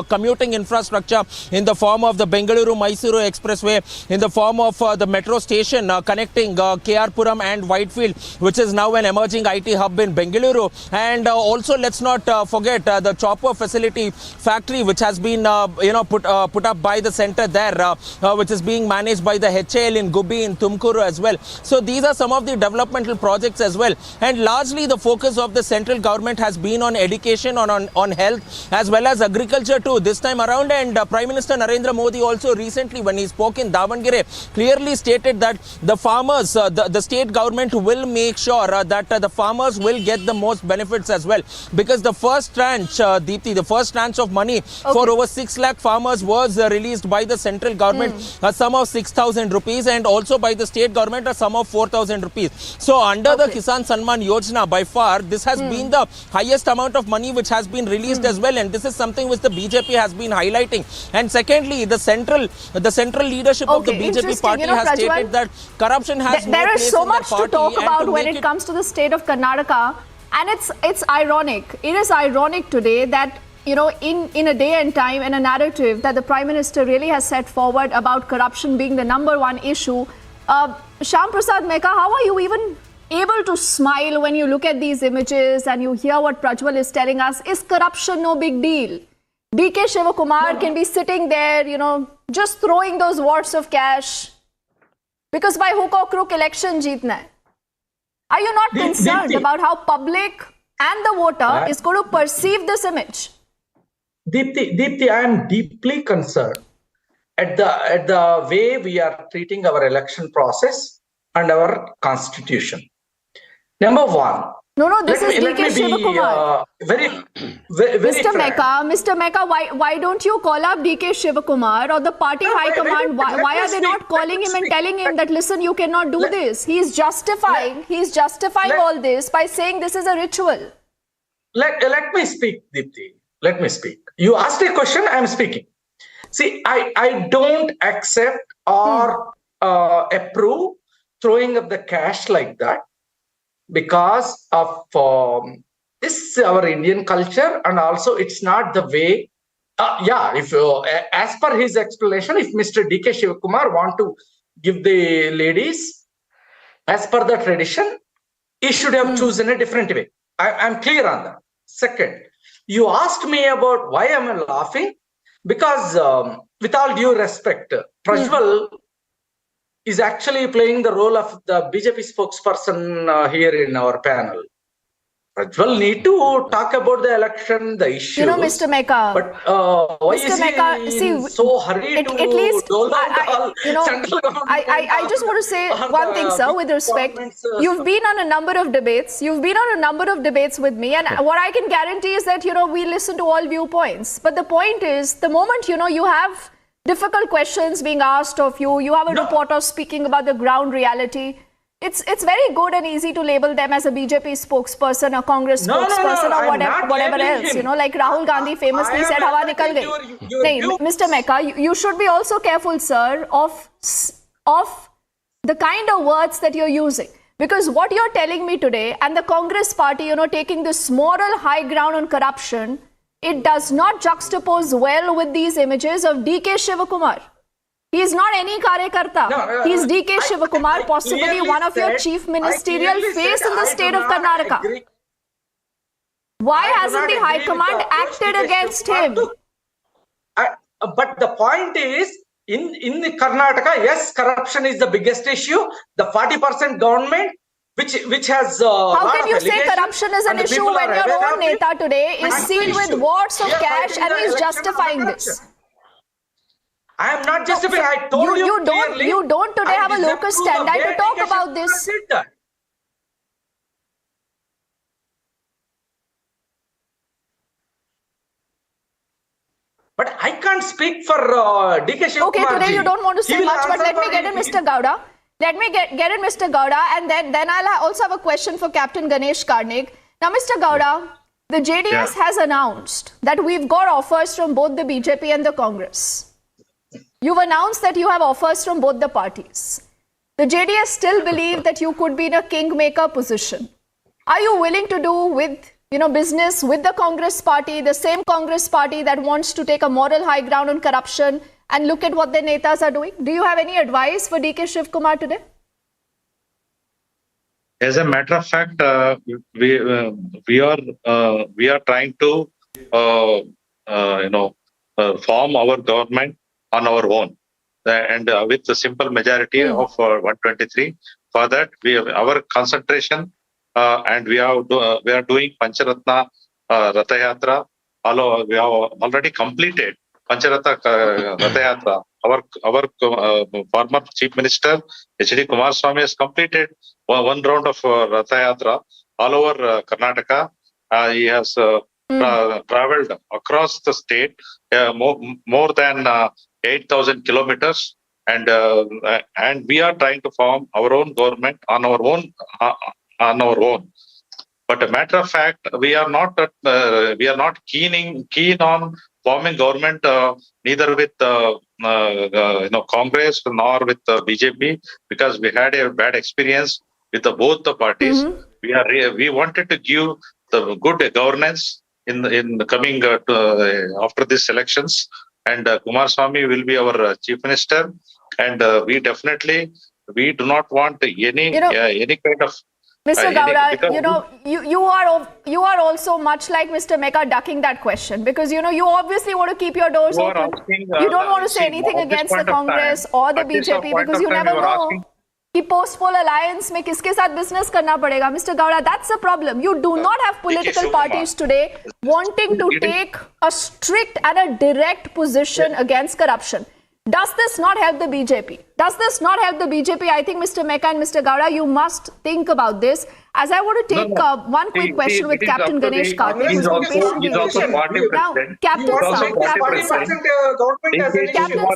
commuting infrastructure in the form of the Bengaluru-Mysuru Expressway, in the form of the metro station connecting KR-Puram and Whitefield, which is now an emerging IT hub in Bengaluru. And also, let's not forget the chopper facility factory, which has been put up by the center there, which is being managed by the HAL in Gubbi in Tumkuru as well. So these are some of the developmental projects as well. And largely the focus of the central government has been on education, on health, as well as agriculture too this time around. And Prime Minister Narendra Modi also recently, when he spoke in Davangere, clearly stated that the farmers, the state government will make sure that the farmers will get the most benefits as well. Because the first tranche, Deepthi, the first tranche of money for over 6 lakh farmers was released by the central government, a sum of 6,000 rupees, and also by the state government, a sum of 4,000 rupees. So under the Kisan Samman Yojana, by far, this has been the highest amount of money which has been released as well. And this is something which the BJP has been highlighting. And secondly, the central leadership of the BJP party has stated that corruption has no place in the party. There is so much to talk about when it comes to the state of Karnataka, and it's ironic. It is ironic today that in a day and time and a narrative that the Prime Minister really has set forward about corruption being the number one issue. Shyam Prasad Mehka, how are you even able to smile when you look at these images and you hear what Prajwal is telling us? Is corruption no big deal? DK Shivakumar can be sitting there, just throwing those wads of cash because by hook or crook election jeetna hai. Are you not concerned about how public and the voter is going to perceive this image? Deepthi, I am deeply concerned at the way we are treating our election process and our constitution. Number one. No, this is DK Shivakumar. Very Mr. Mehka, why don't you call up DK Shivakumar or the party high command? Why are they not calling him and telling him that, listen, you cannot do this? He's justifying all this by saying this is a ritual. Let me speak, Deepthi. Let me speak. You asked a question, I am speaking. See, I don't accept or approve throwing up the cash like that because of this our Indian culture, and also it's not the way. If as per his explanation, if Mr. DK Shivakumar want to give the ladies as per the tradition, he should have chosen a different way. I'm clear on that. Second, you asked me about why am I laughing? Because with all due respect, Prajwal is actually playing the role of the BJP spokesperson here in our panel. Prajwal need to talk about the election, the issues. Mr. Mehka. But why Mr. is Mehka, he so hurried to at least, dole out central government? I just want to say one thing, sir, with respect. You've been on a number of debates. You've been on a number of debates with me. And what I can guarantee is that, we listen to all viewpoints. But the point is, the moment, you have difficult questions being asked of you, you have a reporter speaking about the ground reality. It's very good and easy to label them as a BJP spokesperson, a Congress spokesperson, or whatever else. Like Rahul Gandhi famously said, "Hawa nikal gayi." Mr. Mehka, you should be also careful, sir, of the kind of words that you're using. Because what you're telling me today, and the Congress party, taking this moral high ground on corruption, it does not juxtapose well with these images of DK Shivakumar. He is not any Karyakarta. He is DK Shivakumar, possibly one of your chief ministerial face in the state of Karnataka. Why hasn't the High Command acted against him? But the point is, in the Karnataka, yes, corruption is the biggest issue. The 40% government, which has how can you say corruption is an issue when your own Neta today is seen with wads of cash and he is justifying this? I am not justifying. I told you clearly. You don't today have a locus standi to talk about this. But I can't speak for DK Shivakumar. Okay, today you don't want to say much, but let me get in Mr. Gowda. Let me get in Mr. Gowda, and then I'll also have a question for Captain Ganesh Karnik. Now, Mr. Gowda, the JDS has announced that we've got offers from both the BJP and the Congress. You've announced that you have offers from both the parties. The JDS still believe that you could be in a kingmaker position. Are you willing to do with, business with the Congress party, the same Congress party that wants to take a moral high ground on corruption and look at what their netas are doing? Do you have any advice for DK Shivakumar today? As a matter of fact, we are trying to form our government on our own, and with a simple majority of 123. For that, we have our concentration, and we are doing Pancharatna Ratha Yatra. Although we have already completed Pancharatna Ratha Yatra. Our former Chief Minister H.D. Kumaraswamy has completed one round of Ratha Yatra all over Karnataka. He has traveled across the state more than 8,000 kilometers, and we are trying to form our own government on our own. But a matter of fact, we are not keen on forming government neither with Congress nor with BJP, because we had a bad experience with both the parties. We wanted to give the good governance in the coming after these elections, and Kumaraswamy will be our chief minister, and we do not want any kind of Mr. Gowda, you are also much like Mr. Mecca ducking that question, because you obviously want to keep your doors open. You don't want to say anything against the Congress or the BJP because you never know कि post poll alliance में किसके साथ business करना पड़ेगा. Mr. Gowda, that's the problem. You do not have political parties today wanting to take a strict and a direct position against corruption. Does this not help the BJP? Does this not help the BJP? I think Mr. Mecca and Mr. Gowda, you must think about this. As I want to take one quick question with Captain Ganesh Karthik. He's also party now, president. Captain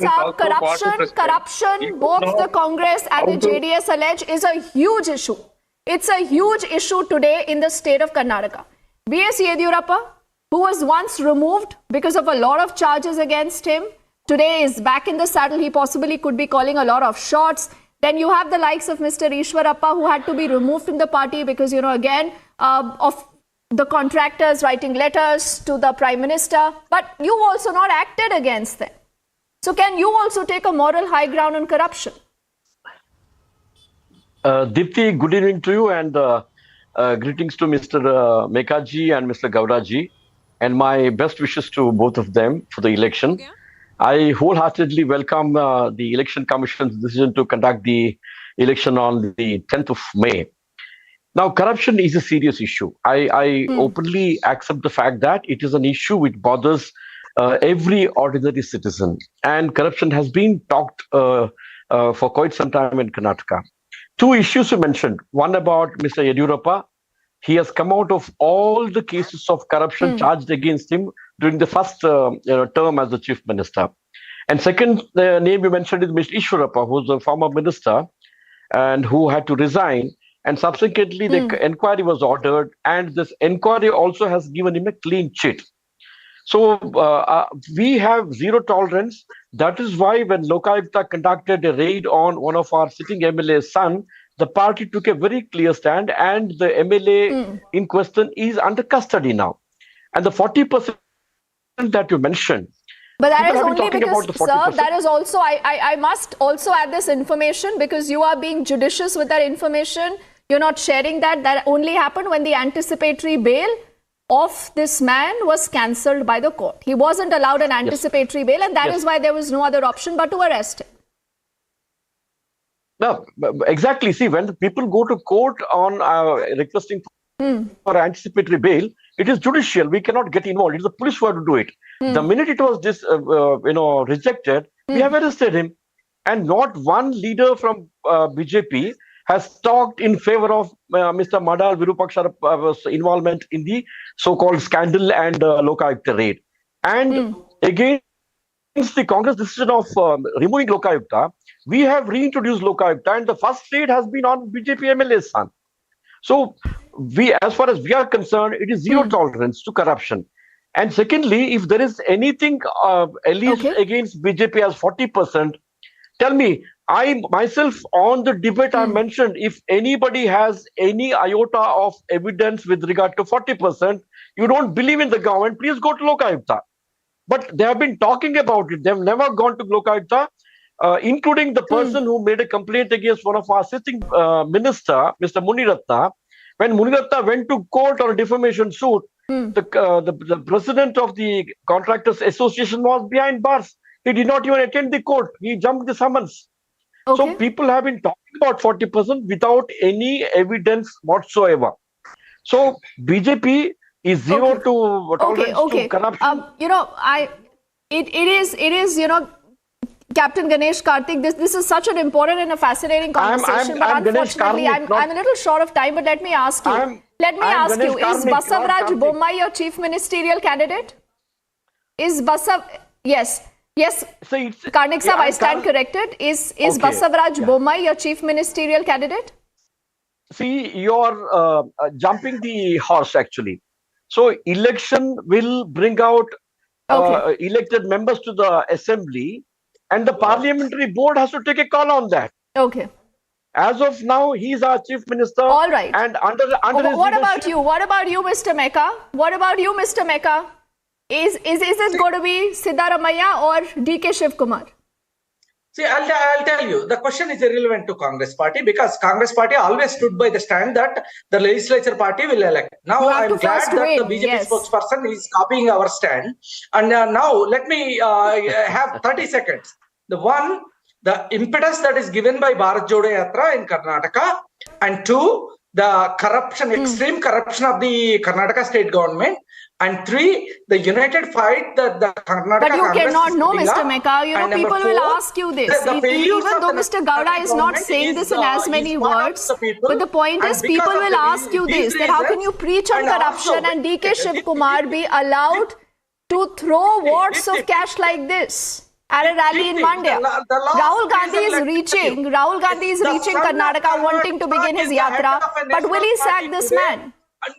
Saab, corruption, both the Congress and the JDS allege is a huge issue. It's a huge issue today in the state of Karnataka. B.S. Yediyurappa, who was once removed because of a lot of charges against him, today is back in the saddle. He possibly could be calling a lot of shots. Then you have the likes of Mr. Ishwarappa, who had to be removed from the party because, again, of the contractors writing letters to the Prime Minister. But you also not acted against them. So can you also take a moral high ground on corruption? Dipti, good evening to you, and greetings to Mr. Mekaji and Mr. Gowdaji, and my best wishes to both of them for the election. Okay. I wholeheartedly welcome the Election Commission's decision to conduct the election on the 10th of May. Now, corruption is a serious issue. I openly accept the fact that it is an issue which bothers every ordinary citizen. And corruption has been talked for quite some time in Karnataka. Two issues you mentioned. One about Mr. Yediyurappa. He has come out of all the cases of corruption charged against him during the first term as the chief minister. And second name you mentioned is Mr. Ishwarappa, who was a former minister and who had to resign. And subsequently, the inquiry was ordered, and this inquiry also has given him a clean chit. So we have zero tolerance. That is why when Lokayukta conducted a raid on one of our sitting MLA's son, the party took a very clear stand, and the MLA in question is under custody now. And the 40% that you mentioned. But that is only because, sir, that is also, I must also add this information because you are being judicious with that information. You're not sharing that. That only happened when the anticipatory bail of this man was cancelled by the court. He wasn't allowed an anticipatory bail, and that is why there was no other option but to arrest him. No, exactly. See, when the people go to court on requesting for anticipatory bail, it is judicial. We cannot get involved. It is the police who have to do it. The minute it was rejected, we have arrested him, and not one leader from BJP has talked in favor of Mr. Madal Virupaksa's involvement in the so-called scandal and Lokayukta raid. And against the Congress decision of removing Lokayukta, we have reintroduced Lokayukta, and the first raid has been on BJP MLA's son. So, as far as we are concerned, it is zero tolerance to corruption. And secondly, if there is anything alleged against BJP as 40%, tell me, I myself on the debate I mentioned, if anybody has any iota of evidence with regard to 40%, you don't believe in the government, please go to Lokayukta. But they have been talking about it. They have never gone to Lokayukta, including the person who made a complaint against one of our sitting minister, Mr. Muniratna. When Muniratna went to court on a defamation suit, the president of the Contractors Association was behind bars. He did not even attend the court. He jumped the summons. So people have been talking about 40% without any evidence whatsoever. So BJP is zero to tolerance to corruption. It is Captain Ganesh Karthik, this is such an important and a fascinating conversation, but unfortunately I'm a little short of time, but let me ask you. Is Basavaraj Bommai your chief ministerial candidate? Yes. Karnik Sahab, I stand corrected. Is Basavaraj Bommai your chief ministerial candidate? See, you're jumping the horse actually. So election will bring out elected members to the assembly, and the parliamentary board has to take a call on that. As of now, he's our chief minister. All right. And under his what about leadership- you? What about you, Mr. Mecca? What about you, Mr. Mecca? Is it going to be Siddaramaiah or DK Shivakumar? See, I'll tell you, the question is irrelevant to Congress party because Congress party always stood by the stand that the legislature party will elect. Now, I'm glad that the BJP spokesperson is copying our stand. And now, let me have 30 seconds. The impetus that is given by Bharat Jodo Yatra in Karnataka, and two, the corruption, extreme corruption of the Karnataka state government, and three, the united fight that the Karnataka But you Congress cannot is know, putting Mr. up. Mecca. You know, And people number will four, ask you this. the failures Even of though the Mr. Gowda is not government saying this in as many words, but the point is, people will ask you this, that how can you preach on corruption and DK Shivakumar be allowed to throw wads of cash like this at a rally in Mandya? Rahul Gandhi is reaching Karnataka, wanting to begin his yatra, but will he sack this man?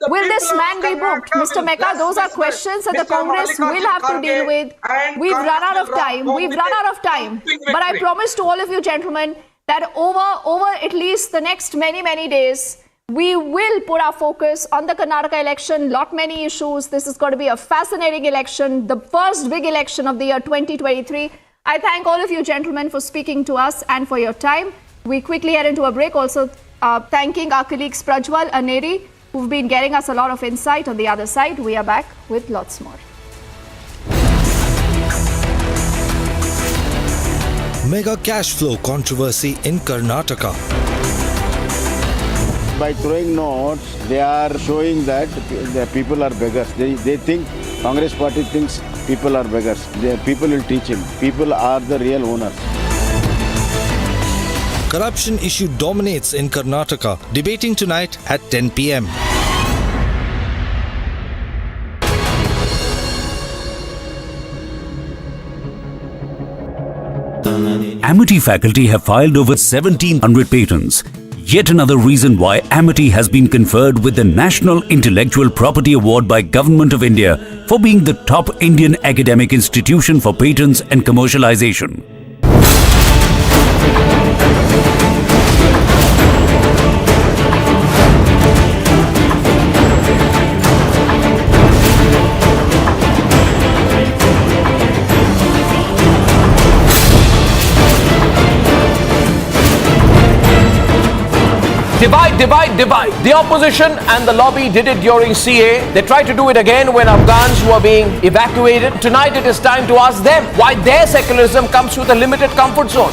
Will this man be booked? Mr. Mecca, those are questions that the Congress will have to deal with. We've run out of time. But I promise to all of you gentlemen that over at least the next many days, we will put our focus on the Karnataka election, many issues. This is going to be a fascinating election, the first big election of the year 2023. I thank all of you gentlemen for speaking to us and for your time. We quickly head into a break. Also thanking our colleagues Prajwal and Neri, who've been getting us a lot of insight on the other side. We are back with lots more. Mega cash flow controversy in Karnataka. By throwing notes, they are showing that the people are beggars. They think, Congress party thinks people are beggars. The people will teach him. People are the real owners. Corruption issue dominates in Karnataka. Debating tonight at 10 p.m. Amity faculty have filed over 1,700 patents. Yet another reason why Amity has been conferred with the National Intellectual Property Award by Government of India for being the top Indian academic institution for patents and commercialization. Divide. The opposition and the lobby did it during CA. They tried to do it again when Afghans were being evacuated. Tonight it is time to ask them why their secularism comes with a limited comfort zone.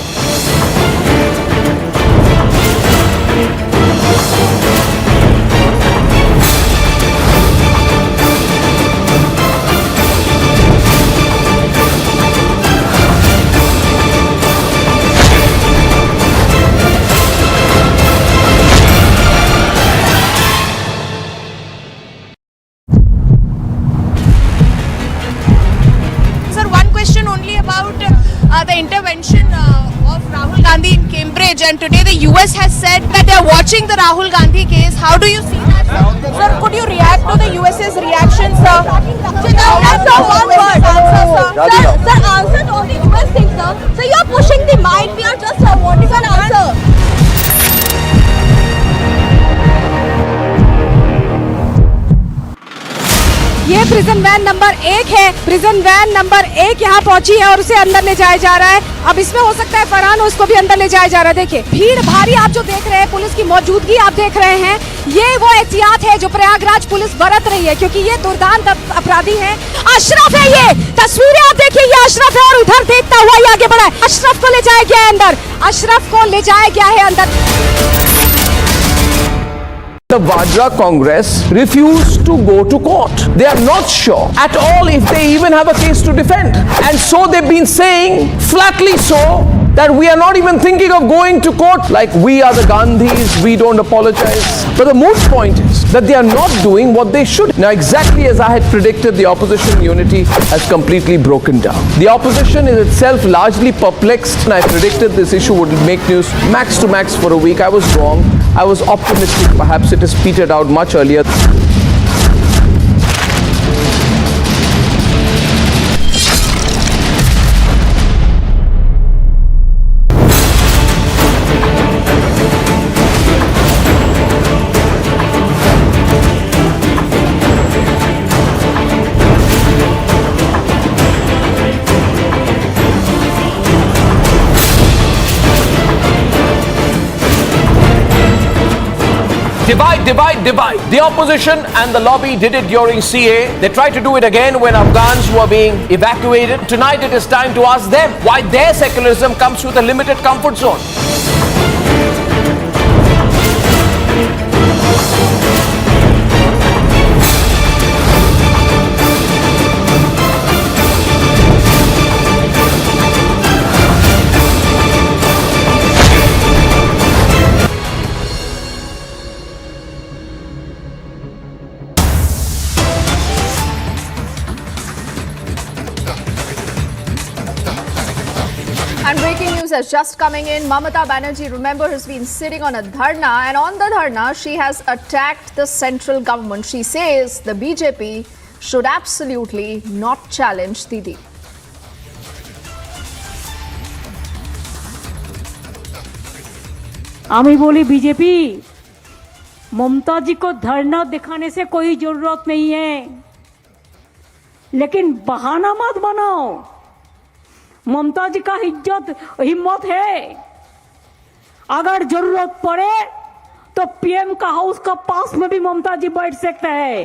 The intervention of Rahul Gandhi in Cambridge, and today the US has said that they are watching the Rahul Gandhi case. How do you see that, sir? Could you react to the US's reaction, sir? Answer one word. Sir, answer to all the US things, sir. So you are pushing the mind. We are just wanting an answer. ये prison van number 1 है। Prison van number 1 यहाँ पहुंची है और उसे अंदर ले जाया जा रहा है। अब इसमें हो सकता है फरहान उसको भी अंदर ले जाया जा रहा है। देखिए भीड़ भारी आप जो देख रहे हैं, पुलिस की मौजूदगी आप देख रहे हैं, ये वो एहतियात है जो प्रयागराज पुलिस बरत रही है क्योंकि ये दुर्दांत अपराधी हैं। अशरफ है, ये तस्वीरें आप देखिए, ये अशरफ है और उधर देखता हुआ ये आगे बढ़ा है। अशरफ को ले जाया गया है अंदर, अशरफ को ले जाया गया है अंदर। The Vadra Congress refused to go to court. They are not sure at all if they even have a case to defend. And so they've been saying, flatly so, that we are not even thinking of going to court. Like we are the Gandhis, we don't apologize. But the moot point is that they are not doing what they should. Now exactly as I had predicted, the opposition unity has completely broken down. The opposition is itself largely perplexed, and I predicted this issue would make news max to max for a week. I was wrong. I was optimistic. Perhaps it has petered out much earlier. Divide, divide, divide. The opposition and the lobby did it during CA. They tried to do it again when Afghans were being evacuated. Tonight it is time to ask them why their secularism comes with a limited comfort zone. And breaking news has just coming in. Mamata Banerjee, remember, has been sitting on a dharna, and on the dharna, she has attacked the central government. She says the BJP should absolutely not challenge Didi. आमी बोली BJP ममता जी को धरना दिखाने से कोई जरूरत नहीं है, लेकिन बहाना मत बनाओ। ममता जी का हिम्मत है, अगर जरूरत पड़े तो पीएम का हाउस का पास में भी ममता जी बैठ सकते हैं।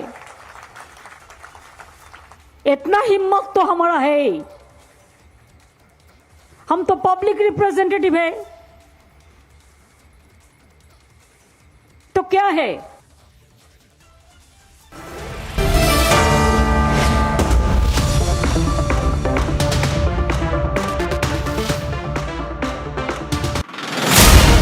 इतना हिम्मत तो हमारा है। हम तो पब्लिक रिप्रेजेंटेटिव है, तो क्या है?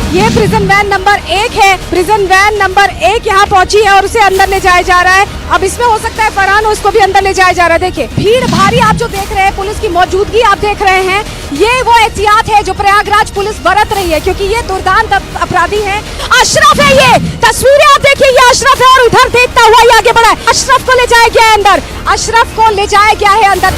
ये प्रिजन वैन नंबर 1 है। प्रिजन वैन नंबर 1 यहाँ पहुंची है और उसे अंदर ले जाया जा रहा है। अब इसमें हो सकता है फरहान हो, इसको भी अंदर ले जाया जा रहा है। देखिए भीड़ भारी आप जो देख रहे हैं, पुलिस की मौजूदगी आप देख रहे हैं। ये वो एहतियात है जो प्रयागराज पुलिस बरत रही है, क्योंकि ये दुर्दांत अपराधी हैं। अशरफ है, ये तस्वीरें आप देखिए, ये अशरफ है और उधर देखता हुआ ये आगे बढ़ा है। अशरफ को ले जाया गया है अंदर, अशरफ को ले जाया गया है अंदर।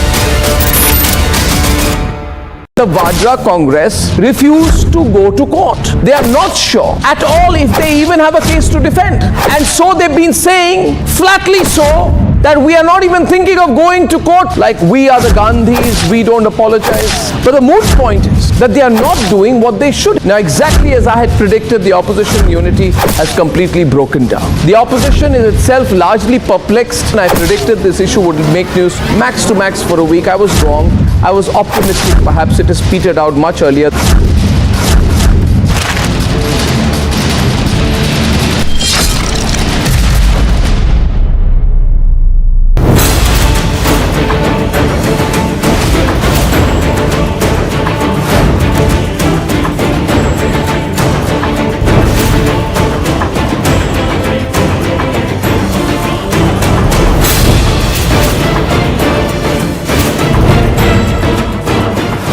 The Vadra Congress refused to go to court. They are not sure at all if they even have a case to defend. And so they've been saying, flatly so, that we are not even thinking of going to court. Like we are the Gandhis, we don't apologize. But the moot point is that they are not doing what they should. Now, exactly as I had predicted, the opposition unity has completely broken down. The opposition is itself largely perplexed, and I predicted this issue would make news max to max for a week. I was wrong. I was optimistic. Perhaps it has petered out much earlier.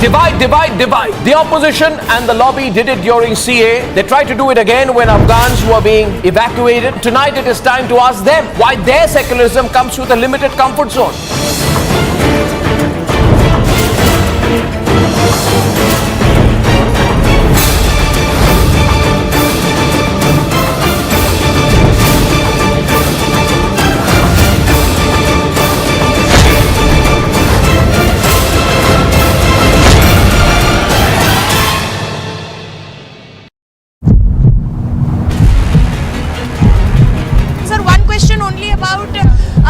Divide, divide, divide. The opposition and the lobby did it during CA. They tried to do it again when Afghans were being evacuated. Tonight it is time to ask them why their secularism comes with a limited comfort zone.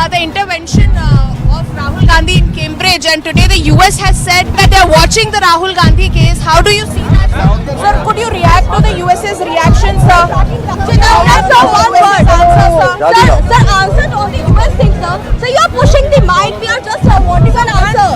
The intervention of Rahul Gandhi in Cambridge, and today the US has said that they are watching the Rahul Gandhi case. How do you see that, sir? Sir, could you react to the US's reaction, sir? Answer one word. Answer, sir. Sir, answer to all the US things, sir. So you are pushing the mic. We are just wanting an answer.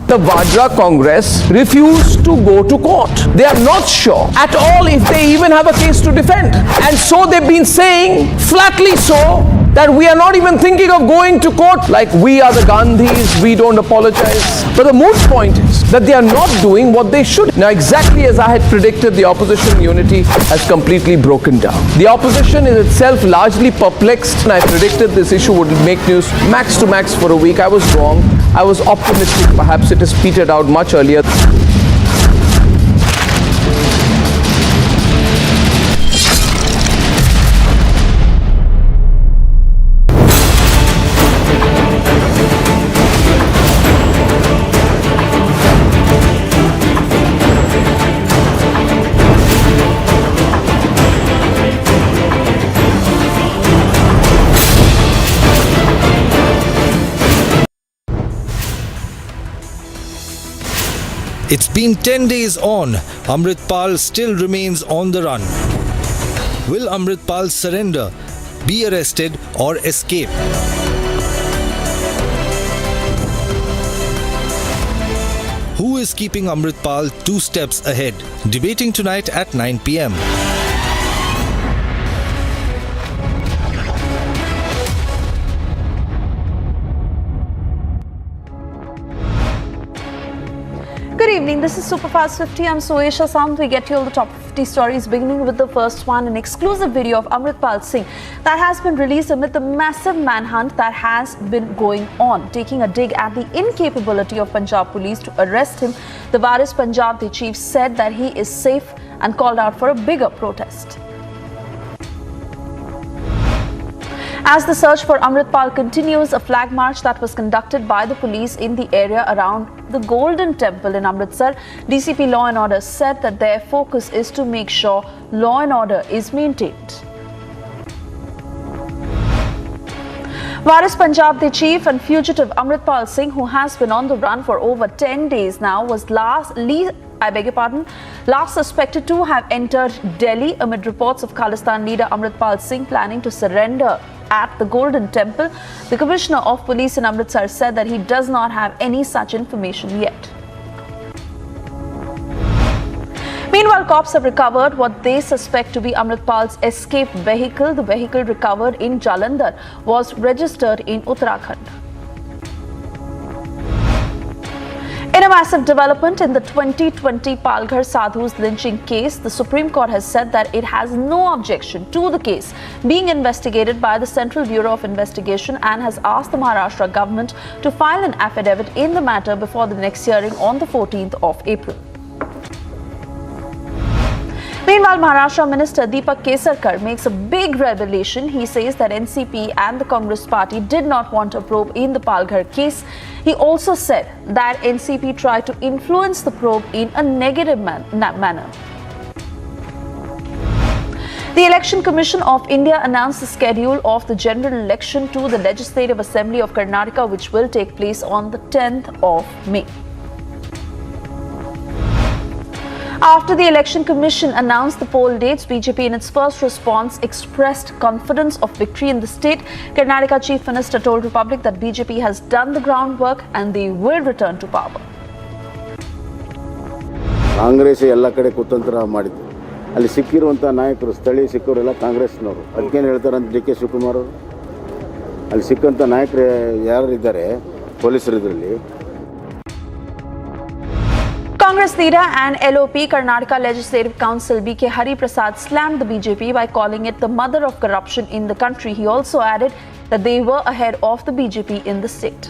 The Vadra Congress refused to go to court. They are not sure at all if they even have a case to defend. And so they've been saying, flatly so, that we are not even thinking of going to court. Like we are the Gandhis, we don't apologize. But the moot point is that they are not doing what they should. Now, exactly as I had predicted, the opposition unity has completely broken down. The opposition is itself largely perplexed, and I predicted this issue would make news max to max for a week. I was wrong. I was optimistic. Perhaps it has petered out much earlier. It's been 10 days on. Amritpal still remains on the run. Will Amritpal surrender, be arrested or escape? Who is keeping Amritpal 2 steps ahead? Debating tonight at 9 p.m. Good evening, this is Superfast 50. I'm Soesha Sound. We get you all the top 50 stories, beginning with the first one, an exclusive video of Amritpal Singh that has been released amid the massive manhunt that has been going on. Taking a dig at the incapability of Punjab police to arrest him, the Varis Punjab, the chief, said that he is safe and called out for a bigger protest. As the search for Amritpal continues, a flag march that was conducted by the police in the area around the Golden Temple in Amritsar, DCP Law and Order said that their focus is to make sure law and order is maintained. Varis Punjab, the chief and fugitive Amritpal Singh, who has been on the run for over 10 days now, was last suspected to have entered Delhi amid reports of Khalistan leader Amritpal Singh planning to surrender at the Golden Temple. The Commissioner of Police in Amritsar said that he does not have any such information yet. Meanwhile, cops have recovered what they suspect to be Amritpal's escape vehicle. The vehicle recovered in Jalandhar was registered in Uttarakhand. In a massive development in the 2020 Palghar Sadhu's lynching case, the Supreme Court has said that it has no objection to the case being investigated by the Central Bureau of Investigation and has asked the Maharashtra government to file an affidavit in the matter before the next hearing on the 14th of April. Meanwhile, Maharashtra Minister Deepak Kesarkar makes a big revelation. He says that NCP and the Congress party did not want a probe in the Palghar case. He also said that NCP tried to influence the probe in a negative manner. The Election Commission of India announced the schedule of the general election to the Legislative Assembly of Karnataka, which will take place on the 10th of May. After the Election Commission announced the poll dates, BJP in its first response expressed confidence of victory in the state. Karnataka Chief Minister told Republic that BJP has done the groundwork and they will return to power. Congress ಎಲ್ಲ ಕಡೆ ಕುತಂತ್ರ ಮಾಡಿದ್ರು. ಅಲ್ಲಿ ಸಿಕ್ಕಿರುವಂಥ ನಾಯಕರು ಸ್ಥಳೀಯ ಸಿಕ್ಕವರೆಲ್ಲ ಕಾಂಗ್ರೆಸ್ನವರು. ಅದಕ್ಕೇನು ಹೇಳ್ತಾರಂತ D K Shivakumar ಅವರು. ಅಲ್ಲಿ ಸಿಕ್ಕಂಥ ನಾಯಕರು ಯಾರಿದ್ದಾರೆ ಪೊಲೀಸರು ಇದರಲ್ಲಿ. Congress leader and LOP Karnataka Legislative Council B.K. Hari Prasad slammed the BJP by calling it the mother of corruption in the country. He also added that they were ahead of the BJP in the state.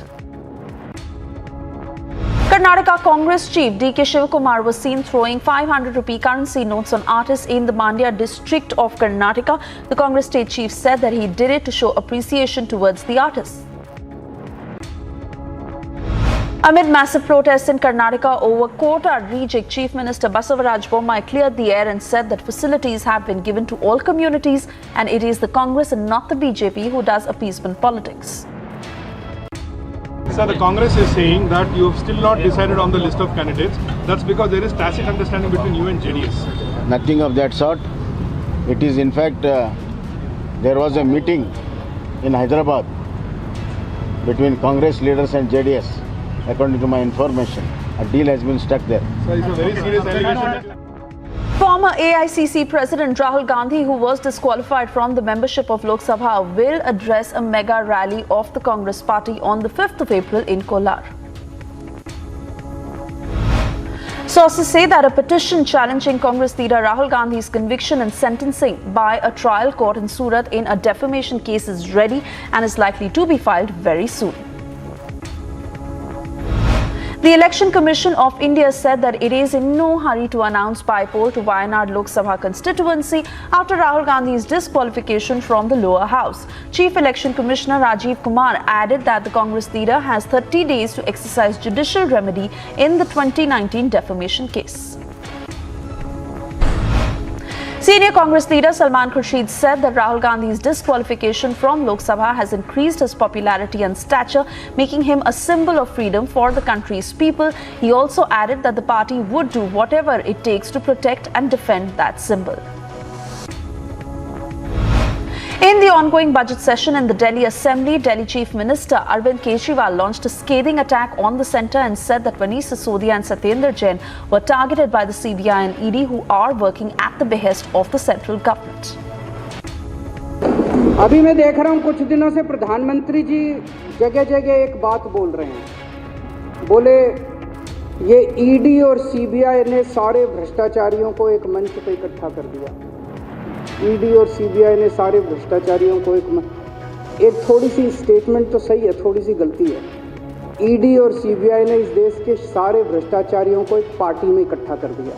Karnataka Congress chief D.K. Shivakumar was seen throwing 500 rupee currency notes on artists in the Mandya district of Karnataka. The Congress state chief said that he did it to show appreciation towards the artists. Amid massive protests in Karnataka over quota reject, Chief Minister Basavaraj Bommai cleared the air and said that facilities have been given to all communities and it is the Congress and not the BJP who does appeasement politics. Sir, the Congress is saying that you have still not decided on the list of candidates. That's because there is tacit understanding between you and JDS. Nothing of that sort. It is in fact, there was a meeting in Hyderabad between Congress leaders and JDS. According to my information, a deal has been struck there. So it's a very serious allegation. Former AICC President Rahul Gandhi, who was disqualified from the membership of Lok Sabha, will address a mega rally of the Congress party on the 5th of April in Kolar. Sources say that a petition challenging Congress leader Rahul Gandhi's conviction and sentencing by a trial court in Surat in a defamation case is ready and is likely to be filed very soon. The Election Commission of India said that it is in no hurry to announce by-poll to Wayanad Lok Sabha constituency after Rahul Gandhi's disqualification from the lower house. Chief Election Commissioner Rajiv Kumar added that the Congress leader has 30 days to exercise judicial remedy in the 2019 defamation case. Senior Congress leader Salman Khurshid said that Rahul Gandhi's disqualification from Lok Sabha has increased his popularity and stature, making him a symbol of freedom for the country's people. He also added that the party would do whatever it takes to protect and defend that symbol. In the ongoing budget session in the Delhi Assembly, Delhi Chief Minister Arvind Kejriwal launched a scathing attack on the centre and said that Manish Sisodia and Satyendra Jain were targeted by the CBI and ED, who are working at the behest of the central government. अभी मैं देख रहा हूं कुछ दिनों से प्रधानमंत्री जी जगह जगह एक बात बोल रहे हैं। बोले ये ईडी और सीबीआई ने सारे भ्रष्टाचारियों को एक मंच पर इकट्ठा कर दिया। ईडी और सीबीआई ने सारे भ्रष्टाचारियों को एक थोड़ी सी स्टेटमेंट तो सही है, थोड़ी सी गलती है। ईडी और सीबीआई ने इस देश के सारे भ्रष्टाचारियों को एक पार्टी में इकट्ठा कर दिया।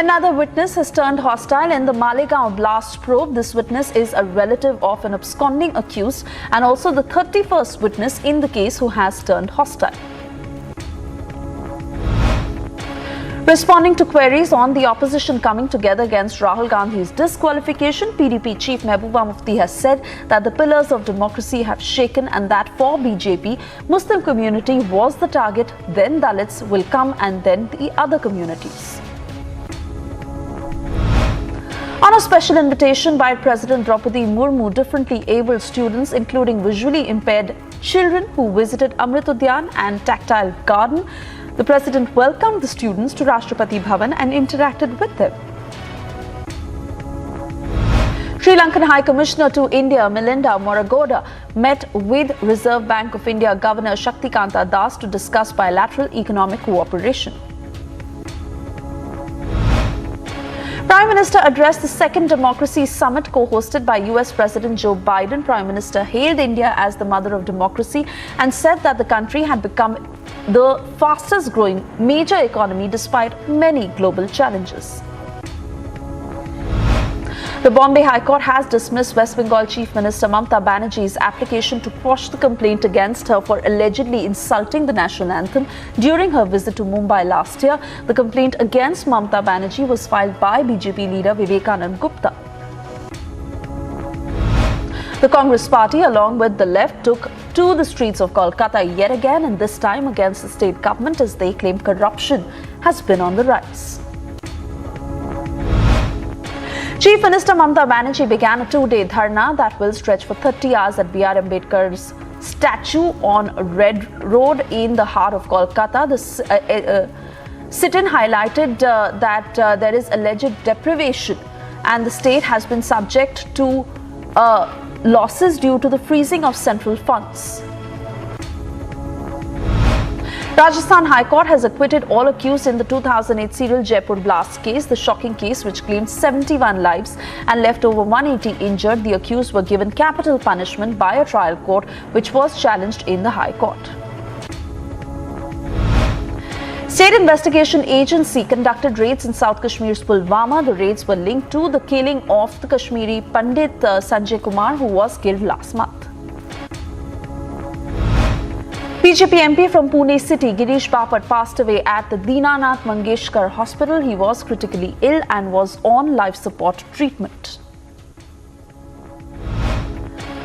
Another witness has turned hostile in the Malegaon blast probe. This witness is a relative of an absconding accused and also the 31st witness in the case who has turned hostile. Responding to queries on the opposition coming together against Rahul Gandhi's disqualification, PDP Chief Mehbooba Mufti has said that the pillars of democracy have shaken and that for BJP, Muslim community was the target, then Dalits will come and then the other communities. On a special invitation by President Draupadi Murmu, differently abled students, including visually impaired children who visited Amrit Udyan and Tactile Garden, the President welcomed the students to Rashtrapati Bhavan and interacted with them. Sri Lankan High Commissioner to India, Melinda Moragoda, met with Reserve Bank of India Governor Shaktikanta Das to discuss bilateral economic cooperation. Prime Minister addressed the Second Democracy Summit co-hosted by US President Joe Biden. Prime Minister hailed India as the mother of democracy and said that the country had become the fastest growing major economy despite many global challenges. The Bombay High Court has dismissed West Bengal Chief Minister Mamata Banerjee's application to quash the complaint against her for allegedly insulting the national anthem during her visit to Mumbai last year. The complaint against Mamata Banerjee was filed by BJP leader Vivekanand Gupta. The Congress party, along with the left, took to the streets of Kolkata yet again, and this time against the state government as they claim corruption has been on the rise. Chief Minister Mamata Banerjee began a two-day dharna that will stretch for 30 hours at B.R. Ambedkar's statue on Red Road in the heart of Kolkata. The sit-in highlighted that there is alleged deprivation and the state has been subject to losses due to the freezing of central funds. Rajasthan High Court has acquitted all accused in the 2008 serial Jaipur blast case. The shocking case, which claimed 71 lives and left over 180 injured, the accused were given capital punishment by a trial court, which was challenged in the High Court. State Investigation Agency conducted raids in South Kashmir's Pulwama. The raids were linked to the killing of the Kashmiri Pandit Sanjay Kumar, who was killed last month. BJP MP from Pune city, Girish Bapat, passed away at the Dinanath Mangeshkar Hospital. He was critically ill and was on life support treatment.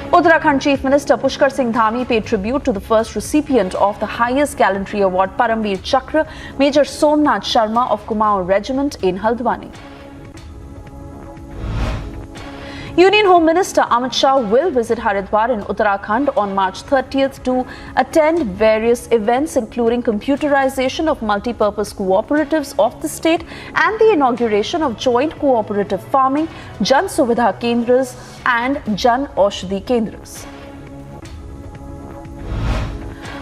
Uttarakhand Chief Minister Pushkar Singh Dhami paid tribute to the first recipient of the highest gallantry award, Paramveer Chakra, Major Somnath Sharma of Kumaon Regiment in Haldwani. Union Home Minister Amit Shah will visit Haridwar in Uttarakhand on March 30th to attend various events including computerization of multi-purpose cooperatives of the state and the inauguration of joint cooperative farming, Jan Suvidha Kendras and Jan Aushadhi Kendras.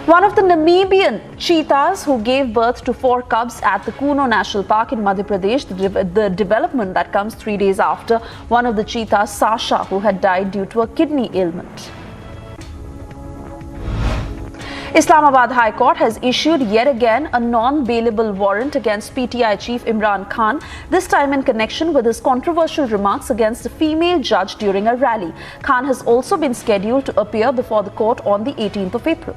One of the Namibian cheetahs who gave birth to 4 cubs at the Kuno National Park in Madhya Pradesh, the development that comes 3 days after one of the cheetahs, Sasha, who had died due to a kidney ailment. Islamabad High Court has issued yet again a non-bailable warrant against PTI Chief Imran Khan, this time in connection with his controversial remarks against a female judge during a rally. Khan has also been scheduled to appear before the court on the 18th of April.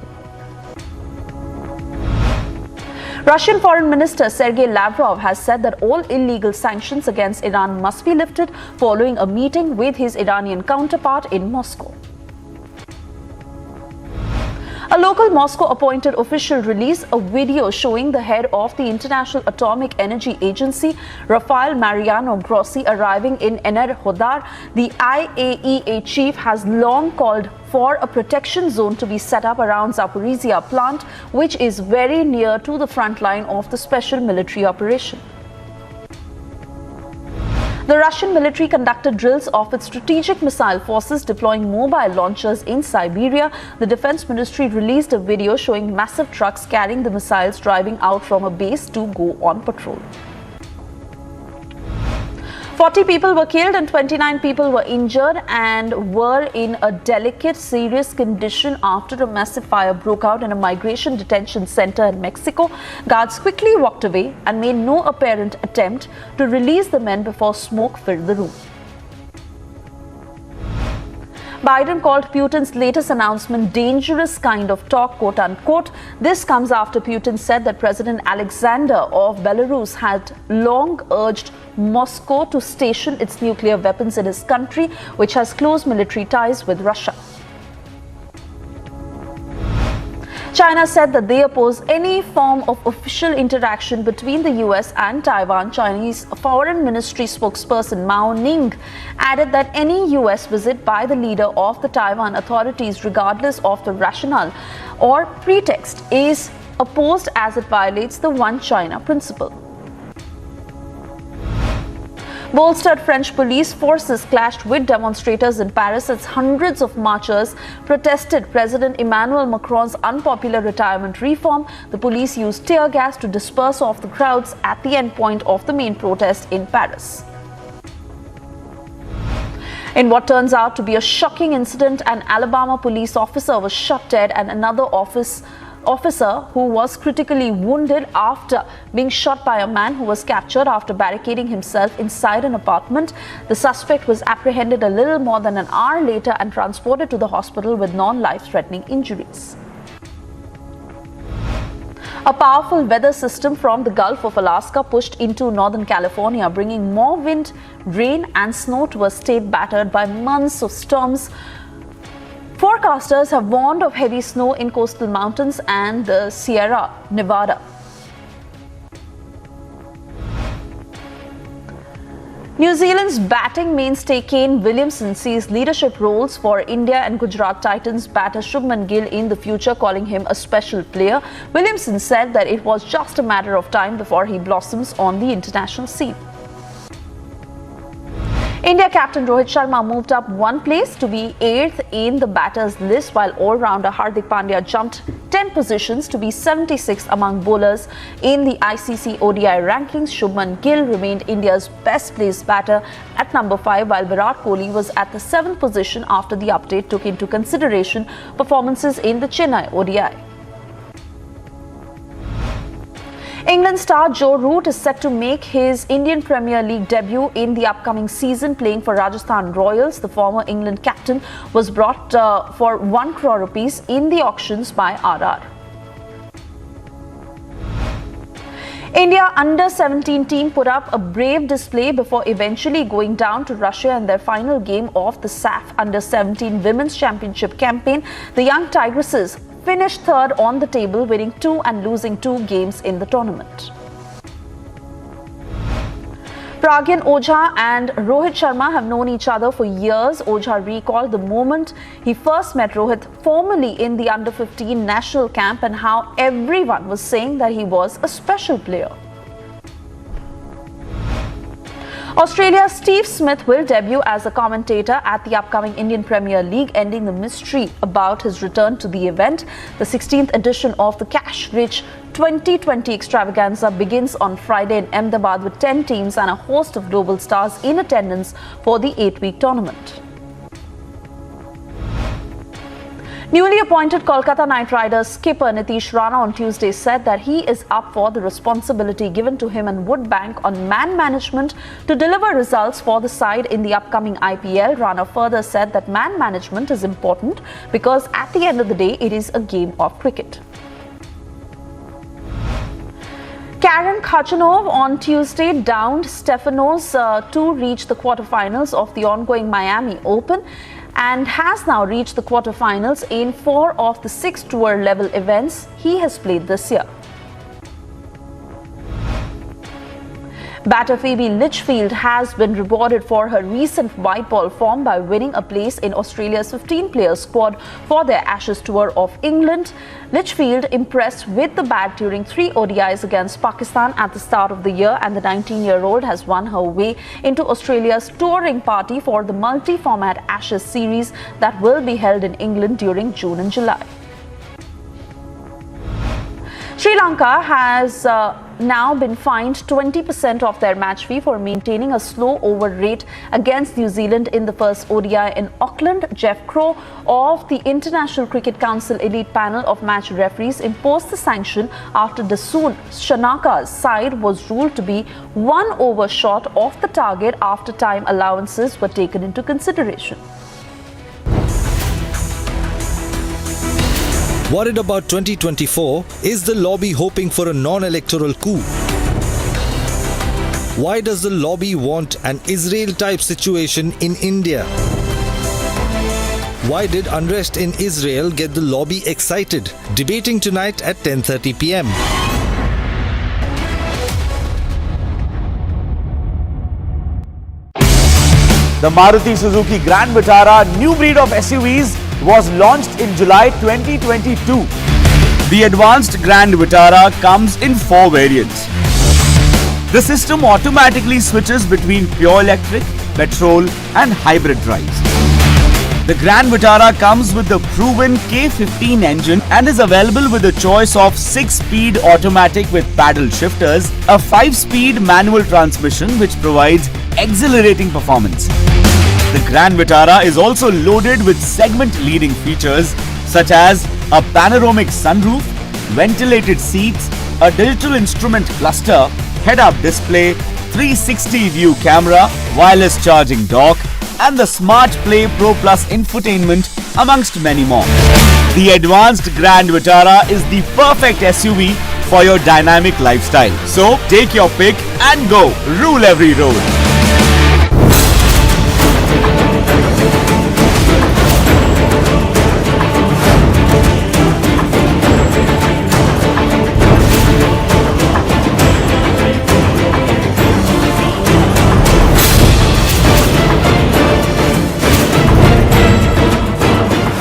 Russian Foreign Minister Sergei Lavrov has said that all illegal sanctions against Iran must be lifted following a meeting with his Iranian counterpart in Moscow. A local Moscow-appointed official released a video showing the head of the International Atomic Energy Agency, Rafael Mariano Grossi, arriving in Enerhodar. The IAEA chief has long called for a protection zone to be set up around Zaporizhia plant, which is very near to the front line of the special military operation. The Russian military conducted drills of its strategic missile forces deploying mobile launchers in Siberia. The Defense Ministry released a video showing massive trucks carrying the missiles driving out from a base to go on patrol. 40 people were killed and 29 people were injured and were in a delicate, serious condition after a massive fire broke out in a migration detention center in Mexico. Guards quickly walked away and made no apparent attempt to release the men before smoke filled the room. Biden called Putin's latest announcement dangerous kind of talk, quote unquote. This comes after Putin said that President Alexander of Belarus had long urged Moscow to station its nuclear weapons in his country, which has close military ties with Russia. China said that they oppose any form of official interaction between the US and Taiwan. Chinese Foreign Ministry spokesperson Mao Ning added that any US visit by the leader of the Taiwan authorities, regardless of the rationale or pretext, is opposed as it violates the One China principle. Bolstered French police forces clashed with demonstrators in Paris as hundreds of marchers protested President Emmanuel Macron's unpopular retirement reform. The police used tear gas to disperse off the crowds at the endpoint of the main protest in Paris. In what turns out to be a shocking incident, an Alabama police officer was shot dead and another officer who was critically wounded after being shot by a man who was captured after barricading himself inside an apartment. The suspect was apprehended a little more than an hour later and transported to the hospital with non-life-threatening injuries. A powerful weather system from the Gulf of Alaska pushed into Northern California, bringing more wind, rain and snow to a state battered by months of storms. Forecasters have warned of heavy snow in coastal mountains and the Sierra Nevada. New Zealand's batting mainstay Kane Williamson sees leadership roles for India and Gujarat Titans batter Shubman Gill in the future, calling him a special player. Williamson said that it was just a matter of time before he blossoms on the international scene. India captain Rohit Sharma moved up one place to be 8th in the batters list, while all-rounder Hardik Pandya jumped 10 positions to be 76th among bowlers in the ICC ODI rankings. Shubman Gill remained India's best-placed batter at number 5, while Virat Kohli was at the 7th position after the update took into consideration performances in the Chennai ODI. England star Joe Root is set to make his Indian Premier League debut in the upcoming season, playing for Rajasthan Royals. The former England captain was brought for 1 crore rupees in the auctions by RR. India under-17 team put up a brave display before eventually going down to Russia in their final game of the SAF under-17 Women's Championship campaign. The young Tigresses finished 3rd on the table, winning 2 and losing 2 games in the tournament. Pragyan Ojha and Rohit Sharma have known each other for years. Ojha recalled the moment he first met Rohit formally in the under-15 national camp and how everyone was saying that he was a special player. Australia's Steve Smith will debut as a commentator at the upcoming Indian Premier League, ending the mystery about his return to the event. The 16th edition of the cash-rich 2020 extravaganza begins on Friday in Ahmedabad with 10 teams and a host of global stars in attendance for the 8-week tournament. Newly appointed Kolkata Knight Riders skipper Nitish Rana on Tuesday said that he is up for the responsibility given to him and would bank on man management to deliver results for the side in the upcoming IPL. Rana further said that man management is important because at the end of the day, it is a game of cricket. Karen Khachanov on Tuesday downed Stefanos to reach the quarterfinals of the ongoing Miami Open and has now reached the quarterfinals in 4 of the 6 tour level events he has played this year. Batter Phoebe Litchfield has been rewarded for her recent white ball form by winning a place in Australia's 15-player squad for their Ashes tour of England. Litchfield impressed with the bat during 3 ODIs against Pakistan at the start of the year, and the 19-year-old has won her way into Australia's touring party for the multi-format Ashes series that will be held in England during June and July. Sri Lanka has now been fined 20% of their match fee for maintaining a slow over rate against New Zealand in the first ODI in Auckland. Jeff Crow of the International Cricket Council elite panel of match referees imposed the sanction after Dasun Shanaka's side was ruled to be 1 over short of the target after time allowances were taken into consideration. Worried about 2024, is the lobby hoping for a non-electoral coup? Why does the lobby want an Israel-type situation in India? Why did unrest in Israel get the lobby excited? Debating tonight at 10:30 p.m. The Maruti Suzuki Grand Vitara, new breed of SUVs, was launched in July 2022. The advanced Grand Vitara comes in 4 variants. The system automatically switches between pure electric, petrol and hybrid drives. The Grand Vitara comes with the proven K15 engine and is available with a choice of 6-speed automatic with paddle shifters, a 5-speed manual transmission which provides exhilarating performance. The Grand Vitara is also loaded with segment-leading features such as a panoramic sunroof, ventilated seats, a digital instrument cluster, head-up display, 360-view camera, wireless charging dock, and the Smart Play Pro Plus infotainment, amongst many more. The advanced Grand Vitara is the perfect SUV for your dynamic lifestyle. So, take your pick and go rule every road.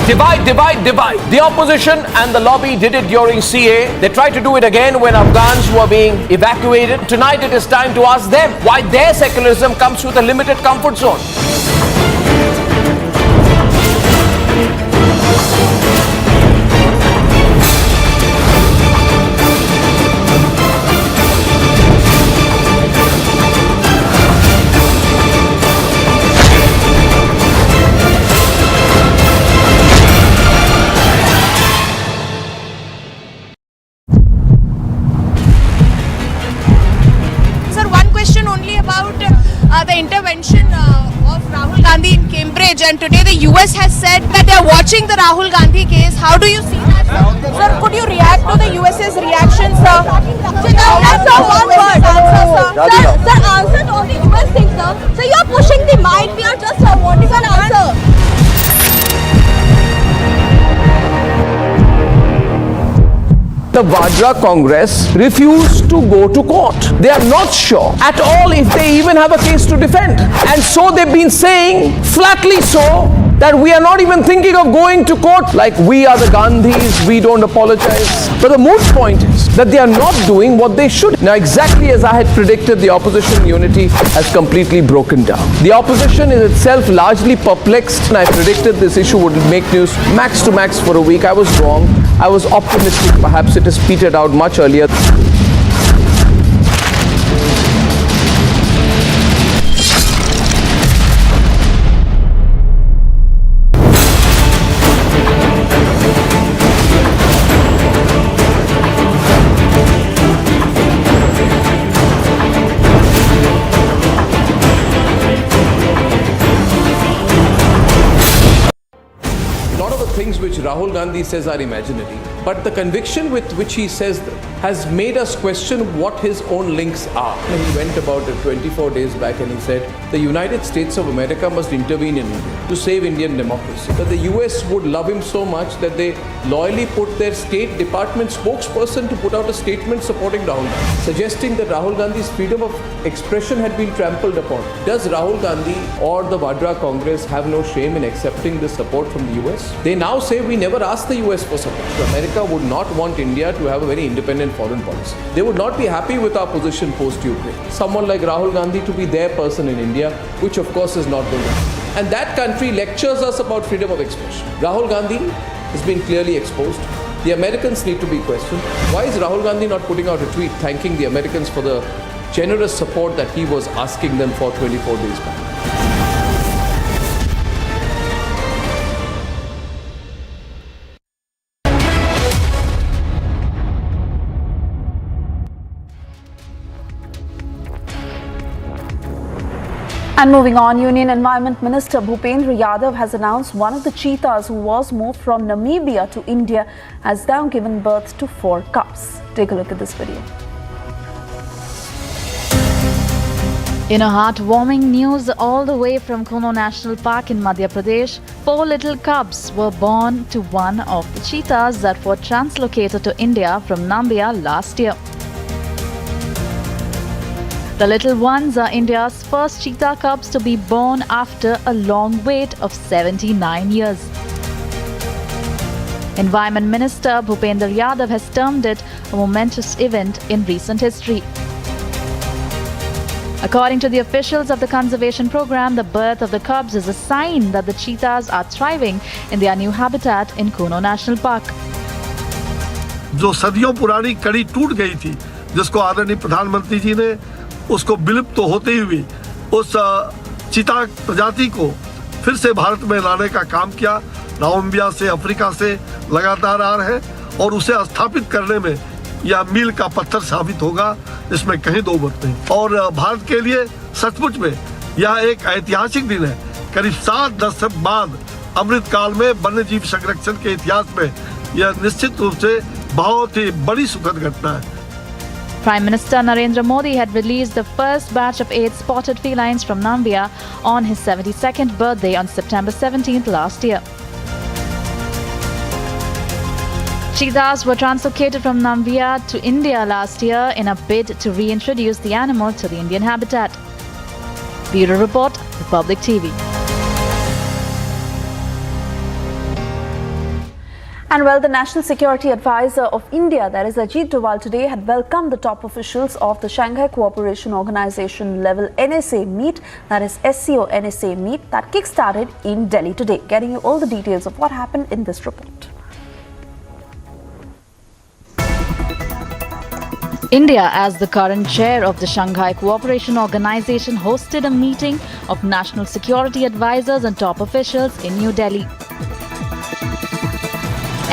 Divide, divide, divide. The opposition and the lobby did it during CA. They tried to do it again when Afghans were being evacuated. Tonight it is time to ask them why their secularism comes with a limited comfort zone. The intervention of Rahul Gandhi in Cambridge, and today the US has said that they are watching the Rahul Gandhi case. How do you see that, sir? Sir, could you react to the US's reaction, sir? That's not one word. Answer, sir. Sir, answer to all the US things, sir. So you're pushing the mind. We are just wanting an answer. The Vadra Congress refused to go to court. They are not sure at all if they even have a case to defend. And so they've been saying, flatly so, that we are not even thinking of going to court. Like we are the Gandhis, we don't apologize. But the moot point is that they are not doing what they should. Now, exactly as I had predicted, the opposition unity has completely broken down. The opposition is itself largely perplexed, and I predicted this issue would make news max to max for a week. I was wrong. I was optimistic. Perhaps it has petered out much earlier. things which Rahul Gandhi says are imaginary, but the conviction with which he says them has made us question what his own links are. He went about 24 days back and he said the United States of America must intervene in India to save Indian democracy. That the US would love him so much that they loyally put their State Department spokesperson to put out a statement supporting Rahul Gandhi, suggesting that Rahul Gandhi's freedom of expression had been trampled upon. Does Rahul Gandhi or the Vadra Congress have no shame in accepting this support from the US? They now say we never asked the US for support. So America would not want India to have a very independent foreign policy. They would not be happy with our position post-Ukraine. Someone like Rahul Gandhi to be their person in India, which of course is not going to happen. And that country lectures us about freedom of expression. Rahul Gandhi has been clearly exposed. The Americans need to be questioned. Why is Rahul Gandhi not putting out a tweet thanking the Americans for the generous support that he was asking them for 24 days back? And moving on, Union Environment Minister Bhupendra Yadav has announced one of the cheetahs who was moved from Namibia to India has now given birth to 4 cubs. Take a look at this video. In a heartwarming news all the way from Kuno National Park in Madhya Pradesh, 4 little cubs were born to one of the cheetahs that were translocated to India from Namibia last year. The little ones are India's first cheetah cubs to be born after a long wait of 79 years. Environment Minister Bhupendra Yadav has termed it a momentous event in recent history. According to the officials of the conservation program, the birth of the cubs is a sign that the cheetahs are thriving in their new habitat in Kuno National Park. जो सदियों पुरानी कड़ी टूट गई थी, जिसको आदरणीय प्रधानमंत्री जी ने उसको विलुप्त तो होते हुए उस चीता प्रजाति को फिर से भारत में लाने का काम किया। नामीबिया से, अफ्रीका से लगातार आ रहे हैं और उसे स्थापित करने में यह मील का पत्थर साबित होगा, इसमें कहीं दो मत नहीं। और भारत के लिए सचमुच में यह एक ऐतिहासिक दिन है। करीब 7 दशक बाद अमृत काल में वन्य जीव संरक्षण के इतिहास में यह निश्चित रूप से बहुत ही बड़ी सुखद घटना है। Prime Minister Narendra Modi had released the first batch of 8 spotted felines from Namibia on his 72nd birthday on September 17th last year. Cheetahs were translocated from Namibia to India last year in a bid to reintroduce the animal to the Indian habitat. Bureau Report, Republic TV. And well, the National Security Advisor of India, that is Ajit Doval, today had welcomed the top officials of the Shanghai Cooperation Organization level NSA meet, that is SCO NSA meet, that kick-started in Delhi today. Getting you all the details of what happened in this report. India, as the current chair of the Shanghai Cooperation Organization, hosted a meeting of national security advisors and top officials in New Delhi.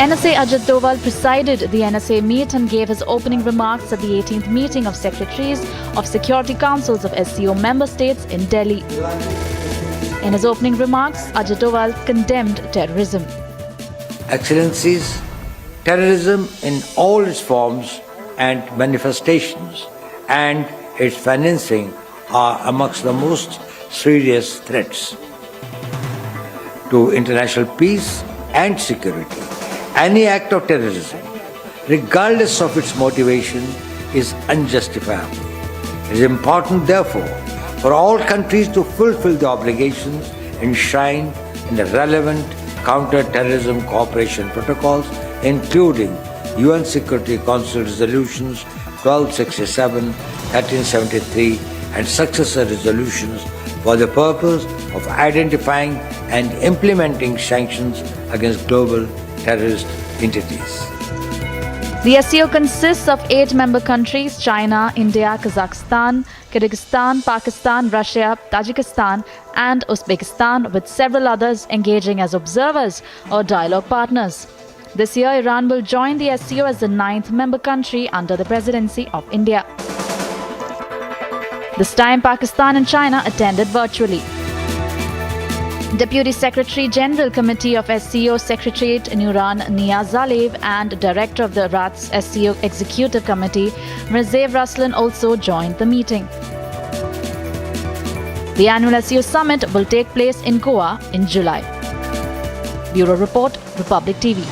NSA Ajit Doval presided the NSA meet and gave his opening remarks at the 18th meeting of Secretaries of Security Councils of SCO member states in Delhi. In his opening remarks, Ajit Doval condemned terrorism. Excellencies, terrorism in all its forms and manifestations and its financing are amongst the most serious threats to international peace and security. Any act of terrorism, regardless of its motivation, is unjustifiable. It is important, therefore, for all countries to fulfill the obligations enshrined in the relevant counter-terrorism cooperation protocols, including UN Security Council resolutions 1267, 1373 and successor resolutions for the purpose of identifying and implementing sanctions against global terrorist entities. The SCO consists of 8 member countries: China, India, Kazakhstan, Kyrgyzstan, Pakistan, Russia, Tajikistan and Uzbekistan, with several others engaging as observers or dialogue partners. This year, Iran will join the SCO as the 9th member country under the presidency of India. This time, Pakistan and China attended virtually. Deputy Secretary General Committee of SCO Secretariat Nuran Niyazalev and Director of the RATS SCO Executive Committee Mirzev Raslan also joined the meeting. The annual SCO Summit will take place in Goa in July. Bureau Report, Republic TV.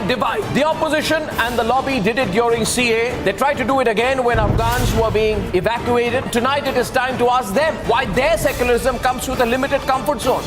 Divide. The opposition and the lobby did it during CA. They tried to do it again when Afghans were being evacuated. Tonight it is time to ask them why their secularism comes with a limited comfort zone.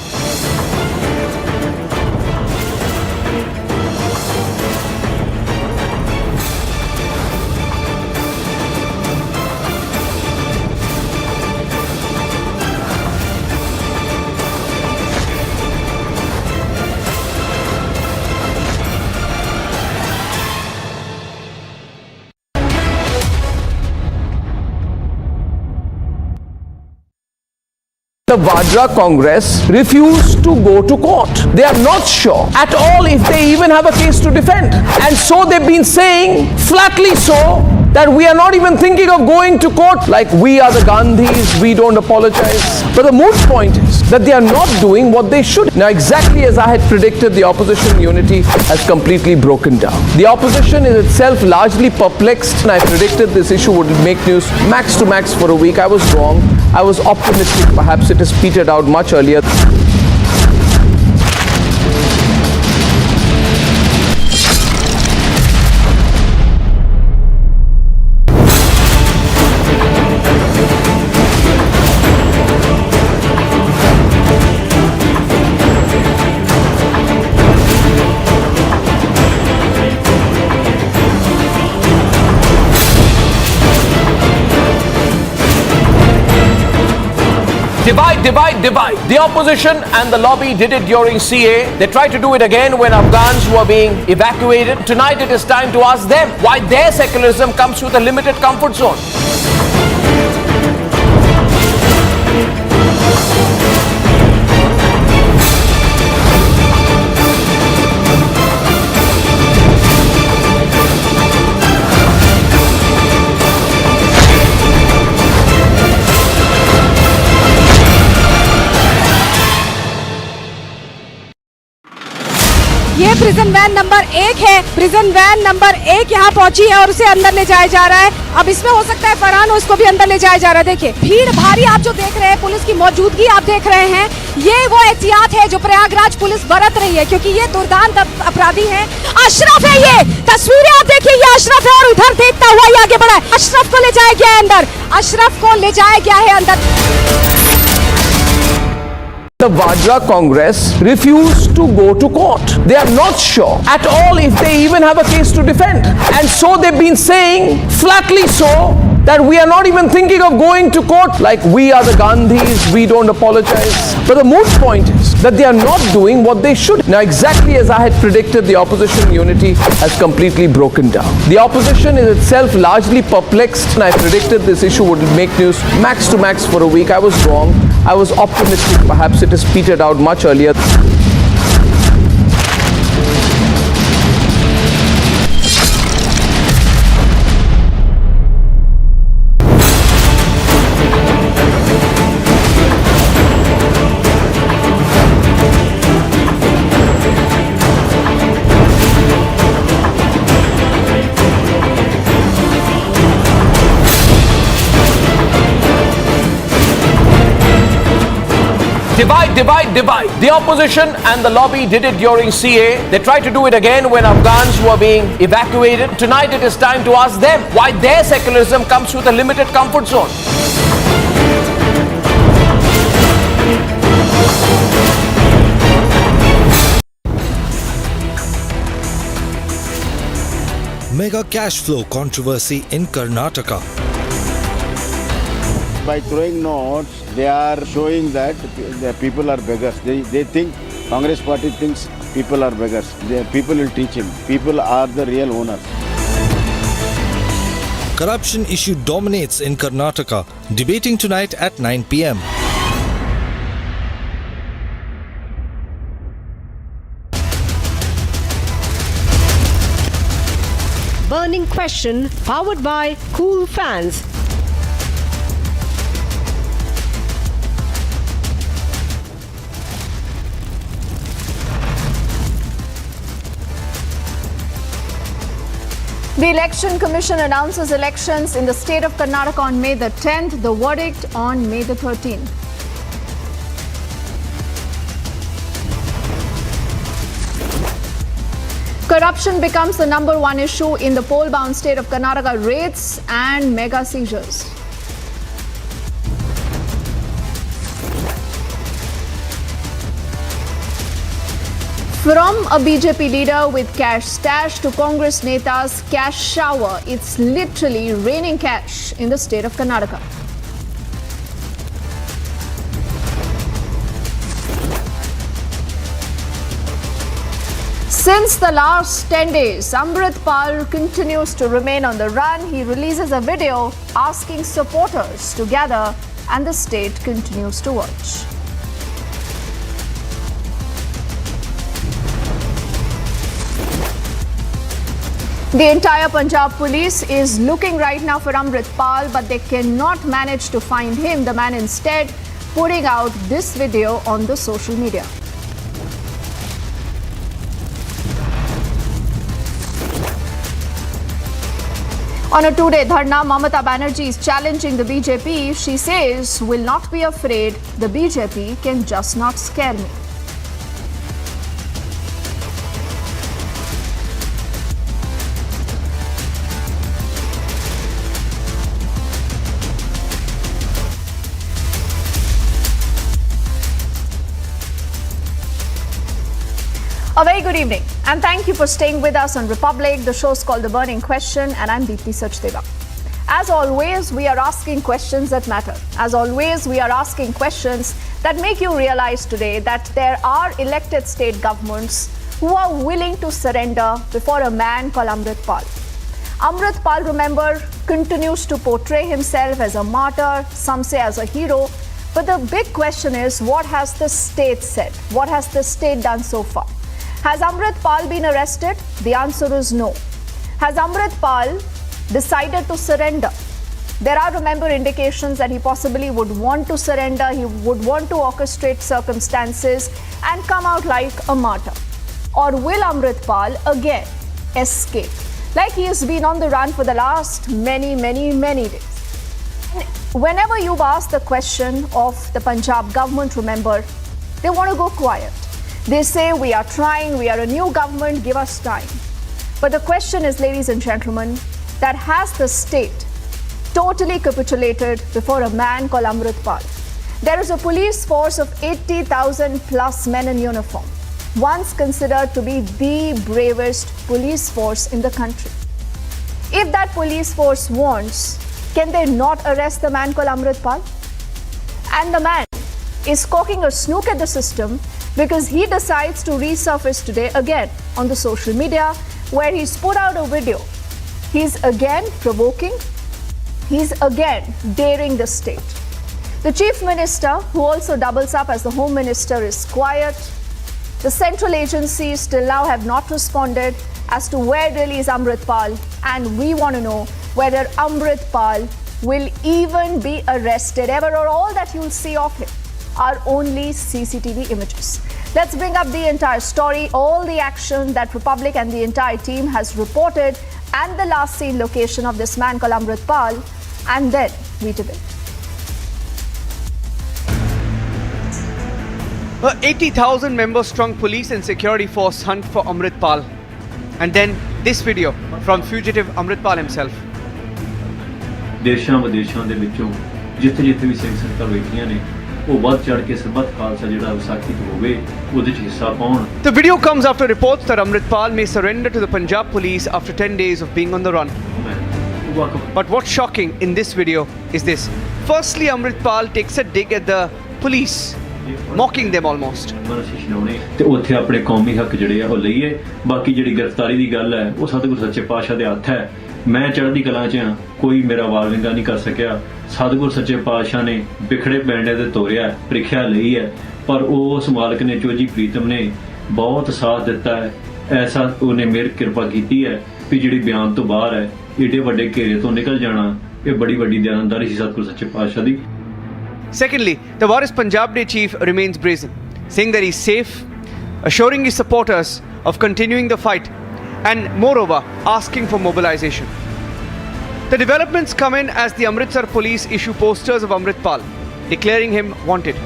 The Vadra Congress refused to go to court. They are not sure at all if they even have a case to defend. And so they've been saying, flatly so, that we are not even thinking of going to court, like we are the Gandhis, we don't apologize. But the moot point is that they are not doing what they should. Now, exactly as I had predicted, the opposition unity has completely broken down. The opposition is itself largely perplexed, and I predicted this issue would make news max to max for a week. I was wrong. I was optimistic. Perhaps it has petered out much earlier. Divide. The opposition and the lobby did it during CA. They tried to do it again when Afghans were being evacuated. Tonight it is time to ask them why their secularism comes with a limited comfort zone. ये prison van number 1 है। Prison van number 1 यहाँ पहुंची है और उसे अंदर ले जाया जा रहा है। अब इसमें हो सकता है फरहान, उसको भी अंदर ले जाया जा रहा है। देखिए भीड़ भारी आप जो देख रहे हैं, पुलिस की मौजूदगी आप देख रहे हैं। ये वो एहतियात है जो प्रयागराज पुलिस बरत रही है, क्योंकि ये दुर्दांत अपराधी हैं। अशरफ है, ये तस्वीरें आप देखिए, ये अशरफ है और उधर देखता हुआ ये आगे बढ़ा है। अशरफ को ले जाया गया है अंदर, अशरफ को ले जाया गया है अंदर। The Vadra Congress refused to go to court. They are not sure at all if they even have a case to defend. And so they've been saying, flatly so, that we are not even thinking of going to court, like we are the Gandhis, we don't apologize. But the moot point is that they are not doing what they should. Now, exactly as I had predicted, the opposition unity has completely broken down. The opposition is itself largely perplexed, and I predicted this issue would make news max to max for a week. I was wrong. I was optimistic. Perhaps it has petered out much earlier. Divide. The opposition and the lobby did it during CA. They tried to do it again when Afghans were being evacuated. Tonight it is time to ask them why their secularism comes with a limited comfort zone. Mega cash flow controversy in Karnataka. By throwing notes, they are showing that the people are beggars. They think, Congress party thinks people are beggars. The people will teach him. People are the real owners. Corruption issue dominates in Karnataka, debating tonight at 9 p.m. Burning question powered by Cool Fans. The Election Commission announces elections in the state of Karnataka on May the 10th, the verdict on May the 13th. Corruption becomes the #1 issue in the poll-bound state of Karnataka, raids and mega seizures. From a BJP leader with cash stash to Congress Neta's cash shower, it's literally raining cash in the state of Karnataka. Since the last 10 days, Amritpal continues to remain on the run. He releases a video asking supporters to gather, and the state continues to watch. The entire Punjab police is looking right now for Amritpal, but they cannot manage to find him. The man instead putting out this video on the social media. On a two-day dharna, Mamata Banerjee is challenging the BJP. She says, "Will not be afraid. The BJP can just not scare me." A very good evening and thank you for staying with us on Republic. The show's called The Burning Question and I'm Deepthi Sachdeva. As always, we are asking questions that matter. As always, we are asking questions that make you realize today that there are elected state governments who are willing to surrender before a man called Amritpal. Amritpal, remember, continues to portray himself as a martyr, some say as a hero. But the big question is, what has the state said? What has the state done so far? Has Amritpal been arrested? The answer is no. Has Amritpal decided to surrender? There are, remember, indications that he possibly would want to surrender, he would want to orchestrate circumstances and come out like a martyr. Or will Amritpal again escape? Like he has been on the run for the last many days. Whenever you've asked the question of the Punjab government, remember, they want to go quiet. They say, we are trying, we are a new government, give us time. But the question is, ladies and gentlemen, that has the state totally capitulated before a man called Amritpal? There is a police force of 80,000 plus men in uniform, once considered to be the bravest police force in the country. If that police force wants, can they not arrest the man called Amritpal? And the man is cocking a snook at the system because he decides to resurface today again on the social media where he's put out a video. He's again provoking, he's again daring the state. The chief minister, who also doubles up as the home minister, is quiet. The central agencies still now have not responded as to where really is Amritpal, and we want to know whether Amritpal will even be arrested ever, or all that you'll see of him are only CCTV images. Let's bring up the entire story, all the action that Republic and the entire team has reported, and the last seen location of this man called Amritpal, and then we debate. 80,000 member strong police and security force hunt for Amritpal. And then this video from fugitive Amritpal himself. ਦੇਸ਼ਾਂ ਵਿਦੇਸ਼ਾਂ ਦੇ ਵਿੱਚੋਂ ਜਿੱਥੇ ਵੀ ਸਿੰਘ ਸੰਗਤਾਂ ਬੈਠੀਆਂ ਨੇ ਉਹ ਵੱਧ ਚੜ ਕੇ ਸਰਬੱਤ ਖਾਲਸਾ ਜਿਹੜਾ ਵਿਸਾਖੀ ਤੋਂ ਹੋਵੇ ਉਹਦੇ ਵਿੱਚ ਹਿੱਸਾ ਪਾਉਣ. The video comes after reports that Amritpal may surrender to the Punjab police after 10 days of being on the run. But what's shocking in this video is this. Firstly, Amritpal takes a dig at the police, mocking them almost. ਤੇ ਉੱਥੇ ਆਪਣੇ ਕੌਮੀ ਹੱਕ ਜਿਹੜੇ ਆ ਉਹ ਲਈਏ. ਬਾਕੀ ਜਿਹੜੀ ਗ੍ਰਿਫਤਾਰੀ ਦੀ ਗੱਲ ਹੈ ਉਹ ਸਤਿਗੁਰ ਸੱਚੇ ਪਾਤਸ਼ਾਹ ਦੇ ਹੱਥ ਹੈ. ਮੈਂ ਚੜ੍ਹਦੀ ਕਲਾ 'ਚ ਹਾਂ, ਕੋਈ ਮੇਰਾ ਵਾਲ ਵਿੰਗਾ ਨਹੀਂ ਕਰ ਸਕਿਆ। ਸਤਿਗੁਰ ਸੱਚੇ ਪਾਤਸ਼ਾਹ ਨੇ ਵਿਖੜੇ ਪੈਂਡੇ ਤੇ ਤੋਰਿਆ, ਪ੍ਰੀਖਿਆ ਲਈ ਹੈ, ਪਰ ਉਸ ਮਾਲਕ ਨੇ ਚੋਜੀ ਪ੍ਰੀਤਮ ਨੇ ਬਹੁਤ ਸਾਥ ਦਿੱਤਾ ਹੈ। ਐਸਾ ਉਹਨੇ ਮੇਰ ਕਿਰਪਾ ਕੀਤੀ ਹੈ ਵੀ ਜਿਹੜੀ ਬਿਆਨ ਤੋਂ ਬਾਹਰ ਹੈ, ਏਡੇ ਵੱਡੇ ਘੇਰੇ ਤੋਂ ਨਿਕਲ ਜਾਣਾ, ਇਹ ਬੜੀ ਵੱਡੀ ਦਿਆਨਤਦਾਰੀ ਸੀ ਸਤਿਗੁਰ ਸੱਚੇ ਪਾਤਸ਼ਾਹ ਦੀ। Secondly, the Waris Punjab Day chief remains brazen, saying that he's safe, assuring his supporters of continuing the fight, and moreover, asking for mobilization. The developments come in as the Amritsar police issue posters of Amritpal, declaring him wanted.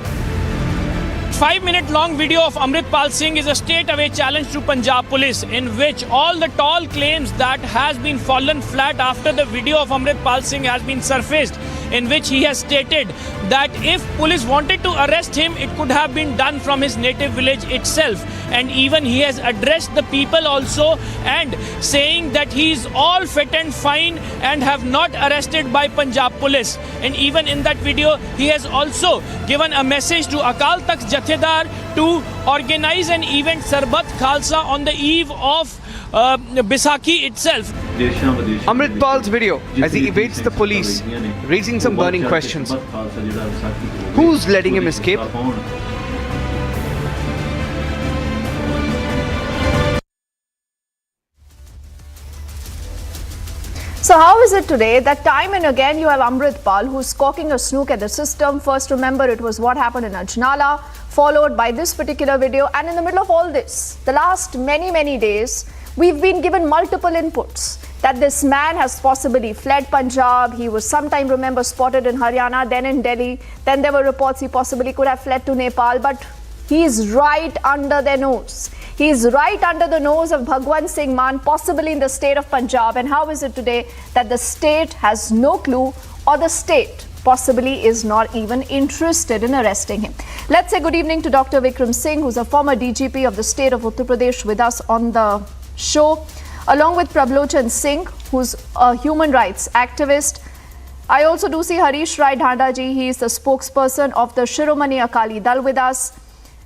5-minute long video of Amritpal Singh is a straight-away challenge to Punjab police, in which all the tall claims that has been fallen flat after the video of Amritpal Singh has been surfaced, in which he has stated that if police wanted to arrest him, it could have been done from his native village itself. And even he has addressed the people also, and saying that he is all fit and fine and have not arrested by Punjab police. And even in that video, he has also given a message to Akal Takht Jathedar to organize an event Sarbat Khalsa on the eve of Bisakhi itself. Amritpal's video as he evades the police, raising some burning questions. Who's letting him escape? So how is it today that time and again you have Amritpal who's cocking a snook at the system? First, remember, it was what happened in Ajnala, followed by this particular video, and in the middle of all this, the last many days, we've been given multiple inputs that this man has possibly fled Punjab. He was sometime, remember, spotted in Haryana, then in Delhi. Then there were reports he possibly could have fled to Nepal, but he is right under their nose. He is right under the nose of Bhagwan Singh Mann, possibly in the state of Punjab. And how is it today that the state has no clue, or the state possibly is not even interested in arresting him? Let's say good evening to Dr. Vikram Singh, who's a former DGP of the state of Uttar Pradesh, with us on the show, along with Prablochan Singh, who's a human rights activist. I also do see Harish Rai Dhandaji. He is the spokesperson of the Shiromani Akali Dal with us.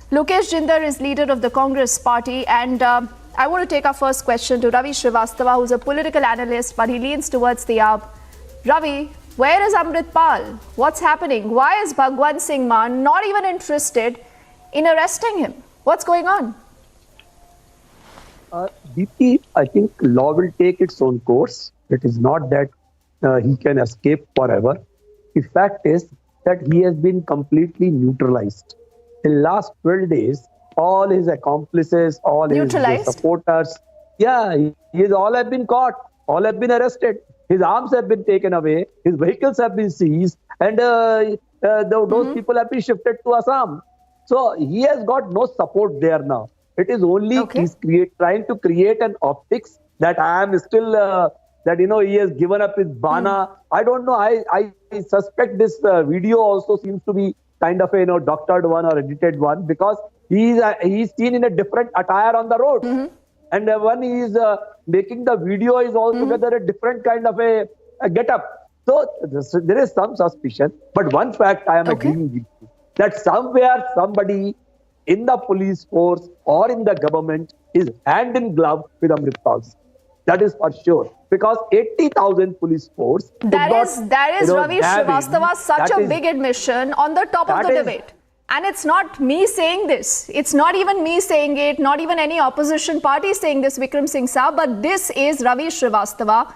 Lokesh Jindal is leader of the Congress party, and I want to take our first question to Ravi Srivastava, who's a political analyst, but he leans towards the AAP. Ravi, where is Amritpal? What's happening? Why is Bhagwan Singh Mann not even interested in arresting him? What's going on? Deepti, I think law will take its own course. It is not that he can escape forever. The fact is that he has been completely neutralized. In the last 12 days, all his accomplices, all his supporters, all have been caught, all have been arrested. His arms have been taken away, his vehicles have been seized, and those people have been shifted to Assam. So he has got no support there now. It is only he's trying to create an optics that I am still, that, he has given up his bana. I don't know. I suspect this video also seems to be kind of a doctored one or edited one, because he's seen in a different attire on the road, and when he is making the video is altogether a different kind of a get-up. So there is some suspicion, but one fact I am agreeing with you, that somewhere somebody in the police force or in the government is hand in glove with Amritpal Singh. That is for sure, because 80,000 police force. That is Ravi Srivastava, such a big admission on the top of the debate. And it's not me saying this. It's not even me saying it, not even any opposition party saying this, Vikram Singh Saab, but this is Ravi Srivastava,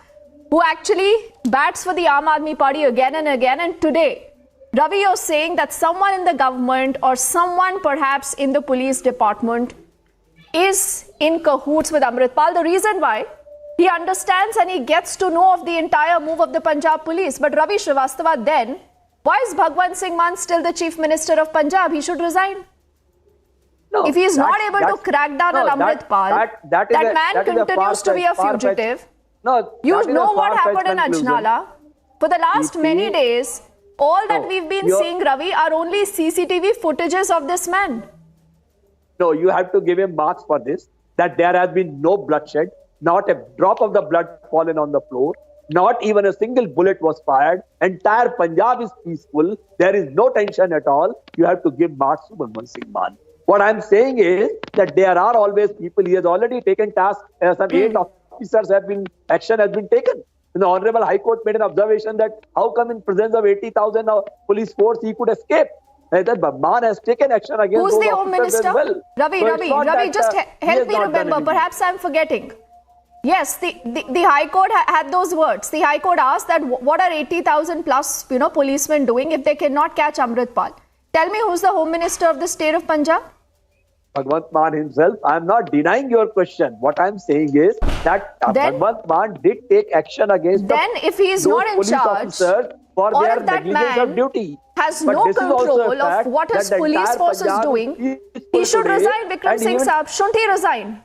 who actually bats for the Aam Aadmi Party again and again. And today, Ravi, you're saying that someone in the government or someone perhaps in the police department is in cahoots with Amritpal. The reason why, he understands and he gets to know of the entire move of the Punjab police. But Ravi Srivastava, then, why is Bhagwan Singh Mann still the Chief Minister of Punjab? He should resign. No, if he is not able to crack down on Amritpal, that man continues to be a fugitive. You know what happened in Ajnala. For the last many days, all that we've been seeing, Ravi, are only CCTV footages of this man. No, you have to give him marks for this, that there has been no bloodshed. Not a drop of the blood fallen on the floor. Not even a single bullet was fired. Entire Punjab is peaceful. There is no tension at all. You have to give marks to Bhagwan Singh Mann. What I'm saying is that there are always people. He has already taken task. Some 8 officers have been, action has been taken. The Honorable High Court made an observation that how come in presence of 80,000 police force he could escape? That Bhagwan has taken action against Who's those the Home officers as Minister? well. Ravi, So it's not Ravi, that, just he help has me not done remember. anything. Perhaps I'm forgetting. Yes, the High Court had those words. The High Court asked that what are 80,000 plus policemen doing if they cannot catch Amritpal? Tell me who's the Home Minister of the state of Punjab? Bhagwant Mann himself. I am not denying your question. What I am saying is that Bhagwant Mann did take action against if he is those not in police charge, officers for or their if that negligence man of duty. has But no this is also a control of fact what his that the police entire force is Punjab doing, is he should today, resign. Vikram and Singh even- Saab, shouldn't he resign?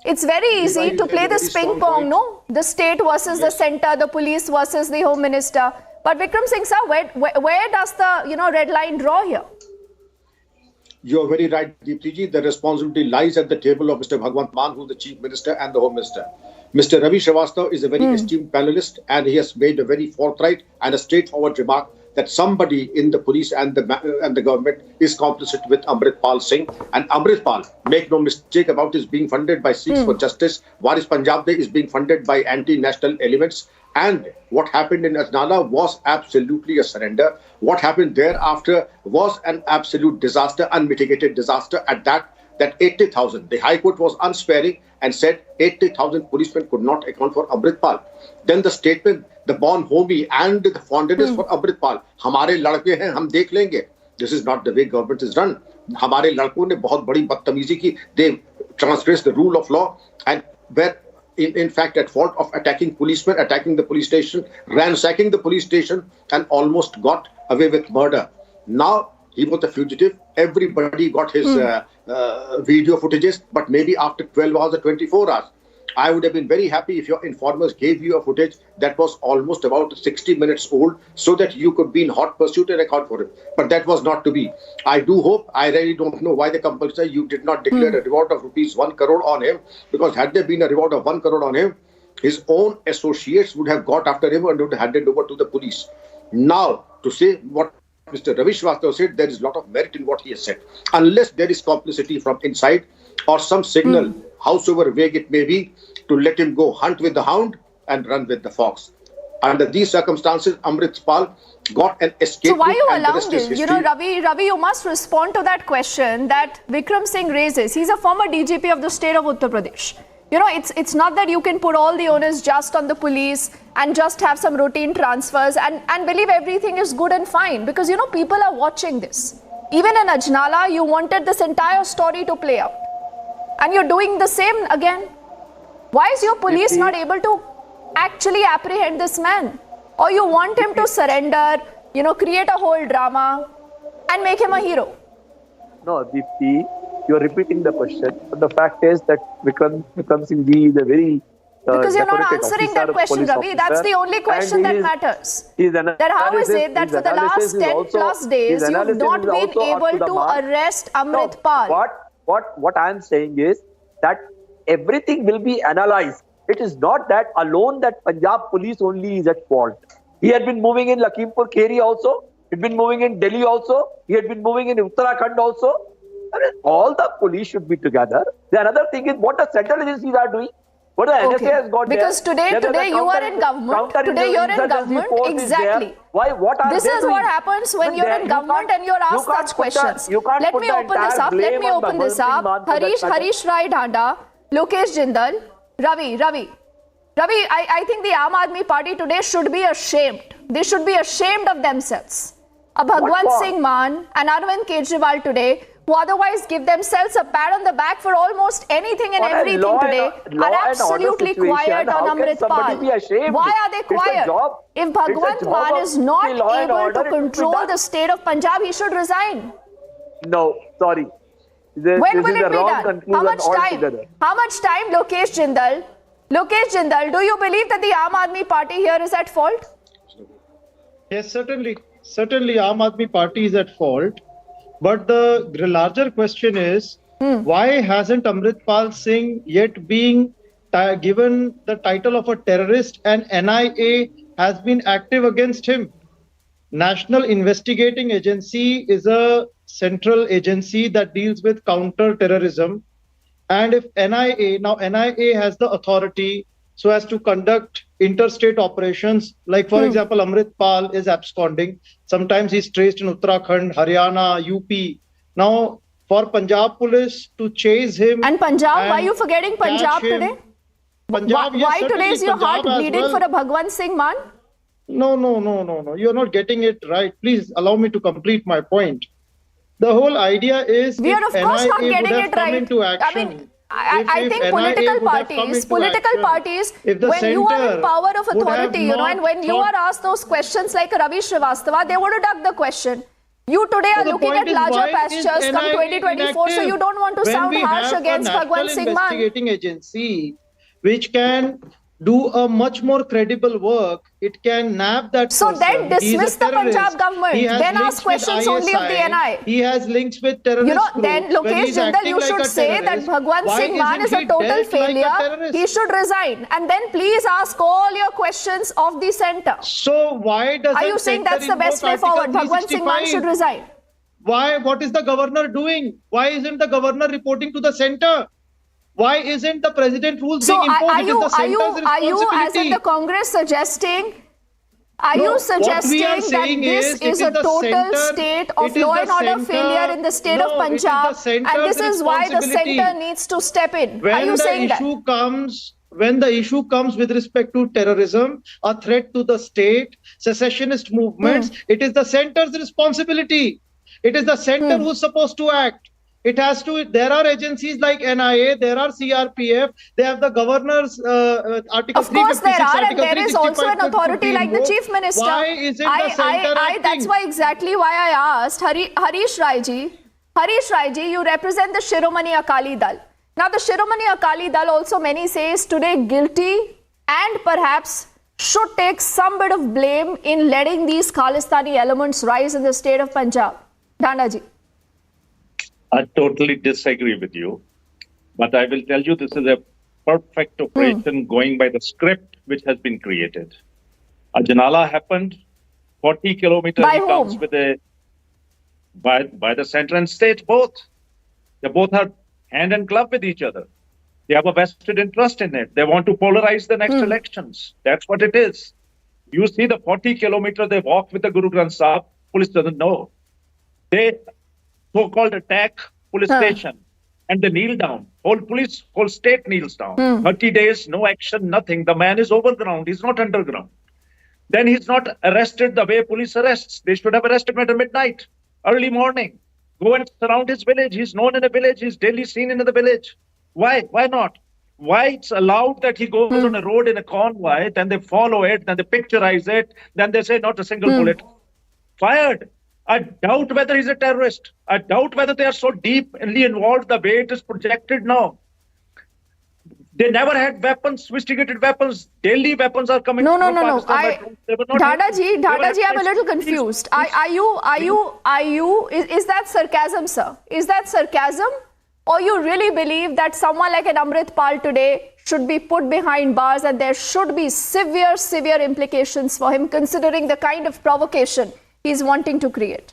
It's very easy to play this ping pong, no? The state versus the center, the police versus the Home Minister. But Vikram Singh Saab, where does the red line draw here? You're very right, Deepti. The responsibility lies at the table of Mr. Bhagwant Mann, who is the Chief Minister and the Home Minister. Mr. Ravi Srivastava is a very esteemed panelist, and he has made a very forthright and a straightforward remark that somebody in the police and the government is complicit with Amritpal Singh. And Amritpal, make no mistake about, is being funded by Sikhs for Justice. Waris Punjab Day is being funded by anti-national elements. And what happened in Ajnala was absolutely a surrender. What happened thereafter was an absolute disaster, unmitigated disaster at that 80,000. The High Court was unsparing and said 80,000 policemen could not account for Amritpal. Then the statement, the born homie and the fondness for Amritpal, हमारे लड़के हैं हम देख लेंगे. This is not the way government is run. हमारे लड़कों ने बहुत बड़ी बदतमीजी की. They transgressed the rule of law and were in fact at fault of attacking policemen, attacking the police station, ransacking the police station, and almost got away with murder. Now he was a fugitive. Everybody got his video footages, but maybe after 12 hours or 24 hours. I would have been very happy if your informers gave you a footage that was almost about 60 minutes old so that you could be in hot pursuit and account for it. But that was not to be. I do hope, I really don't know why the compulsory you did not declare a reward of rupees 1 crore on him, because had there been a reward of 1 crore on him, his own associates would have got after him and would have handed over to the police. Now, to say what Mr. Ravi Srivastava said, there is a lot of merit in what he has said. Unless there is complicity from inside or some signal, howsoever vague it may be, to let him go hunt with the hound and run with the fox. Under these circumstances, Amritpal got an escape. So why you and the allowed rest is this? history. Ravi, you must respond to that question that Vikram Singh raises. He's a former DGP of the state of Uttar Pradesh. It's not that you can put all the onus just on the police and just have some routine transfers and believe everything is good and fine, because people are watching this. Even in Ajnala, you wanted this entire story to play out, and you're doing the same again. Why is your police not able to actually apprehend this man? Or you want him to surrender, create a whole drama and make him a hero? No, Deepti, you're repeating the question. But the fact is that Vikram Singh Ji is a very because you're not answering that question, Ravi. That's the only question that matters. That how is it that for the last 10 plus days you've not been able to arrest Amritpal? No, what I am saying is that everything will be analyzed. It is not that alone that Punjab police only is at fault. He had been moving in Lakhimpur Kheri also. He had been moving in Delhi also. He had been moving in Uttarakhand also. I mean, all the police should be together. The another thing is what the central agencies are doing. What the NSA has got because today you are in government. Today you're in government. Exactly. What are this they is doing? What happens when you're in government and you're asked such questions. Let me open this up. Harish Rai Dhanda, Lokesh Jindal, Ravi, I think the Aam Aadmi Party today should be ashamed. They should be ashamed of themselves. Bhagwant Singh Mann and Arvind Kejriwal today, who otherwise give themselves a pat on the back for almost anything and everything today, are absolutely quiet on Amritpal. Why are they quiet? If Bhagwant Mann is not able to control the state of Punjab, he should resign. No, sorry. When will it be done? How much time? How much time, Lokesh Jindal? Lokesh Jindal, do you believe that the Aam Aadmi Party here is at fault? Yes, certainly. Certainly, Aam Aadmi Party is at fault. But the larger question is, why hasn't Amritpal Singh yet being given the title of a terrorist and NIA has been active against him? National Investigating Agency is a central agency that deals with counter-terrorism. And if NIA has the authority so as to conduct interstate operations. Like, for example, Amritpal is absconding. Sometimes he's traced in Uttarakhand, Haryana, UP. Now, for Punjab police to chase him. And Punjab, why are you forgetting Punjab today? Punjab, why today is your heart bleeding for a Bhagwan Singh man? No. You're not getting it right. Please allow me to complete my point. The whole idea is we are of course not getting it right. I mean, I think political parties, when you are in power of authority, and when you are asked those questions like Ravi Srivastava, they would have ducked the question. You today are looking at larger pastures come 2024, so you don't want to sound harsh against Bhagwan Singh man. Investigating agency which can do a much more credible work. It can nab that So person. then dismiss the Punjab government. Then ask questions only of the NI. He has links with terrorist groups. Then Lokesh Jindal, you should say that Bhagwan Singh man is a total failure. He should resign. And then please ask all your questions of the centre. So why does Are you saying that's the best way forward? Bhagwan Singh man should resign. Why? What is the governor doing? Why isn't the governor reporting to the centre? Why isn't the president rules being imposed? Are you, as in the Congress, suggesting? Are you suggesting that this is a total state of law and order failure in the state of Punjab, and this is why the centre needs to step in? Are you saying that? When the issue comes with respect to terrorism, a threat to the state, secessionist movements, it is the centre's responsibility. It is the centre who's supposed to act. It has to. There are agencies like NIA, there are CRPF, they have the governor's Article 356. Of course there are, and there is also an authority like the Chief Minister. Why isn't the centre acting? That's why exactly why I asked Harish Raiji, you represent the Shiromani Akali Dal. Now the Shiromani Akali Dal also many say is today guilty and perhaps should take some bit of blame in letting these Khalistani elements rise in the state of Punjab. Dhandaji. I totally disagree with you, but I will tell you this is a perfect operation going by the script which has been created. A Janala happened, 40 kilometers by he comes with by the center and state both. They both are hand and glove with each other. They have a vested interest in it. They want to polarize the next elections. That's what it is. You see the 40 kilometers they walk with the Guru Granth Sahib, police doesn't know. They so-called attack police station and they kneel down. Whole state kneels down. 30 days, no action, nothing. The man is overground. He's not underground. Then he's not arrested the way police arrests. They should have arrested him at midnight, early morning. Go and surround his village. He's known in the village. He's daily seen in the village. Why? Why not? Why it's allowed that he goes on a road in a convoy, then they follow it, then they picturize it, then they say not a single bullet fired. I doubt whether he's a terrorist. I doubt whether they are so deeply involved the way it is projected now. They never had weapons, sophisticated weapons. Daily weapons are coming. No. Dadaji, I'm a little confused. Is that sarcasm, sir? Is that sarcasm? Or you really believe that someone like an Amritpal today should be put behind bars and there should be severe implications for him considering the kind of provocation he's wanting to create?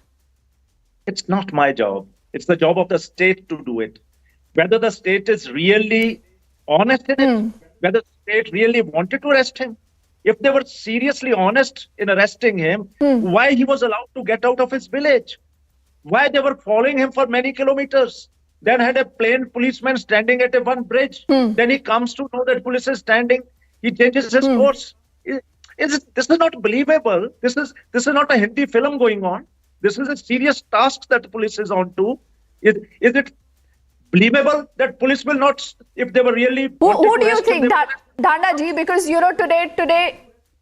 It's not my job. It's the job of the state to do it. Whether the state is really honest in it, whether the state really wanted to arrest him. If they were seriously honest in arresting him, why he was allowed to get out of his village? Why they were following him for many kilometers? Then had a plain policeman standing at one bridge. Then he comes to know that police is standing. He changes his course. This is not believable. This is not a Hindi film going on. This is a serious task that the police is on to. Is it believable that police will not, if they were really... Who do you think, Dhandaji, because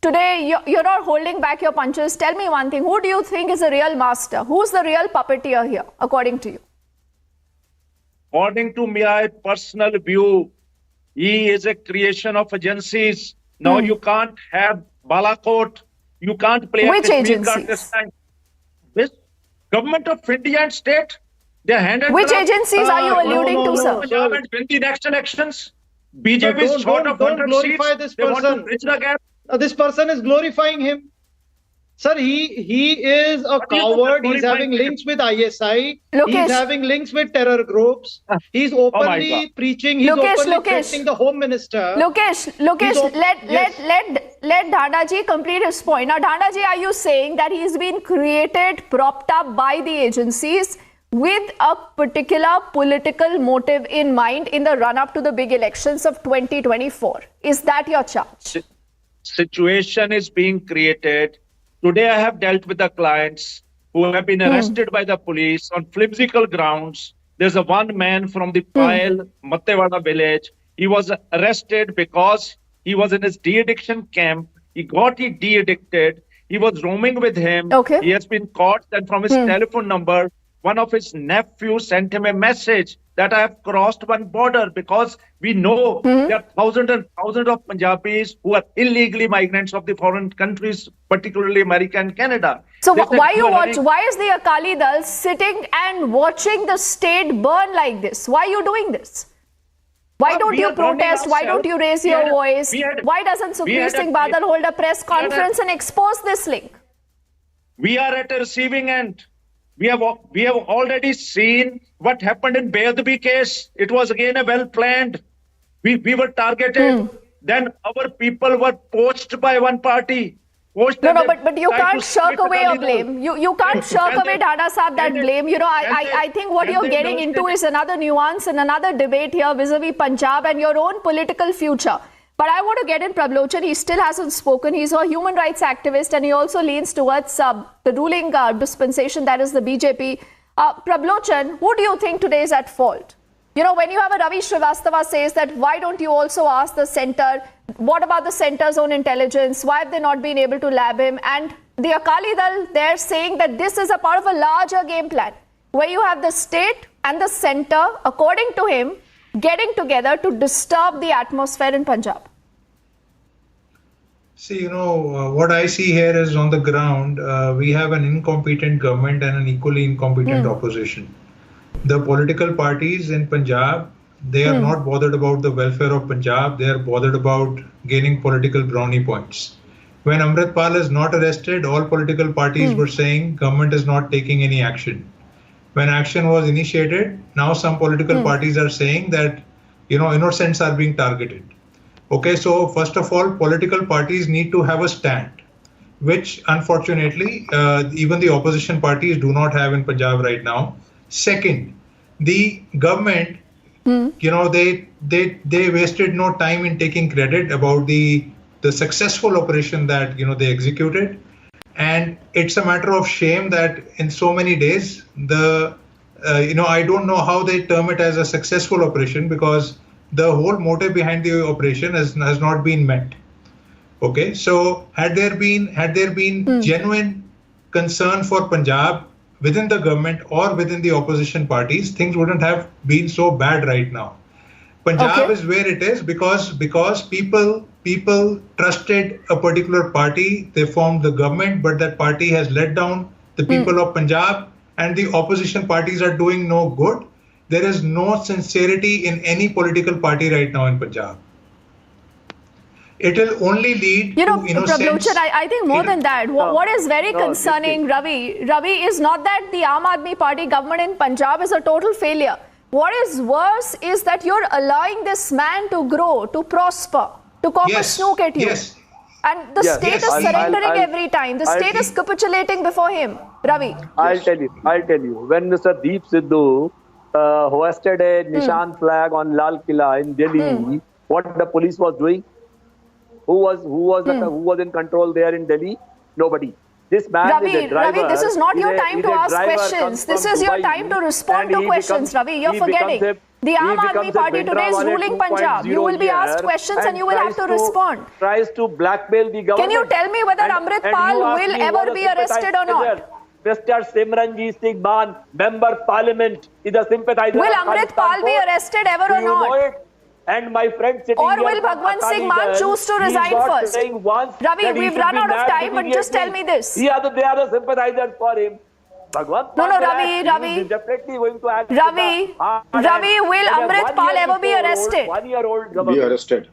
today you're not holding back your punches. Tell me one thing. Who do you think is the real master? Who's the real puppeteer here, according to you? According to my personal view, he is a creation of agencies. Now you can't have Balakot. You can't play Which agencies? This time. This government of India and state. They're handed. Which agencies are you alluding to, sir? Punjab and win the next elections. BJP is short of 100 seats. This they want person. to bridge the gap. This person is glorifying him. Sir, he is a coward. He's having links with ISI. Lokesh. He's having links with terror groups. He's openly preaching. He's openly threatening the Home Minister. Lokesh, let Dhanaji complete his point. Now, Dhanaji, are you saying that he's been created, propped up by the agencies with a particular political motive in mind in the run-up to the big elections of 2024? Is that your charge? Situation is being created. Today, I have dealt with the clients who have been arrested by the police on flimsical grounds. There's a one man from the Pile, Mattewada village. He was arrested because he was in his de-addiction camp. He got de-addicted. He was roaming with him. Okay. He has been caught. Then from his telephone number, one of his nephews sent him a message that I have crossed one border, because we know there are thousands and thousands of Punjabis who are illegally migrants of the foreign countries, particularly America and Canada. So why is the Akali Dal sitting and watching the state burn like this? Why are you doing this? Why don't you protest? Why don't you raise your voice? Why doesn't Sukhbir Singh Badal hold a press conference and expose this link? We are at a receiving end. We have already seen what happened in Bedbi case. It was again a well planned. We were targeted. Then our people were poached by one party. But you can't shirk away your blame. You can't shirk away, Dada Saab, that blame. You know, I think what you're getting into is another nuance and another debate here vis-a-vis Punjab and your own political future. But I want to get in Prablochan. He still hasn't spoken. He's a human rights activist, and he also leans towards the ruling dispensation, that is the BJP. Prablochan, who do you think today is at fault? You know, when you have a Ravi Srivastava says that, why don't you also ask the centre? What about the centre's own intelligence? Why have they not been able to lab him? And the Akali Dal, they're saying that this is a part of a larger game plan, where you have the state and the centre, according to him, getting together to disturb the atmosphere in Punjab. See, you know, what I see here is on the ground, we have an incompetent government and an equally incompetent opposition. The political parties in Punjab, they are not bothered about the welfare of Punjab. They are bothered about gaining political brownie points. When Amritpal is not arrested, all political parties were saying government is not taking any action. When action was initiated, now some political parties are saying that, you know, innocents are being targeted. Okay, so first of all, political parties need to have a stand, which unfortunately even the opposition parties do not have in Punjab right now. Second, the government, you know, they wasted no time in taking credit about the successful operation that, you know, they executed. And it's a matter of shame that in so many days, you know, I don't know how they term it as a successful operation, because the whole motive behind the operation has not been met. Okay, so had there been genuine concern for Punjab within the government or within the opposition parties, things wouldn't have been so bad right now. Punjab is where it is because people trusted a particular party. They formed the government, but that party has let down the people of Punjab, and the opposition parties are doing no good. There is no sincerity in any political party right now in Punjab. It will only lead to innocence. I think more than that, what is very concerning, Ravi, is not that the Aam Aadmi Party government in Punjab is a total failure. What is worse is that you're allowing this man to grow, to prosper, to cock a snook at you. And the state is surrendering every time. The state is capitulating before him. Ravi. I'll tell you. When Mr. Deep Sidhu hoisted a Nishan flag on Lal Killa in Delhi, what the police was doing? Who was in control there in Delhi? Nobody. This man is a driver. Ravi, this is not your time to ask questions. This is your time to respond to questions, Ravi. You're forgetting. The Aam Aadmi Party today is ruling Punjab. You will be asked questions and you will have to respond. Tries to blackmail the government. Can you tell me whether Amritpal will ever be arrested or not? Mr. Simranjit Singh Mann, Member Parliament, is a sympathizer. Will Amritpal be arrested ever or not? And my friend sitting or will Bhagwant Singh Mann choose to resign first? Ravi, we've run out of time, but just tell me this. They are the sympathizers for him. Bhagwant Ravi. Definitely going to act. Ravi, will Amritpal ever be arrested? 1-year-old government. Be arrested.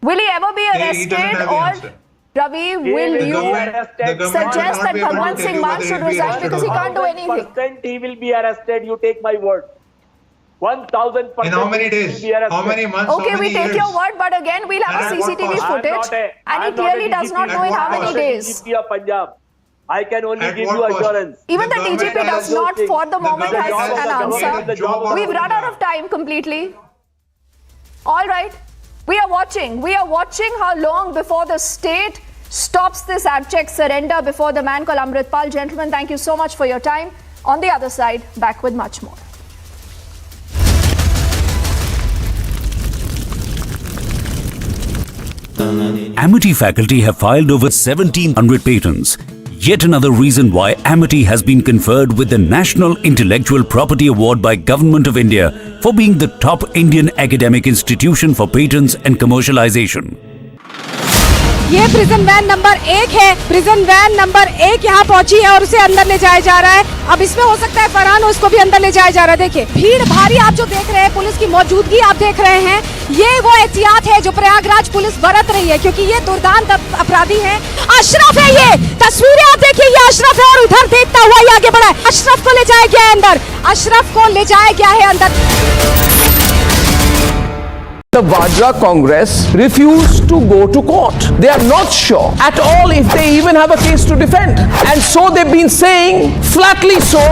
Will he ever be He doesn't arrested, have the or answer. Ravi, will The you government will suggest not that be able to Bhagwan tell Singh you Maan whether should he'll be resign arrested because he or can't do not. anything? % he will be arrested, you take my word. 1000%. In how many days? How many months? Okay, how we many take years? your word, but again, we'll have And a at what CCTV cost? footage, and he clearly does not know in how many days. DGP of Punjab. I can only At give what you cost? assurance. Even the government DGP does has- not, for the moment, government has has an completed the job answer. of We've run out Punjab. of time completely. All right, we are watching. We are watching how long before the state stops this abject surrender before the man called Amritpal. Gentlemen, thank you so much for your time. On the other side, back with much more. Amity faculty have filed over 1,700 patents. Yet another reason why Amity has been conferred with the National Intellectual Property Award by Government of India for being the top Indian academic institution for patents and commercialization. ये prison van number 1 है। Prison van number 1 यहाँ पहुंची है और उसे अंदर ले जाया जा रहा है। अब इसमें हो सकता है फरहान, उसको भी अंदर ले जाया जा रहा है। देखिए भीड़ भारी आप जो देख रहे हैं, पुलिस की मौजूदगी आप देख रहे हैं। ये वो एहतियात है जो प्रयागराज पुलिस बरत रही है, क्योंकि ये दुर्दांत अपराधी है। अशरफ है, ये तस्वीरें आप देखिए, ये अशरफ है और उधर देखता हुआ ये आगे बढ़ा है। अशरफ को ले जाया गया है अंदर, अशरफ को ले जाया गया है अंदर। The Vadra Congress refused to go to court. They are not sure at all if they even have a case to defend. And so they've been saying, flatly so,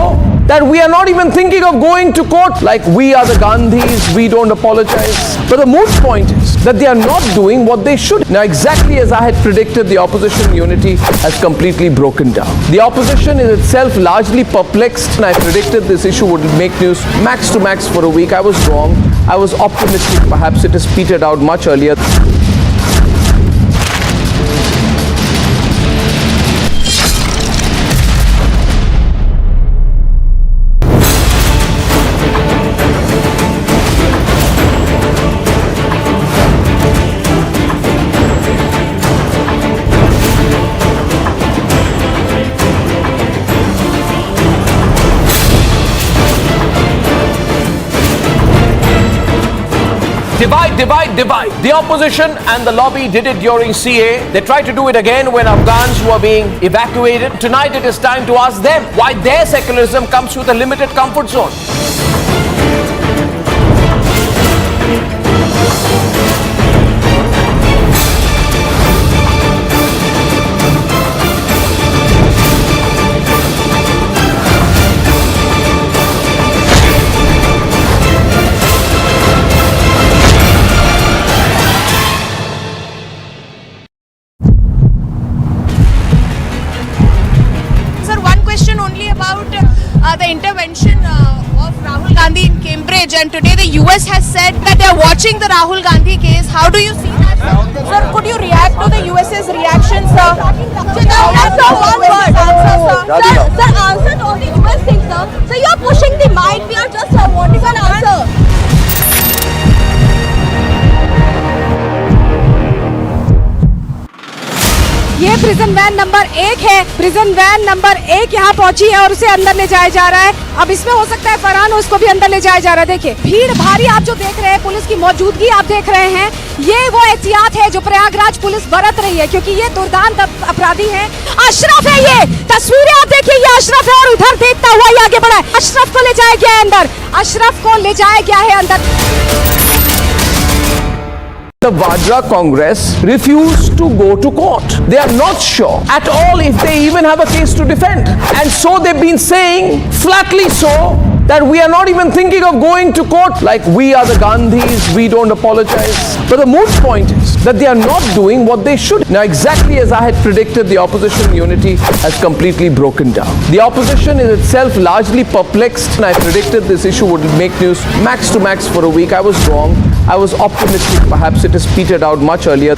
that we are not even thinking of going to court, like we are the Gandhis, we don't apologize. But the moot point is that they are not doing what they should. Now, exactly as I had predicted, the opposition unity has completely broken down. The opposition is itself largely perplexed, and I predicted this issue would make news max to max for a week. I was wrong. I was optimistic. Perhaps it has petered out much earlier. Divide, divide, divide. The opposition and the lobby did it during CA. They tried to do it again when Afghans were being evacuated. Tonight it is time to ask them why their secularism comes with a limited comfort zone. The intervention of Rahul Gandhi in Cambridge, and today the US has said that they are watching the Rahul Gandhi case. How do you see that, sir? Sir, could you react to the US's reaction, sir? Sir, one word. Sir, answer to all the US things, sir. Sir, you are pushing the mic. We are just wanting an answer. ये prison van number 1 है। Prison van number 1 यहाँ पहुंची है और उसे अंदर ले जाया जा रहा है। अब इसमें हो सकता है फरहान, उसको भी अंदर ले जाया जा रहा है। देखिए भीड़ भारी आप जो देख रहे हैं, पुलिस की मौजूदगी आप देख रहे हैं। ये वो एहतियात है जो प्रयागराज पुलिस बरत रही है, क्योंकि ये दुर्दांत अपराधी है। अशरफ है, ये तस्वीरें आप देखिए, ये अशरफ है और उधर देखता हुआ ये आगे बढ़ा है। अशरफ को ले जाया गया है अंदर, अशरफ को ले जाया गया है अंदर। The Vadra Congress refused to go to court. They are not sure at all if they even have a case to defend. And so they've been saying, flatly so, that we are not even thinking of going to court, like we are the Gandhis, we don't apologize. But the moot point is that they are not doing what they should. Now, exactly as I had predicted, the opposition unity has completely broken down. The opposition is itself largely perplexed, and I predicted this issue would make news max to max for a week. I was wrong. I was optimistic. Perhaps it has petered out much earlier.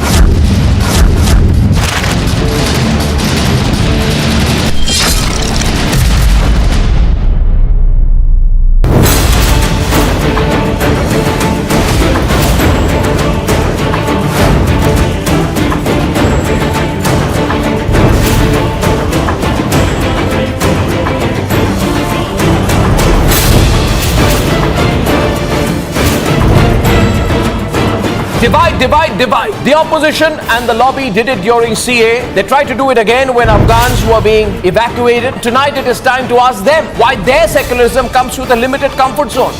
Divide, divide, divide. The opposition and the lobby did it during CA. They tried to do it again when Afghans were being evacuated. Tonight it is time to ask them why their secularism comes with a limited comfort zone.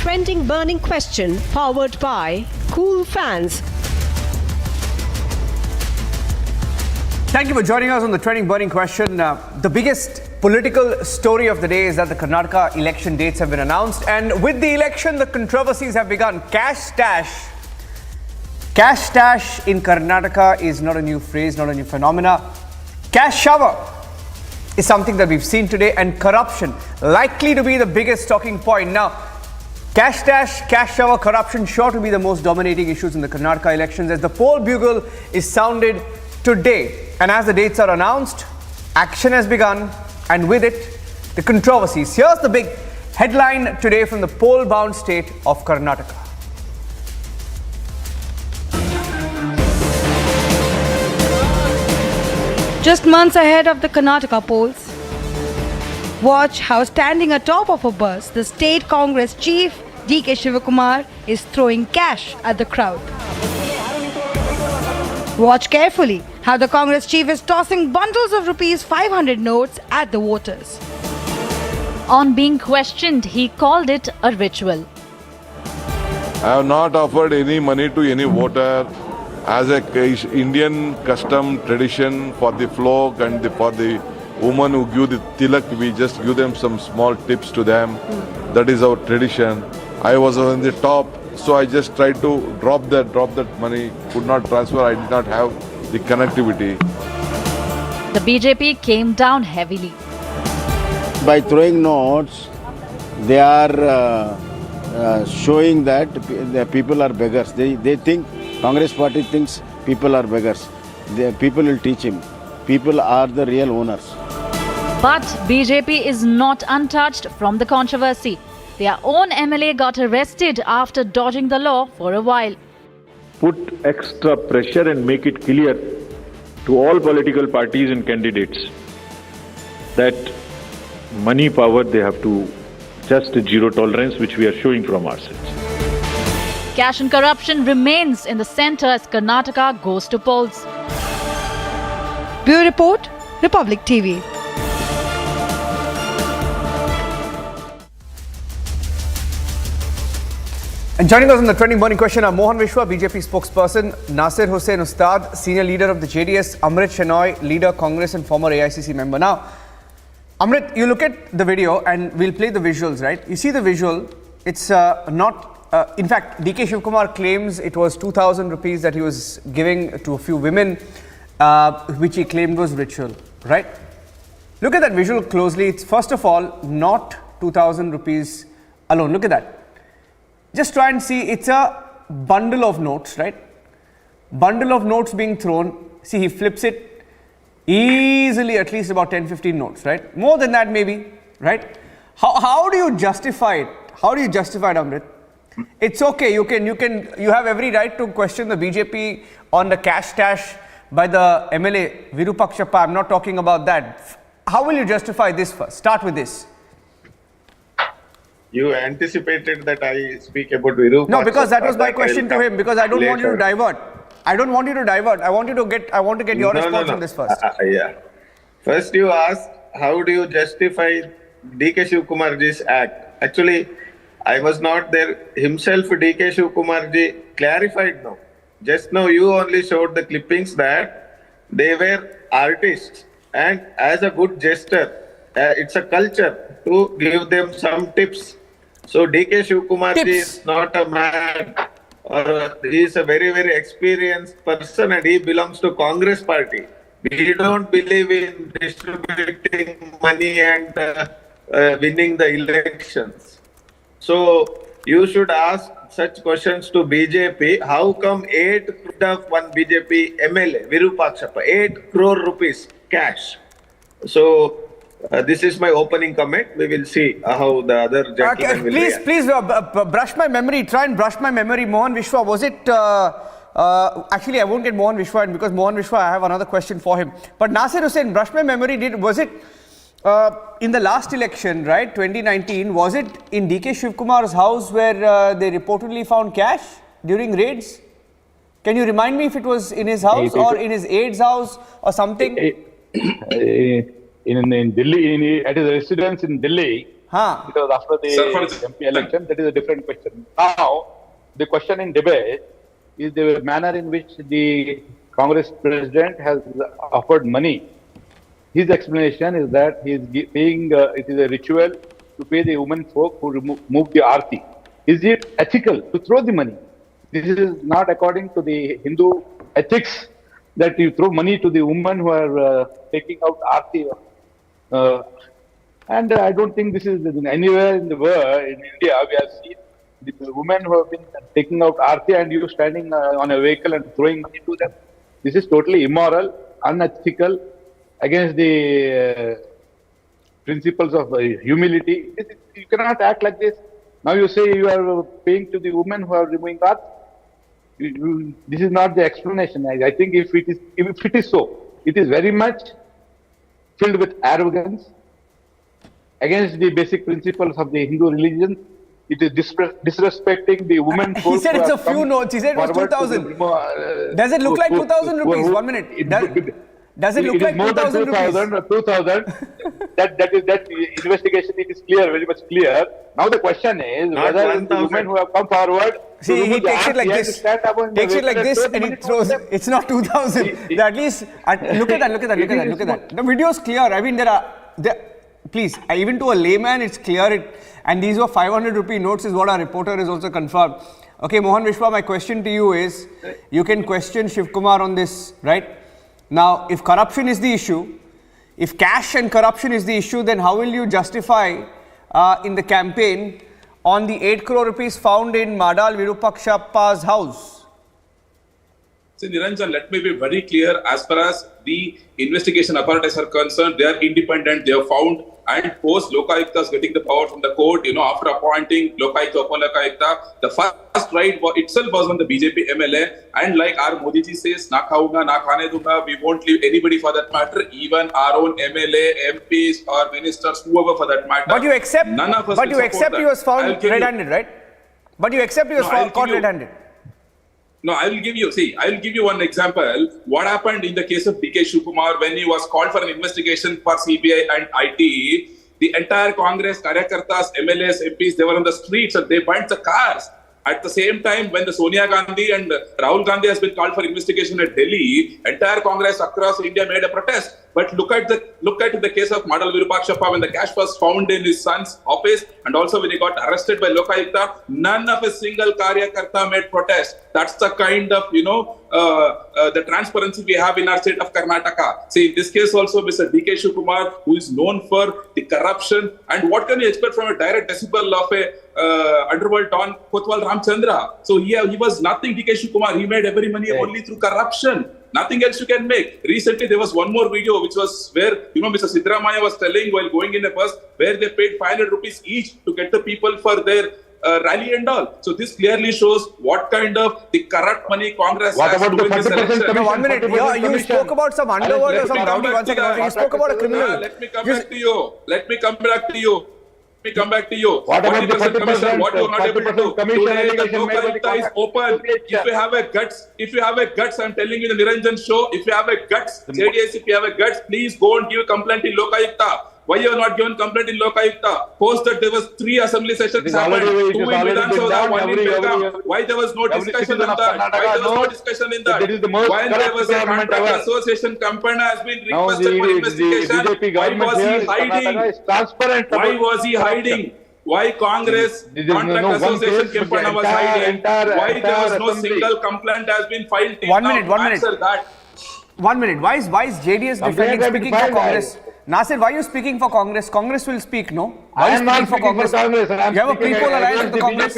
Trending burning question powered by Cool Fans. Thank you for joining us on the trending burning question. The biggest political story of the day is that the Karnataka election dates have been announced, and with the election, the controversies have begun. Cash stash in Karnataka is not a new phrase, not a new phenomena. Cash shower is something that we've seen today, and corruption likely to be the biggest talking point. Now, cash stash, cash shower, corruption sure to be the most dominating issues in the Karnataka elections as the poll bugle is sounded today. And as the dates are announced, action has begun, and with it, the controversies. Here's the big headline today from the poll-bound state of Karnataka. Just months ahead of the Karnataka polls, watch how standing atop of a bus, the state Congress chief DK Shivakumar is throwing cash at the crowd. Watch carefully how the Congress chief is tossing bundles of rupees 500 notes at the voters. On being questioned, he called it a ritual. I have not offered any money to any voter. As a Indian custom tradition for the flock and for the women who give the tilak, we just give them some small tips to them. That is our tradition. I was on the top, so I just tried to drop that money. Could not transfer. I did not have the connectivity. The BJP came down heavily. By throwing notes, they are showing that the people are beggars. They think, Congress party thinks people are beggars. People will teach him. People are the real owners. But BJP is not untouched from the controversy. Their own MLA got arrested after dodging the law for a while. Put extra pressure and make it clear to all political parties and candidates that money power they have to just zero tolerance, which we are showing from ourselves. Cash and corruption remains in the center as Karnataka goes to polls. Bureau Report, Republic TV. And joining us on the trending morning question are Mohan Vishwa, BJP spokesperson, Nasir Hussain Ustad, senior leader of the JDS, Amrit Shenoy, leader Congress and former AICC member. Now, Amrit, you look at the video and we'll play the visuals, right? You see the visual, it's not, in fact, DK Shivakumar claims it was 2,000 rupees that he was giving to a few women, which he claimed was ritual, right? Look at that visual closely. It's first of all not 2,000 rupees alone. Look at that. Just try and see, it's a bundle of notes, right? Bundle of notes being thrown. See, he flips it easily, at least about 10-15 notes, right? More than that maybe, right? How do you justify it? How do you justify it, Amrit? It's okay, you have every right to question the BJP on the cash stash by the MLA Virupakshappa. I'm not talking about that. How will you justify this first? Start with this. You anticipated that I speak about Virupakshappa. No, because that was my question to him, because I don't want you to divert. I don't want you to divert. I want to get your response on this first. Yeah. First you asked, how do you justify DK Shivakumarji's act? Actually, I was not there. Himself, DK Shivakumarji clarified now. Just now you only showed the clippings that they were artists. And as a good gesture, it's a culture to give them some tips. So DK Shivakumarji is not a man, or he is a very, very experienced person, and he belongs to Congress party. We don't believe in distributing money and winning the elections. So you should ask such questions to BJP. How come 8 crore of one BJP MLA, Virupakshappa, 8 crore rupees cash? So This is my opening comment. We will see how the other gentlemen will react. Please brush my memory. Try and brush my memory. Mohan Vishwa, was it... actually, I won't get Mohan Vishwa in because Mohan Vishwa, I have another question for him. But Nasir Hussain, brush my memory. Was it in the last election, right, 2019, was it in DK Shivakumar's house where they reportedly found cash during raids? Can you remind me if it was in his house or in his aide's house or something? In Delhi, at his residence in Delhi, because after the MP election, that is a different question. Now, the question in debate is the manner in which the Congress president has offered money. His explanation is that he is paying, it is a ritual to pay the women folk who move the aarti. Is it ethical to throw the money? This is not according to the Hindu ethics that you throw money to the women who are taking out aarti. And I don't think this is anywhere in the world. In India, we have seen the women who have been taking out aarti and you standing on a vehicle and throwing money to them. This is totally immoral, unethical, against the principles of humility. You cannot act like this. Now you say you are paying to the women who are removing aarti. This is not the explanation. I think if it is so, it is very much filled with arrogance against the basic principles of the Hindu religion. It is disrespecting the women. He said it's a few notes. He said it was 2,000. Does it look like 2,000 rupees? 1 minute. Does it look like 2,000 rupees? 2,000. That investigation, it is clear, very much clear. Now the question is whether the women who have come forward. See, he takes it like this. Takes it like this and he throws. It's not 2,000. At least look at that. The video is clear. I mean, please, even to a layman, it's clear. And these were 500 rupee notes, is what our reporter has also confirmed. Okay, Mohan Vishwa, my question to you is, you can question Shivakumar on this, right? Now, if corruption is the issue, if cash and corruption is the issue, then how will you justify in the campaign on the 8 crore rupees found in Madal Virupakshappa's house? See, Niranjan, let me be very clear. As far as the investigation authorities are concerned, they are independent. They have found and post Lokayuktas getting the power from the court, after appointing Lokayukta, Upalokayukta, the first raid itself was on the BJP MLA. And like our Modi ji says, na khaunga, na khane dunga, we won't leave anybody for that matter, even our own MLA, MPs or ministers, whoever for that matter. But you accept, he was found red-handed, right? But you accept he was caught red-handed. No, I will give you one example. What happened in the case of DK Shivakumar when he was called for an investigation for CBI and IT? The entire Congress, Karyakartas, MLAs, MPs, they were on the streets and they burnt the cars. At the same time, when the Sonia Gandhi and Rahul Gandhi has been called for investigation at Delhi, entire Congress across India made a protest. But look at the case of Madal Virupakshappa when the cash was found in his son's office and also when he got arrested by Lokayukta, none of a single Karyakarta made protest. That's the kind of, the transparency we have in our state of Karnataka. See, in this case also, Mr. DK Shivakumar, who is known for the corruption, and what can you expect from a direct disciple of a underworld don, Kotwal Ramchandra? So he was nothing, DK Shivakumar. He made every money only through corruption. Nothing else you can make. Recently, there was one more video which was where, Mr. Siddaramaiah was telling while going in a bus where they paid 500 rupees each to get the people for their rally and all. So this clearly shows what kind of the corrupt money Congress has to win this election. No, 1 minute. You spoke about some underworld or some rowdy. 1 second. You spoke about a criminal. Let me come back to you. Let me come back to you. What about the 40% what you are not able to do? Today the Lokayukta is open. If you have a guts, I'm telling you in the Niranjan show, if you have a guts, JDS, if you have a guts, please go and give a complaint in Lokayukta. Why you have not given complaint in Lokayukta? Post that there was 3 assembly sessions happened, 2 in Vidhan Sabha, 1 in Belgaum. Why there was no discussion on that? When there was a contract association company has been requested for investigation, why was he hiding? Why was he hiding? Why Congress contract association company was hiding? Why there was no single complaint has been filed? 1 minute. 1 minute. Why is JDS defending speaking for Congress? Nasir, why are you speaking for Congress? Congress will speak, no? I am not speaking for Congress. You have a people alliance with the Congress?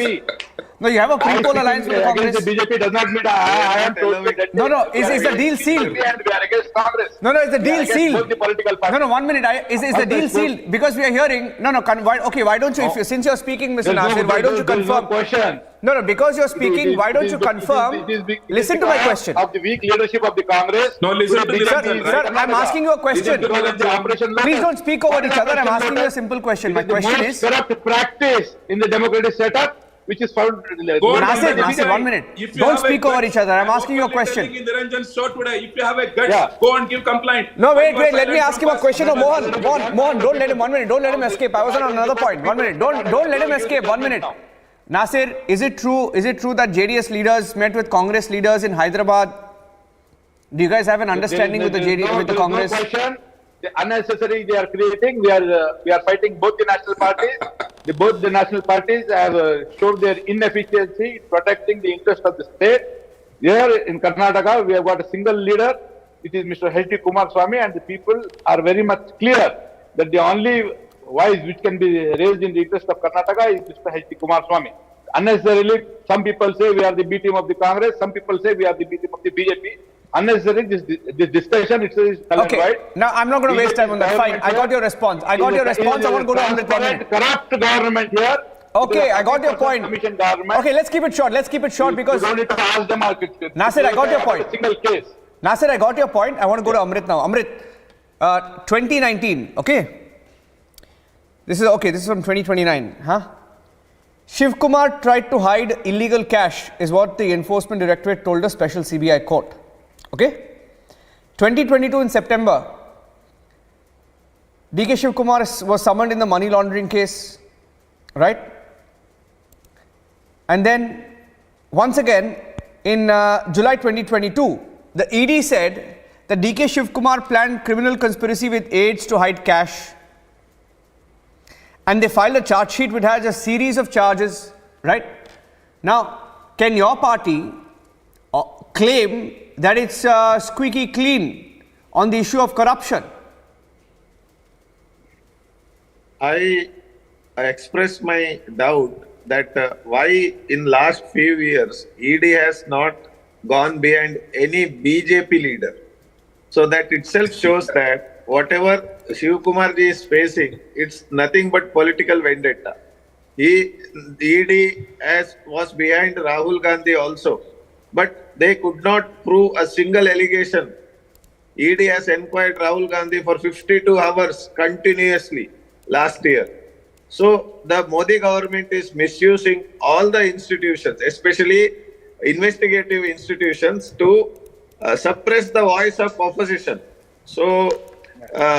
No, you have a pre-poll alliance with the Congress. The BJP does not mean I am told that. No, is the deal sealed? And we are against Congress. No, is the deal sealed? Both the political parties. No, 1 minute. Is the deal sealed? Because we are hearing. Why don't you? Since you're speaking, Mr. Nasir, why don't you confirm? No question. No, because you're speaking, why don't you confirm? Listen to my question. Of the weak leadership of the Congress. No, listen to the Sir, I'm asking you a question. Please don't speak over each other. I'm asking you a simple question. My question is. Corrupt practice in the democratic setup, which is found. Nasir, 1 minute. Don't speak over each other. I'm asking you a question. In the Ranjan show today, if you have a guts, go and give complaint. No, wait. Let me ask him a question. Mohan, don't let him. 1 minute. Don't let him escape. I was on another point. 1 minute. Don't let him escape. 1 minute. Nasir, is it true that JDS leaders met with Congress leaders in Hyderabad? Do you guys have an understanding with the Congress? No question. The unnecessary they are creating. We are fighting both the national parties. Both the national parties have showed their inefficiency in protecting the interest of the state. Here in Karnataka, we have got a single leader. It is Mr. H.D. Kumar Swamy, and the people are very much clear that the only voice which can be raised in the interest of Karnataka is Mr. H.D. Kumar Swamy. Unnecessarily, some people say we are the B team of the Congress. Some people say we are the B team of the BJP. Unnecessary, this discussion is okay. Right? Now, I'm not going to waste time on that. Fine. I got your response. I want to go to Amritpal. Corrupt government here. Okay, I got your point. Okay, let's keep it short. Because. You don't need to ask the market. Nasir, I got your point. Single case. Nasir, I got your point. I want to go to Amrit now. Amrit, 2019, okay? This is from 2029, huh? Shivakumar tried to hide illegal cash, is what the Enforcement Directorate told a special CBI court. Okay? 2022 in September, DK Shivakumar was summoned in the money laundering case, right? And then, once again, in July 2022, the ED said that DK Shivakumar planned criminal conspiracy with aides to hide cash. And they filed a charge sheet which has a series of charges, right? Now, can your party claim that it's squeaky clean on the issue of corruption? I express my doubt that why in last few years ED has not gone behind any BJP leader. So that itself shows that whatever Shivakumar ji is facing, it's nothing but political vendetta. ED was behind Rahul Gandhi also, but they could not prove a single allegation. ED has inquired Rahul Gandhi for 52 hours continuously last year. So the Modi government is misusing all the institutions, especially investigative institutions, to suppress the voice of opposition. So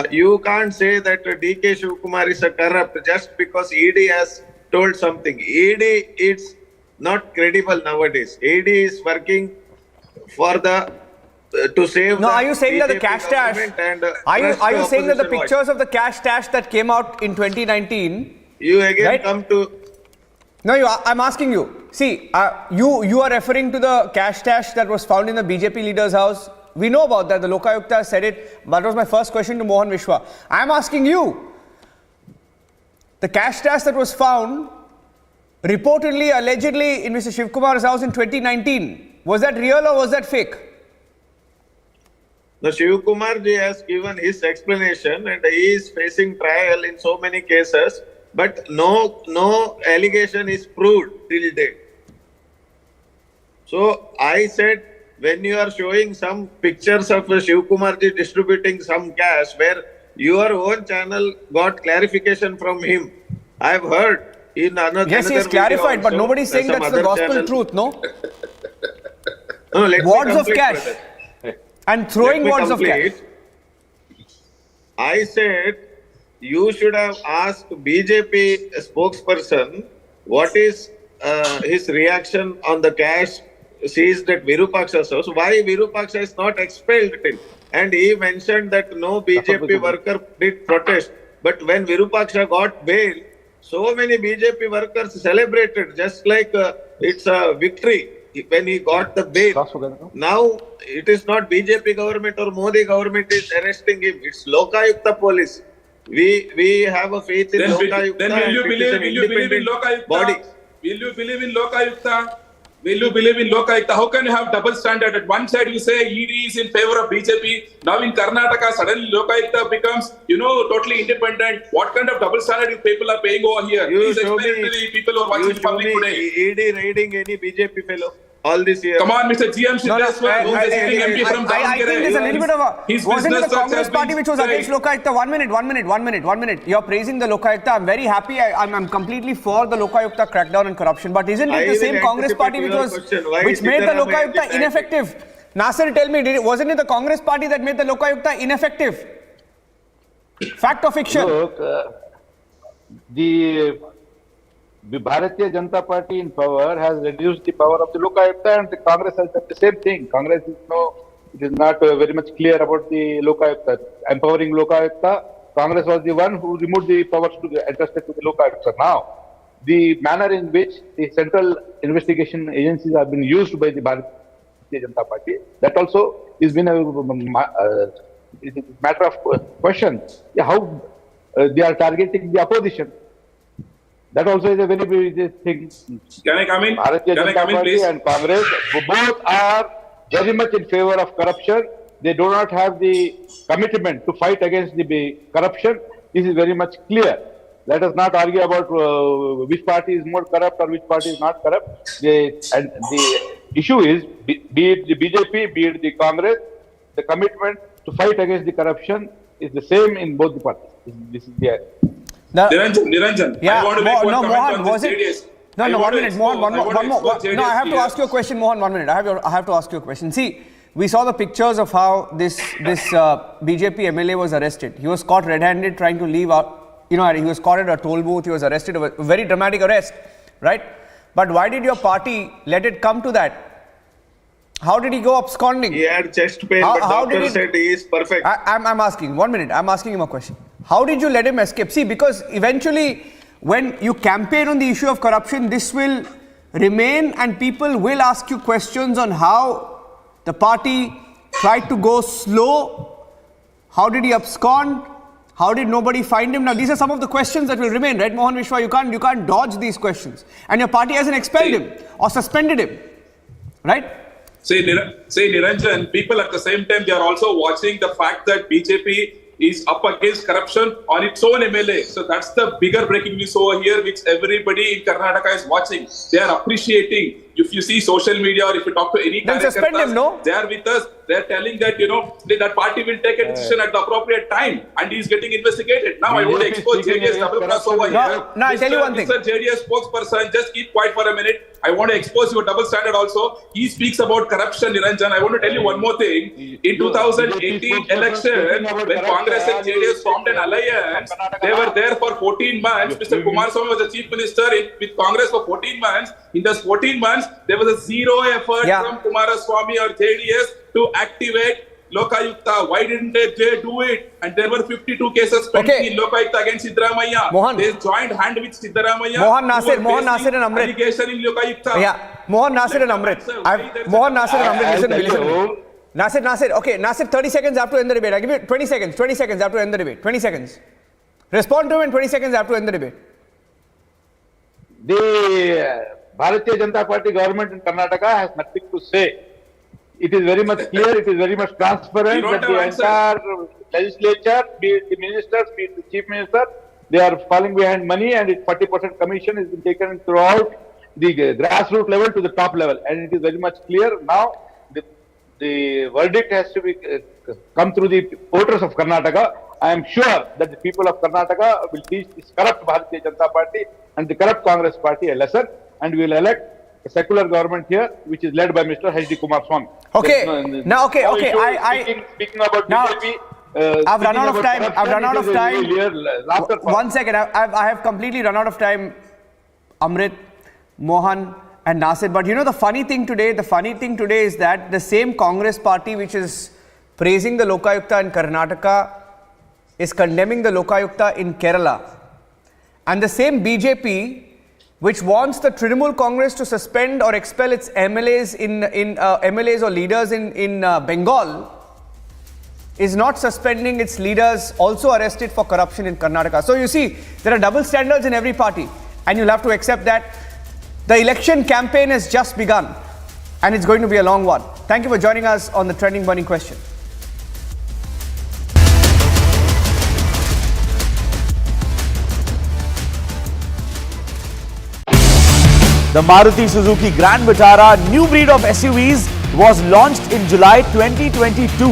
you can't say that DK Shivakumar is a corrupt just because ED has told something. ED is not credible nowadays. ED is working for to save. No, are you saying that the cash stash? Are you saying that the pictures of the cash stash that came out in 2019? You again right? come to. No, I'm asking you. See, you are referring to the cash stash that was found in the BJP leader's house. We know about that. The Lokayukta said it. But that was my first question to Mohan Vishwa. I'm asking you. The cash stash that was found, reportedly, allegedly, in Mr. Shivakumar's house in 2019, was that real or was that fake? The Shivakumar ji has given his explanation and he is facing trial in so many cases, but no allegation is proved till date. So I said, when you are showing some pictures of Shivakumar ji distributing some cash where your own channel got clarification from him, I have heard in another. Yes, he is clarified, but nobody is saying that's the gospel truth, no? No, wads of cash and throwing wads of cash. I said you should have asked BJP spokesperson what is his reaction on the cash seized at Virupaksha's house. Why Virupaksha is not expelled till? And he mentioned that no BJP worker did protest. But when Virupaksha got bail, so many BJP workers celebrated just like it's a victory when he got the bail. Now it is not BJP government or Modi government is arresting him. It's Lokayukta police. We have a faith in Lokayukta. Then will you believe in Lokayukta? Body. Will you believe in Lokayukta? Will you believe in Lokayukta? How can you have double standard? At one side you say ED is in favor of BJP. Now in Karnataka, suddenly Lokayukta becomes, totally independent. What kind of double standard people are paying over here? Please explain to the people who are watching the public today. ED raiding any BJP fellow all this year. Come on, Mr. GM Siddheswar, who is the sitting MP from I think there's a little bit of a... His wasn't it business the Congress has party been which was against Lokayukta? One minute. You're praising the Lokayukta. I'm very happy. I'm completely for the Lokayukta crackdown and corruption. But isn't it the same Congress party which made the Lokayukta ineffective? Nasir, tell me, wasn't it the Congress party that made the Lokayukta ineffective? Fact or fiction? Look, the Bharatiya Janata Party in power has reduced the power of the Lokayukta, and the Congress has done the same thing. Congress is not very much clear about the Lokayukta. Empowering Lokayukta, Congress was the one who removed the powers entrusted to the Lokayukta. Now, the manner in which the central investigation agencies have been used by the Bharatiya Janata Party, that also has been a matter of question. How they are targeting the opposition. That also is a very big thing. Can I come in? Bharatiya Janata Party and Congress both are very much in favor of corruption. They do not have the commitment to fight against the corruption. This is very much clear. Let us not argue about which party is more corrupt or which party is not corrupt. And the issue is, be it the BJP, be it the Congress, the commitment to fight against the corruption is the same in both the parties. This is the Niranjan, yeah, I want to make one comment Mohan, on this JDS. No, 1 minute, Mohan, one more. No, I have to ask you a question, Mohan, 1 minute. I have to ask you a question. See, we saw the pictures of how this BJP MLA was arrested. He was caught red-handed trying to leave out. He was caught at a toll booth. He was arrested. A very dramatic arrest, right? But why did your party let it come to that? How did he go absconding? He had chest pain, but doctor said he is perfect. I'm asking, 1 minute, I'm asking him a question. How did you let him escape? See, because eventually, when you campaign on the issue of corruption, this will remain and people will ask you questions on how the party tried to go slow. How did he abscond? How did nobody find him? Now, these are some of the questions that will remain, right, Mohan Vishwa? You can't dodge these questions. And your party hasn't expelled him or suspended him, right? Say Niranjan, people at the same time, they are also watching the fact that BJP is up against corruption on its own MLA. So that's the bigger breaking news over here, which everybody in Karnataka is watching. They are appreciating. If you see social media or if you talk to any Karnatakars, they are with us. They are telling that, that party will take a decision at the appropriate time and he is getting investigated. Now I want to expose JDS double cross over here. No, I'll tell you one thing. Mr. JDS spokesperson, just keep quiet for a minute. I want to expose your double standard also. He speaks about corruption, Niranjan. I want to tell you one more thing. In 2018 election, when Congress and JDS formed an alliance, they were there for 14 months. Mr. Kumaraswamy was the chief minister with Congress for 14 months. In those 14 months, there was a zero effort from Kumaraswamy or JDS to activate Lokayukta. Why didn't they do it? And there were 52 cases pending in Lokayukta against Siddaramaiah. Mohan. They joined hand with Siddaramaiah. Mohan Nasir and Amrit. Allegation in Lokayukta. Yeah, Mohan Nasir and Amrit. Mohan Nasir and Amrit, listen. Nasir, okay, Nasir, 30 seconds after end the debate. I give you 20 seconds. 20 seconds after end the debate. 20 seconds. Respond to him in 20 seconds after end the debate. The Bharatiya Janata Party government in Karnataka has nothing to say. It is very much clear, it is very much transparent that the entire legislature, be it the ministers, be it the chief minister, they are falling behind money and 40% commission has been taken throughout the grassroots level to the top level. And it is very much clear now the verdict has to be come through the voters of Karnataka. I am sure that the people of Karnataka will teach this corrupt Bharatiya Janata Party and the corrupt Congress Party a lesson, and we will elect a secular government here, which is led by Mr. H.D. Kumaraswamy. Okay. Speaking about now, BJP, I've run out of time. 1 second. I have completely run out of time, Amrit, Mohan and Nasir. But the funny thing today is that the same Congress party which is praising the Lokayukta in Karnataka is condemning the Lokayukta in Kerala. And the same BJP which wants the Trinamool Congress to suspend or expel its MLAs MLAs or leaders in Bengal, is not suspending its leaders also arrested for corruption in Karnataka. So you see, there are double standards in every party, and you'll have to accept that. The election campaign has just begun and it's going to be a long one. Thank you for joining us on the Trending Burning Question. The Maruti Suzuki Grand Vitara, new breed of SUVs, was launched in July 2022.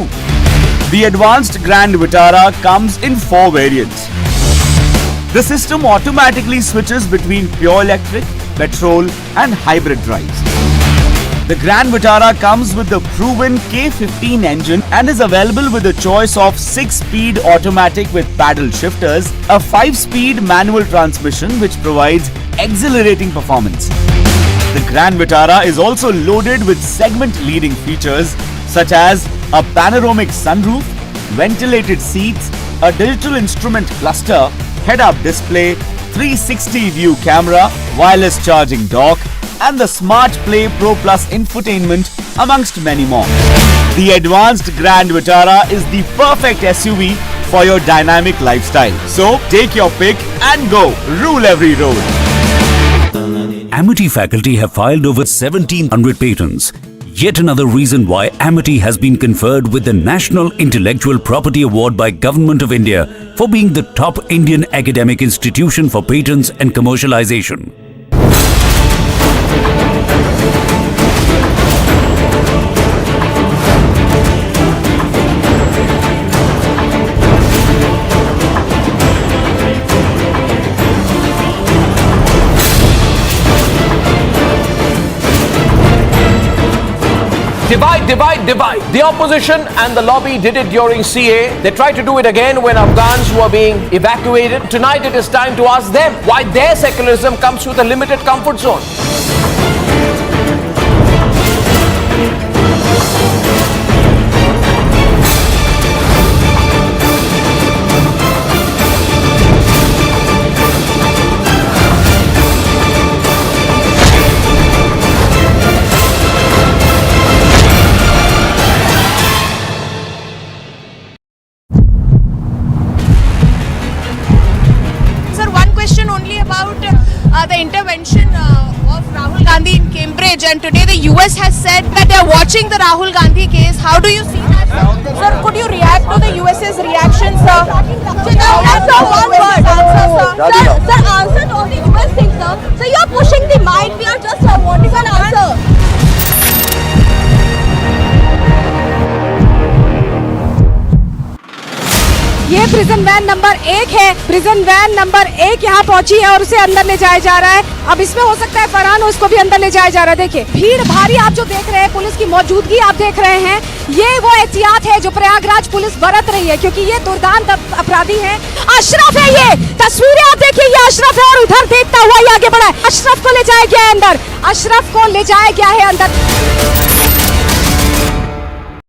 The advanced Grand Vitara comes in 4 variants. The system automatically switches between pure electric, petrol and hybrid drives. The Grand Vitara comes with the proven K15 engine and is available with a choice of 6-speed automatic with paddle shifters, a 5-speed manual transmission which provides exhilarating performance. The Grand Vitara is also loaded with segment-leading features such as a panoramic sunroof, ventilated seats, a digital instrument cluster, head-up display, 360-view camera, wireless charging dock, and the Smart Play Pro Plus infotainment, amongst many more. The advanced Grand Vitara is the perfect SUV for your dynamic lifestyle. So, take your pick and go. Rule every road. Amity faculty have filed over 1,700 patents. Yet another reason why Amity has been conferred with the National Intellectual Property Award by Government of India for being the top Indian academic institution for patents and commercialization. Divide, divide, divide. The opposition and the lobby did it during CA. They tried to do it again when Afghans were being evacuated. Tonight it is time to ask them why their secularism comes with a limited comfort zone. The intervention of Rahul Gandhi in Cambridge, and today the US has said that they are watching the Rahul Gandhi case. How do you see that, sir? Sir, could you react to the US's reaction, sir? Answer one word. Sir, answer to all the US things, sir. So you are pushing the mic. We are just wanting an answer. ये prison van number 1 है। Prison van number 1 यहाँ पहुंची है और उसे अंदर ले जाया जा रहा है। अब इसमें हो सकता है फरहान उसको भी अंदर ले जाया जा रहा है। देखिए भीड़ भारी आप जो देख रहे हैं, पुलिस की मौजूदगी आप देख रहे हैं। ये वो एहतियात है जो प्रयागराज पुलिस बरत रही है, क्योंकि ये दुर्दांत अपराधी है। अशरफ है, ये तस्वीरें आप देखिए, ये अशरफ है और उधर देखता हुआ ये आगे बढ़ा है। अशरफ को ले जाया गया है अंदर, अशरफ को ले जाया गया है अंदर।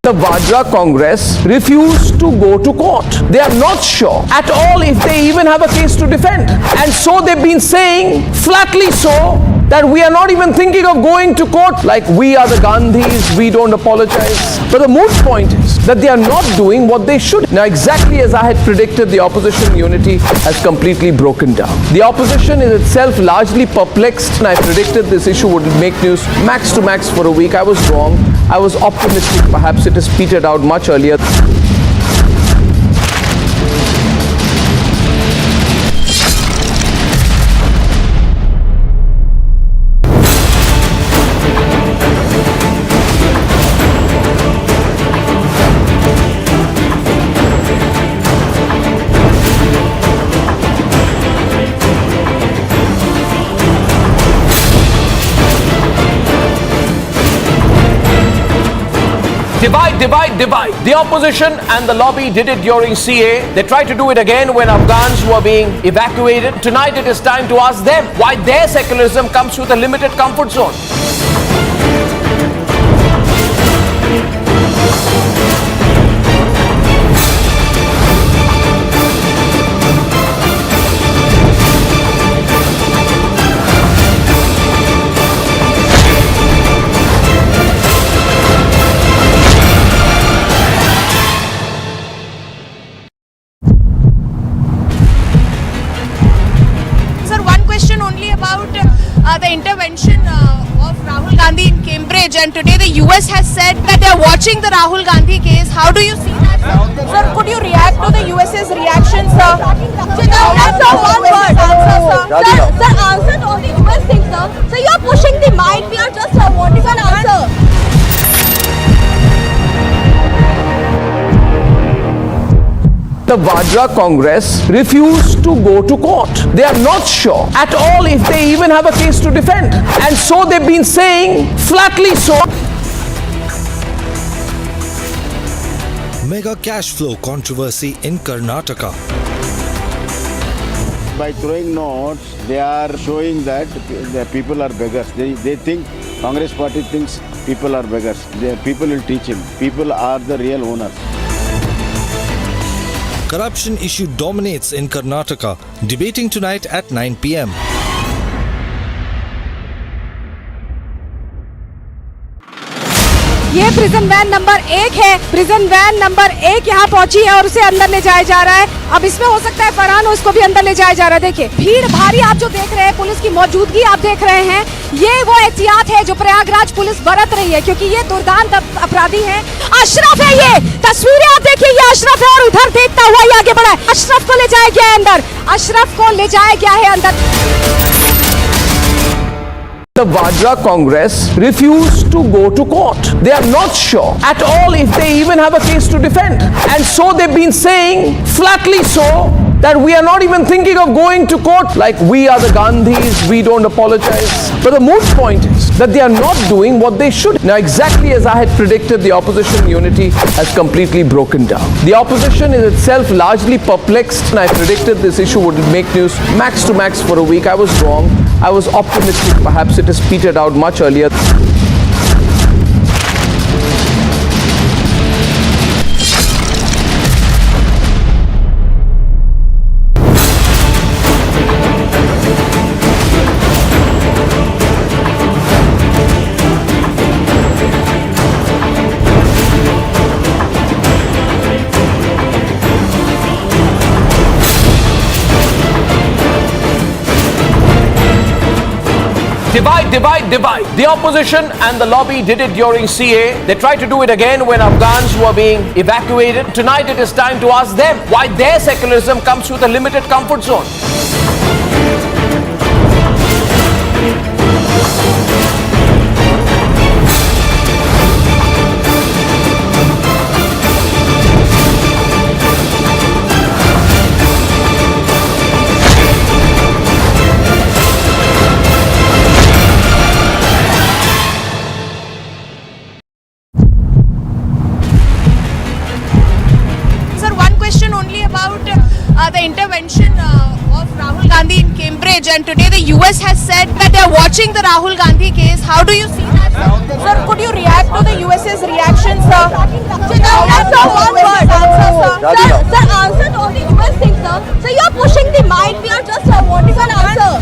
The Vajra Congress refused to go to court. They are not sure at all if they even have a case to defend. And so they've been saying, flatly so, that we are not even thinking of going to court. Like, we are the Gandhis, we don't apologize. But the moot point is that they are not doing what they should. Now, exactly as I had predicted, the opposition unity has completely broken down. The opposition is itself largely perplexed, and I predicted this issue would make news max to max for a week. I was wrong. I was optimistic. Perhaps it has petered out much earlier. Divide, divide, divide. The opposition and the lobby did it during CA. They tried to do it again when Afghans were being evacuated. Tonight it is time to ask them why their secularism comes with a limited comfort zone. The intervention US has said that they are watching the Rahul Gandhi case. How do you see that, sir? Sir, could you react to the US's reaction, sir? Answer one word. Sir, answer to all the US things, sir. So you are pushing the mic. We are just wanting an answer. The Vadra Congress refused to go to court. They are not sure at all if they even have a case to defend. And so they've been saying, flatly so. Mega cash flow controversy in Karnataka. By throwing notes, they are showing that the people are beggars. They think, Congress party thinks people are beggars. People will teach him. People are the real owners. Corruption issue dominates in Karnataka. Debating tonight at 9 p.m. ये prison van number 1 है। Prison van number 1 यहाँ पहुंची है और उसे अंदर ले जाया जा रहा है। अब इसमें हो सकता है फरहान हो, इसको भी अंदर ले जाया जा रहा है। देखिए भीड़ भारी आप जो देख रहे हैं, पुलिस की मौजूदगी आप देख रहे हैं। ये वो एहतियात है जो प्रयागराज पुलिस बरत रही है, क्योंकि ये दुर्दांत अपराधी हैं। अशरफ है, ये तस्वीरें आप देखिए, ये अशरफ है और उधर देखता हुआ ये आगे बढ़ा है। अशरफ को ले जाया गया है अंदर, अशरफ को ले जाया गया है अंदर। The Vadra Congress refused to go to court. They are not sure at all if they even have a case to defend. And so they've been saying, flatly so, that we are not even thinking of going to court. Like, we are the Gandhis, we don't apologize. But the moot point is that they are not doing what they should. Now, exactly as I had predicted, the opposition unity has completely broken down. The opposition is itself largely perplexed, and I predicted this issue would make news max to max for a week. I was wrong. I was optimistic. Perhaps it has petered out much earlier. Divide, divide, divide. The opposition and the lobby did it during CA. They tried to do it again when Afghans were being evacuated. Tonight it is time to ask them why their secularism comes with a limited comfort zone. The intervention of Rahul Gandhi in Cambridge, and today the US has said that they are watching the Rahul Gandhi case. How do you see that, sir? Sir, could you react to the US's reaction, sir? Answer one word. Sir, answer to all the US things, sir. So you are pushing the mic. We are just wanting an answer.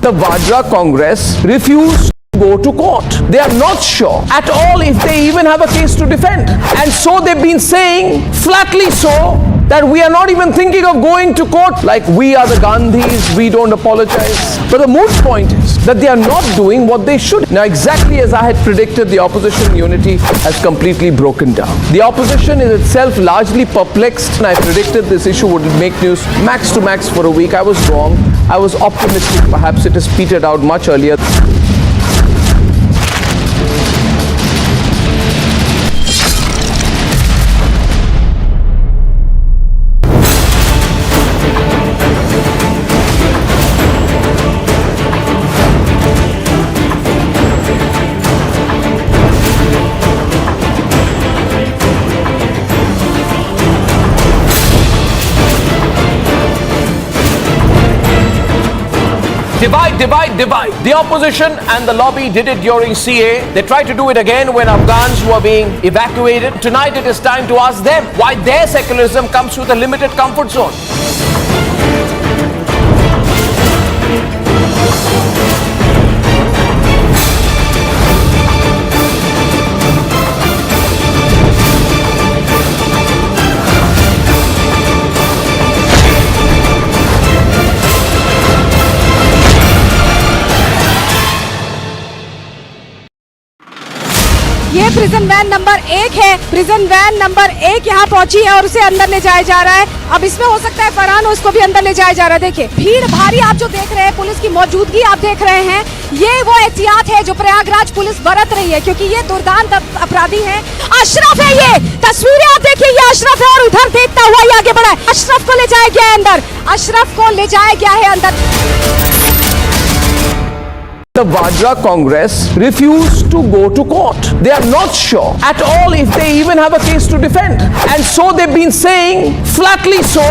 The Vadra Congress refused to go to court. They are not sure at all if they even have a case to defend. And so they've been saying, flatly so, that we are not even thinking of going to court. Like, we are the Gandhis, we don't apologize. But the moot point is that they are not doing what they should. Now, exactly as I had predicted, the opposition unity has completely broken down. The opposition is itself largely perplexed, and I predicted this issue would make news max to max for a week. I was wrong. I was optimistic. Perhaps it has petered out much earlier. Divide, divide, divide. The opposition and the lobby did it during CA. They tried to do it again when Afghans were being evacuated. Tonight it is time to ask them why their secularism comes with a limited comfort zone. ये prison van number 1 है। Prison van number 1 यहाँ पहुंची है और उसे अंदर ले जाया जा रहा है। अब इसमें हो सकता है फरहान, उसको भी अंदर ले जाया जा रहा है। देखिए भीड़ भारी आप जो देख रहे हैं, पुलिस की मौजूदगी आप देख रहे हैं। ये वो एहतियात है जो प्रयागराज पुलिस बरत रही है, क्योंकि ये दुर्दांत अपराधी हैं। अशरफ है, ये तस्वीरें आप देखिए, ये अशरफ है और उधर देखता हुआ ये आगे बढ़ा है। अशरफ को ले जाया गया है अंदर, अशरफ को ले जाया गया है अंदर। The Vajra Congress refused to go to court. They are not sure at all if they even have a case to defend. And so they've been saying, flatly so,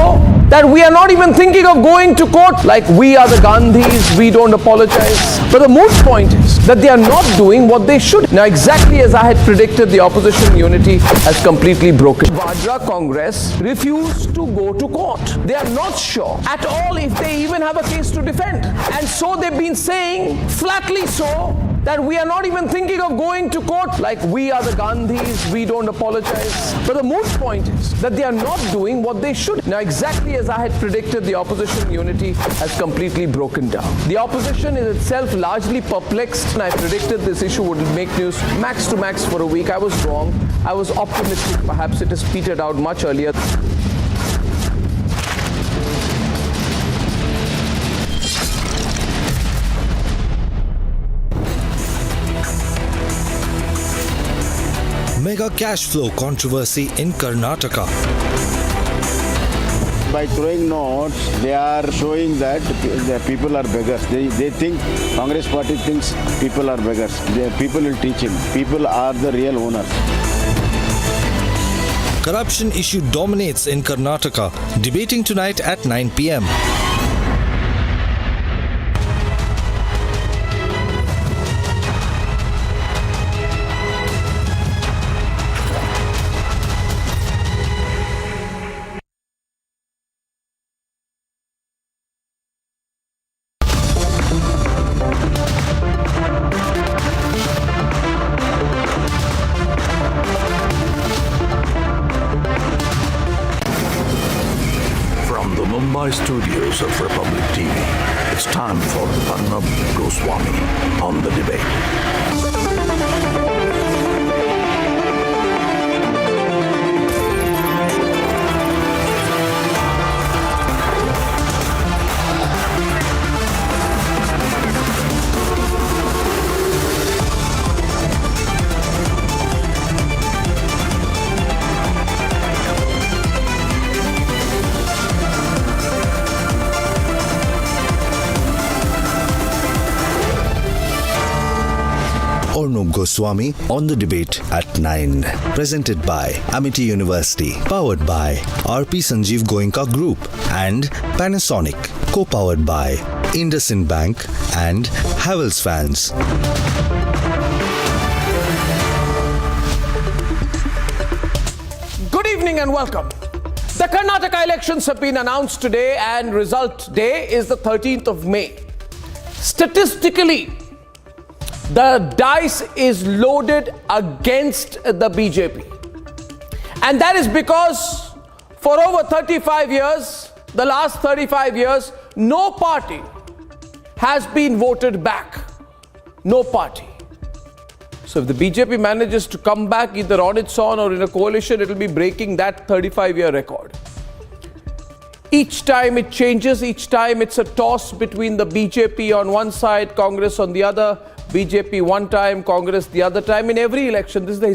that we are not even thinking of going to court. Like, we are the Gandhis, we don't apologize. But the moot point is that they are not doing what they should. Now, exactly as I had predicted, the opposition unity has completely broken. Vajra Congress refused to go to court. They are not sure at all if they even have a case to defend. And so they've been saying, flatly so, that we are not even thinking of going to court. Like, we are the Gandhis, we don't apologize. But the moot point is that they are not doing what they should. Now, exactly as I had predicted, the opposition unity has completely broken down. The opposition is itself largely perplexed, and I predicted this issue would make news max to max for a week. I was wrong. I was optimistic. Perhaps it has petered out much earlier. Mega cash flow controversy in Karnataka. By throwing notes, they are showing that the people are beggars. They think, Congress party thinks people are beggars. People will teach him. People are the real owners. Corruption issue dominates in Karnataka. Debating tonight at 9 p.m. Mumbai studios of Republic TV, it's time for Arnab Goswami on the debate. Arnab Goswami on the debate at 9. Presented by Amity University. Powered by RP Sanjeev Goenka Group and Panasonic. Co-powered by IndusInd Bank and Havells Fans. Good evening and welcome. The Karnataka elections have been announced today, and result day is the 13th of May. Statistically, the dice is loaded against the BJP. And that is because for over 35 years, the last 35 years, no party has been voted back. No party. So if the BJP manages to come back either on its own or in a coalition, it will be breaking that 35-year record. Each time it changes, each time it's a toss between the BJP on one side, Congress on the other, BJP one time, Congress the other time. In every election, this is the